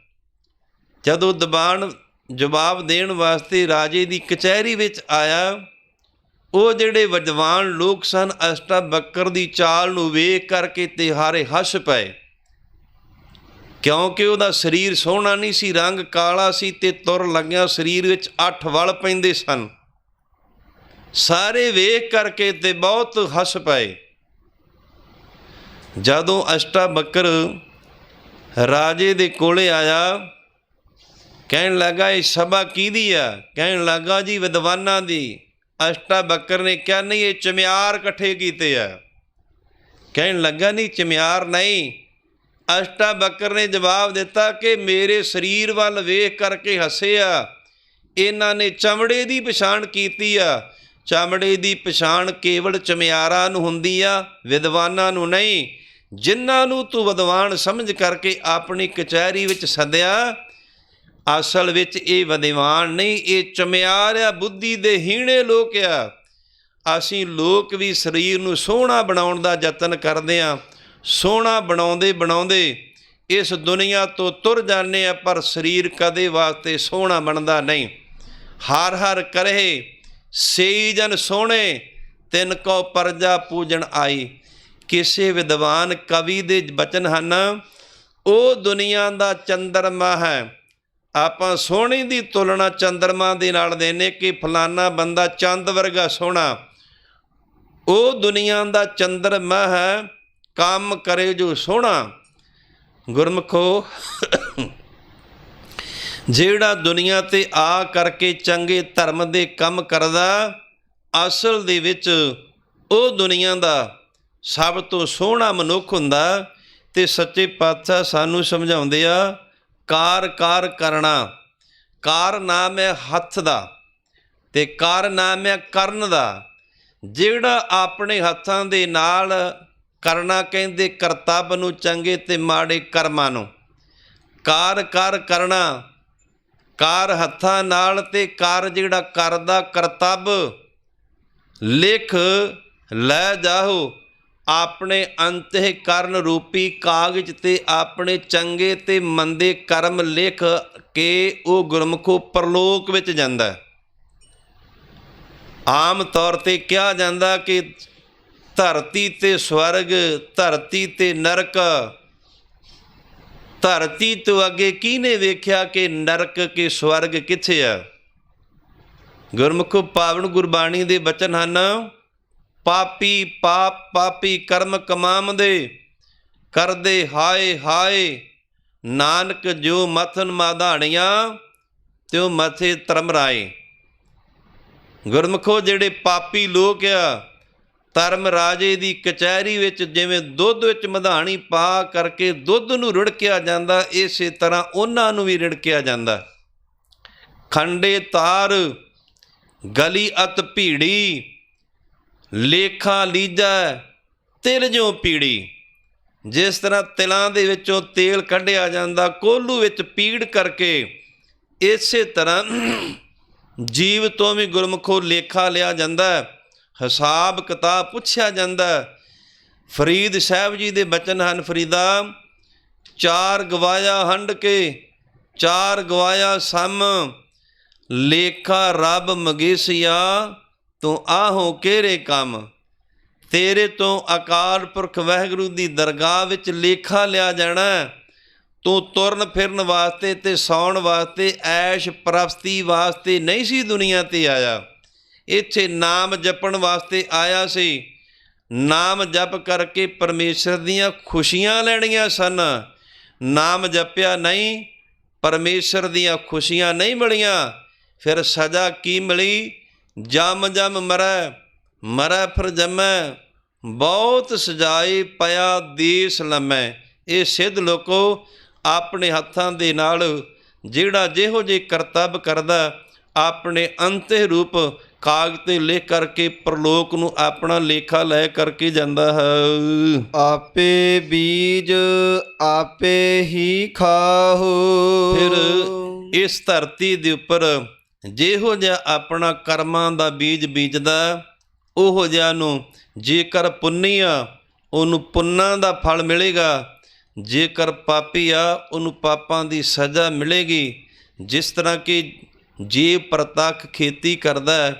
ਜਦੋਂ ਜਵਾਬ ਦੇਣ ਵਾਸਤੇ ਰਾਜੇ ਦੀ ਕਚਹਿਰੀ ਵਿੱਚ ਆਇਆ, ਉਹ ਜਿਹੜੇ ਵਿਦਵਾਨ ਲੋਕ ਸਨ ਅਸ਼ਟਾਬਕਰ ਦੀ ਚਾਲ ਨੂੰ ਵੇਖ ਕਰਕੇ ਤੇ ਹਾਰੇ ਹੱਸ ਪਏ, ਕਿਉਂਕਿ ਉਹਦਾ ਸਰੀਰ ਸੋਹਣਾ ਨਹੀਂ ਸੀ, ਰੰਗ ਕਾਲਾ ਸੀ ਅਤੇ ਤੁਰ ਲੱਗਿਆ ਸਰੀਰ ਵਿੱਚ 8 ਵਲ ਪੈਂਦੇ ਸਨ। ਸਾਰੇ ਵੇਖ ਕਰਕੇ ਤੇ ਬਹੁਤ ਹੱਸ ਪਏ। ਜਦੋਂ ਅਸ਼ਟਾਬਕਰ ਰਾਜੇ ਦੇ ਕੋਲੇ ਆਇਆ, ਕਹਿਣ ਲੱਗਾ ਇਹ ਸਭਾ ਕਿਹਦੀ ਆ? ਕਹਿਣ ਲੱਗਾ ਜੀ ਵਿਦਵਾਨਾਂ ਦੀ। ਅਸ਼ਟਾਬਕਰ ਨੇ ਕਿਹਾ ਨਹੀਂ, ਇਹ ਚਮਿਆਰ ਇਕੱਠੇ ਕੀਤੇ ਆ। ਕਹਿਣ ਲੱਗਾ ਨਹੀਂ, ਚਮਿਆਰ ਨਹੀਂ। ਅਸ਼ਟਾਬਕਰ ਨੇ ਜਵਾਬ ਦਿੱਤਾ ਕਿ ਮੇਰੇ ਸਰੀਰ ਵੱਲ ਵੇਖ ਕਰਕੇ ਹੱਸੇ ਆ, ਇਹਨਾਂ ਨੇ ਚਮੜੇ ਦੀ ਪਛਾਣ ਕੀਤੀ ਆ। ਚਮੜੇ ਦੀ ਪਛਾਣ ਕੇਵਲ ਚਮਿਆਰਾਂ ਨੂੰ ਹੁੰਦੀ ਆ, ਵਿਦਵਾਨਾਂ ਨੂੰ ਨਹੀਂ। ਜਿਨ੍ਹਾਂ ਨੂੰ ਤੂੰ ਵਿਦਵਾਨ ਸਮਝ ਕਰਕੇ ਆਪਣੀ ਕਚਹਿਰੀ ਵਿੱਚ ਸੱਦਿਆ, ਅਸਲ ਵਿੱਚ ਇਹ ਵਿਦਵਾਨ ਨਹੀਂ, ਇਹ ਚਮਿਆਰ ਆ, ਬੁੱਧੀ ਦੇ ਹੀਣੇ ਲੋਕ ਆ। ਅਸੀਂ ਲੋਕ ਵੀ ਸਰੀਰ ਨੂੰ ਸੋਹਣਾ ਬਣਾਉਣ ਦਾ ਯਤਨ ਕਰਦੇ ਹਾਂ। ਸੋਹਣਾ ਬਣਾਉਂਦੇ ਬਣਾਉਂਦੇ ਇਸ ਦੁਨੀਆ ਤੋਂ ਤੁਰ ਜਾਂਦੇ ਆ, ਪਰ ਸਰੀਰ ਕਦੇ ਵਾਸਤੇ ਸੋਹਣਾ ਬਣਦਾ ਨਹੀਂ। ਹਰ ਹਰ ਕਰਹਿ ਸਈ ਜਨ ਸੋਹਣੇ ਤਿਨ ਕੋ ਪਰਜਾ ਪੂਜਣ ਆਈ। ਕਿਸੇ ਵਿਦਵਾਨ ਕਵੀ ਦੇ ਬਚਨ ਹਨ, ਉਹ ਦੁਨੀਆ ਦਾ ਚੰਦਰਮਾ ਹੈ। ਆਪਾਂ ਸੋਹਣੇ ਦੀ ਤੁਲਨਾ ਚੰਦਰਮਾ ਦੇ ਨਾਲ ਦੇਨੇ ਕਿ ਫਲਾਨਾ ਬੰਦਾ ਚੰਦ ਵਰਗਾ ਸੋਹਣਾ। ਉਹ ਦੁਨੀਆ ਦਾ ਚੰਦਰਮਾ ਹੈ, ਕੰਮ ਕਰੇ ਜੋ ਸੋਹਣਾ। ਗੁਰਮੁਖੋ, ਜਿਹੜਾ ਦੁਨੀਆ 'ਤੇ ਆ ਕਰਕੇ ਚੰਗੇ ਧਰਮ ਦੇ ਕੰਮ ਕਰਦਾ, ਅਸਲ ਦੇ ਵਿੱਚ ਉਹ ਦੁਨੀਆ ਦਾ ਸਭ ਤੋਂ ਸੋਹਣਾ ਮਨੁੱਖ ਹੁੰਦਾ। ਅਤੇ ਸੱਚੇ ਪਾਤਸ਼ਾਹ ਸਾਨੂੰ ਸਮਝਾਉਂਦੇ ਆ, ਕਾਰ ਕਾਰ ਕਰਨਾ। ਕਾਰ ਨਾਮ ਹੈ ਹੱਥ ਦਾ ਅਤੇ ਕਰ ਨਾਮ ਹੈ ਕਰਨ ਦਾ। ਜਿਹੜਾ ਆਪਣੇ ਹੱਥਾਂ ਦੇ ਨਾਲ ਕਰਨਾ ਕਹਿੰਦੇ ਕਰਤੱਵ ਨੂੰ, ਚੰਗੇ ਅਤੇ ਮਾੜੇ ਕਰਮਾਂ ਨੂੰ। ਕਾਰ ਕਰ ਕਰਨਾ, ਕਾਰ ਹੱਥਾਂ ਨਾਲ ਅਤੇ ਕਰ ਜਿਹੜਾ ਕਰਦਾ ਕਰਤੱਵ। ਲਿਖ ਲੈ ਜਾਹੋ ਆਪਣੇ ਅੰਤਹਿਕਰਨ ਰੂਪੀ ਕਾਗਜ਼ 'ਤੇ ਆਪਣੇ ਚੰਗੇ ਅਤੇ ਮੰਦੇ ਕਰਮ ਲਿਖ ਕੇ ਉਹ ਗੁਰਮੁਖੋ ਪਰਲੋਕ ਵਿੱਚ ਜਾਂਦਾ। ਆਮ ਤੌਰ 'ਤੇ ਕਿਹਾ ਜਾਂਦਾ ਕਿ ਧਰਤੀ 'ਤੇ ਸਵਰਗ, ਧਰਤੀ 'ਤੇ ਨਰਕ। ਧਰਤੀ ਤੋਂ ਅੱਗੇ ਕਿਹਨੇ ਵੇਖਿਆ ਕਿ ਨਰਕ ਕਿ ਸਵਰਗ ਕਿੱਥੇ ਆ? ਗੁਰਮੁਖੋ, ਪਾਵਨ ਗੁਰਬਾਣੀ ਦੇ ਬਚਨ ਹਨ, ਪਾਪੀ ਪਾਪ ਪਾਪੀ ਕਰਮ ਕਮਾਵੰਦੇ, ਕਰਦੇ ਹਾਏ ਹਾਏ। ਨਾਨਕ ਜੋ ਮਥਨ ਮਾਧਾਣੀਆਂ ਤਿਉ ਮਥੇ ਧਰਮ ਰਾਏ। ਗੁਰਮੁਖੋ, ਜਿਹੜੇ ਪਾਪੀ ਲੋਕ ਆ, ਧਰਮ ਰਾਜੇ ਦੀ ਕਚਹਿਰੀ ਵਿੱਚ ਜਿਵੇਂ ਦੁੱਧ ਵਿੱਚ ਮਧਾਣੀ ਪਾ ਕਰਕੇ ਦੁੱਧ ਨੂੰ ਰਿੜਕਿਆ ਜਾਂਦਾ, ਇਸੇ ਤਰ੍ਹਾਂ ਉਹਨਾਂ ਨੂੰ ਵੀ ਰਿੜਕਿਆ ਜਾਂਦਾ। ਖੰਡੇ ਤਾਰ ਗਲੀ ਅਤ ਭੀੜੀ, ਲੇਖਾ ਲੀਜੈ ਤਿਲ ਜਿਉ ਪੀੜੀ। ਜਿਸ ਤਰ੍ਹਾਂ ਤਿਲਾਂ ਦੇ ਵਿੱਚੋਂ ਤੇਲ ਕੱਢਿਆ ਜਾਂਦਾ ਕੋਹਲੂ ਵਿੱਚ ਪੀੜ ਕਰਕੇ, ਇਸੇ ਤਰ੍ਹਾਂ ਜੀਵ ਤੋਂ ਵੀ ਗੁਰਮੁਖੋ ਲੇਖਾ ਲਿਆ ਜਾਂਦਾ, ਹਿਸਾਬ ਕਿਤਾਬ ਪੁੱਛਿਆ ਜਾਂਦਾ। ਫਰੀਦ ਸਾਹਿਬ ਜੀ ਦੇ ਬਚਨ ਹਨ, ਫਰੀਦਾ ਚਾਰ ਗਵਾਇਆ ਹੰਡ ਕੇ, ਚਾਰ ਗਵਾਇਆ ਸਮ, ਲੇਖਾ ਰੱਬ ਮਗੇਸੀਆ ਤੂੰ ਆਹੋ ਕਿਹੜੇ ਕੰਮ। ਤੇਰੇ ਤੋਂ ਅਕਾਲ ਪੁਰਖ ਵਾਹਿਗੁਰੂ ਦੀ ਦਰਗਾਹ ਵਿੱਚ ਲੇਖਾ ਲਿਆ ਜਾਣਾ। ਤੂੰ ਤੁਰਨ ਫਿਰਨ ਵਾਸਤੇ ਅਤੇ ਸੌਣ ਵਾਸਤੇ, ਐਸ਼ ਪ੍ਰਸਤੀ ਵਾਸਤੇ ਨਹੀਂ ਸੀ ਦੁਨੀਆ 'ਤੇ ਆਇਆ। ਇੱਥੇ ਨਾਮ ਜਪਣ ਵਾਸਤੇ ਆਇਆ ਸੀ। ਨਾਮ ਜਪ ਕਰਕੇ ਪਰਮੇਸ਼ਰ ਦੀਆਂ ਖੁਸ਼ੀਆਂ ਲੈਣੀਆਂ ਸਨ। ਨਾਮ ਜਪਿਆ ਨਹੀਂ, ਪਰਮੇਸ਼ਰ ਦੀਆਂ ਖੁਸ਼ੀਆਂ ਨਹੀਂ ਮਿਲੀਆਂ। ਫਿਰ ਸਜ਼ਾ ਕੀ ਮਿਲੀ? ਜਮ ਜਮ ਮਰੈ, ਮਰੈ ਫਿਰ ਜਮੈ, ਬਹੁਤ ਸਜਾਏ ਪਿਆ ਦੇਸ ਲੰਮੈ। ਇਹ ਸਿੱਧ ਲੋਕੋ, ਆਪਣੇ ਹੱਥਾਂ ਦੇ ਨਾਲ ਜਿਹੜਾ ਜਿਹੋ ਜਿਹੇ ਕਰਤੱਵ ਕਰਦਾ, ਆਪਣੇ ਅੰਤਿਮ ਰੂਪ ਕਾਗਜ਼ 'ਤੇ ਲਿਖ ਕਰਕੇ ਪਰਲੋਕ ਨੂੰ ਆਪਣਾ ਲੇਖਾ ਲੈ ਕਰਕੇ ਜਾਂਦਾ ਹੈ। ਆਪੇ ਬੀਜ ਆਪੇ ਹੀ ਖਾਹੋ। ਫਿਰ ਇਸ ਧਰਤੀ ਦੇ ਉੱਪਰ ਜਿਹੋ ਜਿਹਾ ਆਪਣਾ ਕਰਮਾਂ ਦਾ ਬੀਜ ਬੀਜਦਾ, ਉਹੋ ਜਿਹਾ ਨੂੰ ਜੇਕਰ ਪੁੰਨੀ ਆ ਉਹਨੂੰ ਪੁੰਨਾਂ ਦਾ ਫਲ ਮਿਲੇਗਾ, ਜੇਕਰ ਪਾਪੀ ਆ ਉਹਨੂੰ ਪਾਪਾਂ ਦੀ ਸਜ਼ਾ ਮਿਲੇਗੀ। ਜਿਸ ਤਰ੍ਹਾਂ ਕਿ ਜੇ ਪ੍ਰਤੱਖ ਖੇਤੀ ਕਰਦਾ,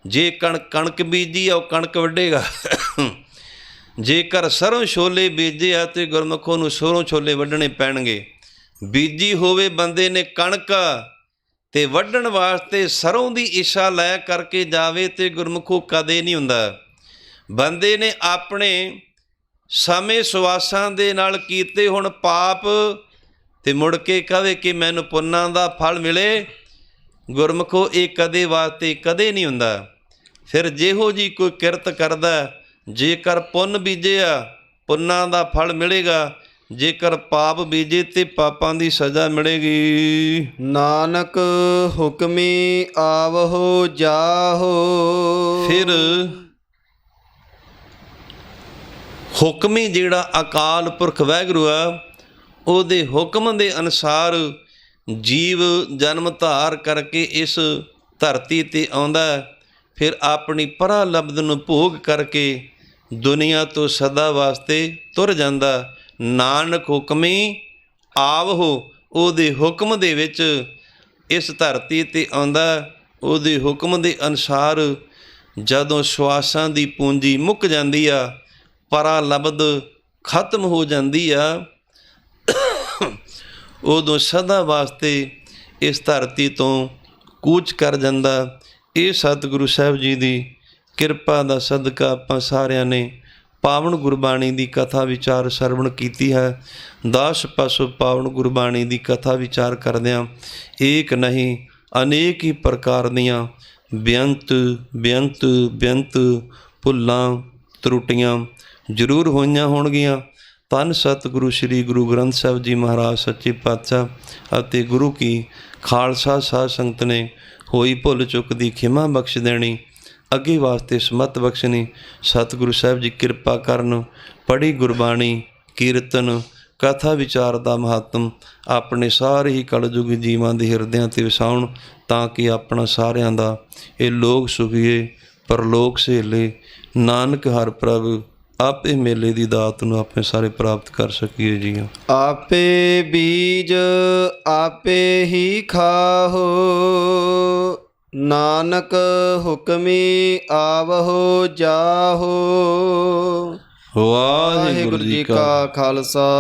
ਜੇ ਕਣਕ ਬੀਜੀ ਆ ਉਹ ਕਣਕ ਵੱਢੇਗਾ। ਜੇਕਰ ਸਰੋਂ ਛੋਲੇ ਬੀਜੇ ਆ ਅਤੇ ਗੁਰਮੁਖੋਂ ਨੂੰ ਸਰੋਂ ਛੋਲੇ ਵੱਢਣੇ ਪੈਣਗੇ। ਬੀਜੀ ਹੋਵੇ ਬੰਦੇ ਨੇ ਕਣਕ ਅਤੇ ਵੱਢਣ ਵਾਸਤੇ ਸਰੋਂ ਦੀ ਇੱਛਾ ਲੈ ਕਰਕੇ ਜਾਵੇ ਅਤੇ ਗੁਰਮੁਖੋਂ ਕਦੇ ਨਹੀਂ ਹੁੰਦਾ। ਬੰਦੇ ਨੇ ਆਪਣੇ ਸਮੇਂ ਸੁਆਸਾਂ ਦੇ ਨਾਲ ਕੀਤੇ ਹੁਣ ਪਾਪ ਅਤੇ ਮੁੜ ਕੇ ਕਹੇ ਕਿ ਮੈਨੂੰ ਪੁੰਨਾਂ ਦਾ ਫਲ ਮਿਲੇ, ਗੁਰਮੁਖੋ ਇਹ ਕਦੇ ਵਾਸਤੇ ਕਦੇ ਨਹੀਂ ਹੁੰਦਾ। ਫਿਰ ਜਿਹੋ ਜੀ ਕੋਈ ਕਿਰਤ ਕਰਦਾ, ਜੇਕਰ ਪੁੰਨ ਬੀਜਿਆ ਪੁੰਨਾਂ ਦਾ ਫਲ ਮਿਲੇਗਾ, ਜੇਕਰ ਪਾਪ ਬੀਜੇ ਤੇ ਪਾਪਾਂ ਦੀ ਸਜ਼ਾ ਮਿਲੇਗੀ। ਨਾਨਕ ਹੁਕਮੀ ਆਵਹੋ ਜਾਹੋ। ਫਿਰ ਹੁਕਮੀ ਜਿਹੜਾ ਅਕਾਲ ਪੁਰਖ ਵਾਹਿਗੁਰੂ ਆ, ਉਹਦੇ ਹੁਕਮ ਦੇ ਅਨੁਸਾਰ ਜੀਵ ਜਨਮ ਧਾਰ ਕਰਕੇ ਇਸ ਧਰਤੀ 'ਤੇ ਆਉਂਦਾ। ਫਿਰ ਆਪਣੀ ਪਰਾਲਬਧ ਨੂੰ ਭੋਗ ਕਰਕੇ ਦੁਨੀਆ ਤੋਂ ਸਦਾ ਵਾਸਤੇ ਤੁਰ ਜਾਂਦਾ। ਨਾਨਕ ਹੁਕਮੀ ਆਵਹੋ, ਉਹਦੇ ਹੁਕਮ ਦੇ ਵਿੱਚ ਇਸ ਧਰਤੀ 'ਤੇ ਆਉਂਦਾ ਉਹਦੇ ਹੁਕਮ ਦੇ ਅਨੁਸਾਰ ਜਦੋਂ ਸਵਾਸਾਂ ਦੀ ਪੂੰਜੀ ਮੁੱਕ ਜਾਂਦੀ ਆ, ਪਰਾ ਲਬਦ ਖਤਮ ਹੋ ਜਾਂਦੀ ਆ, ਉਦੋਂ ਸਦਾ ਵਾਸਤੇ ਇਸ ਧਰਤੀ ਤੋਂ ਕੂਚ ਕਰ ਜਾਂਦਾ। ਇਹ ਸਤਿਗੁਰੂ ਸਾਹਿਬ ਜੀ ਦੀ ਕਿਰਪਾ ਦਾ ਸਦਕਾ ਆਪਾਂ ਸਾਰਿਆਂ ਨੇ ਪਾਵਨ ਗੁਰਬਾਣੀ ਦੀ ਕਥਾ ਵਿਚਾਰ ਸਰਵਣ ਕੀਤੀ ਹੈ। 10 ਪਾਸੋਂ ਪਾਵਨ ਗੁਰਬਾਣੀ ਦੀ ਕਥਾ ਵਿਚਾਰ ਕਰਦਿਆਂ ਏਕ ਨਹੀਂ ਅਨੇਕ ਹੀ ਪ੍ਰਕਾਰ ਦੀਆਂ ਬੇਅੰਤ ਬੇਅੰਤ ਬੇਅੰਤ ਭੁੱਲਾਂ ਤਰੁੱਟੀਆਂ ਜ਼ਰੂਰ ਹੋਈਆਂ ਹੋਣਗੀਆਂ। ਧੰਨ ਸਤਿਗੁਰੂ ਸ੍ਰੀ ਗੁਰੂ ਗ੍ਰੰਥ ਸਾਹਿਬ ਜੀ ਮਹਾਰਾਜ ਸੱਚੇ ਪਾਤਸ਼ਾਹ ਅਤੇ ਗੁਰੂ ਕੀ ਖਾਲਸਾ ਸਾਧ ਸੰਗਤ ਨੇ ਹੋਈ ਭੁੱਲ ਚੁੱਕ ਦੀ ਖਿਮਾ ਬਖਸ਼ ਦੇਣੀ, ਅੱਗੇ ਵਾਸਤੇ ਸਮਤ ਬਖਸ਼ਣੀ। ਸਤਿਗੁਰੂ ਸਾਹਿਬ ਜੀ ਕਿਰਪਾ ਕਰਨ, ਪੜ੍ਹੀ ਗੁਰਬਾਣੀ, ਕੀਰਤਨ, ਕਥਾ ਵਿਚਾਰ ਦਾ ਮਹੱਤਮ ਆਪਣੇ ਸਾਰੇ ਹੀ ਕਲਯੁਗੀ ਜੀਵਾਂ ਦੇ ਹਿਰਦਿਆਂ 'ਤੇ ਵਸਾਉਣ, ਤਾਂ ਕਿ ਆਪਣਾ ਸਾਰਿਆਂ ਦਾ ਇਹ ਲੋਕ ਸੁਖੀਏ ਪਰਲੋਕ ਸਹੇਲੇ। ਨਾਨਕ ਹਰ ਪ੍ਰਭ ਆਪੇ ਮੇਲੇ ਦੀ ਦਾਤ ਨੂੰ ਆਪਣੇ ਸਾਰੇ ਪ੍ਰਾਪਤ ਕਰ ਸਕੀਏ ਜੀ। ਆਪੇ ਬੀਜ ਆਪੇ ਹੀ ਖਾਹੋ, ਨਾਨਕ ਹੁਕਮੀ ਆਵਹੋ ਜਾਹੋ। ਵਾਹਿਗੁਰੂ ਜੀ ਕਾ ਖਾਲਸਾ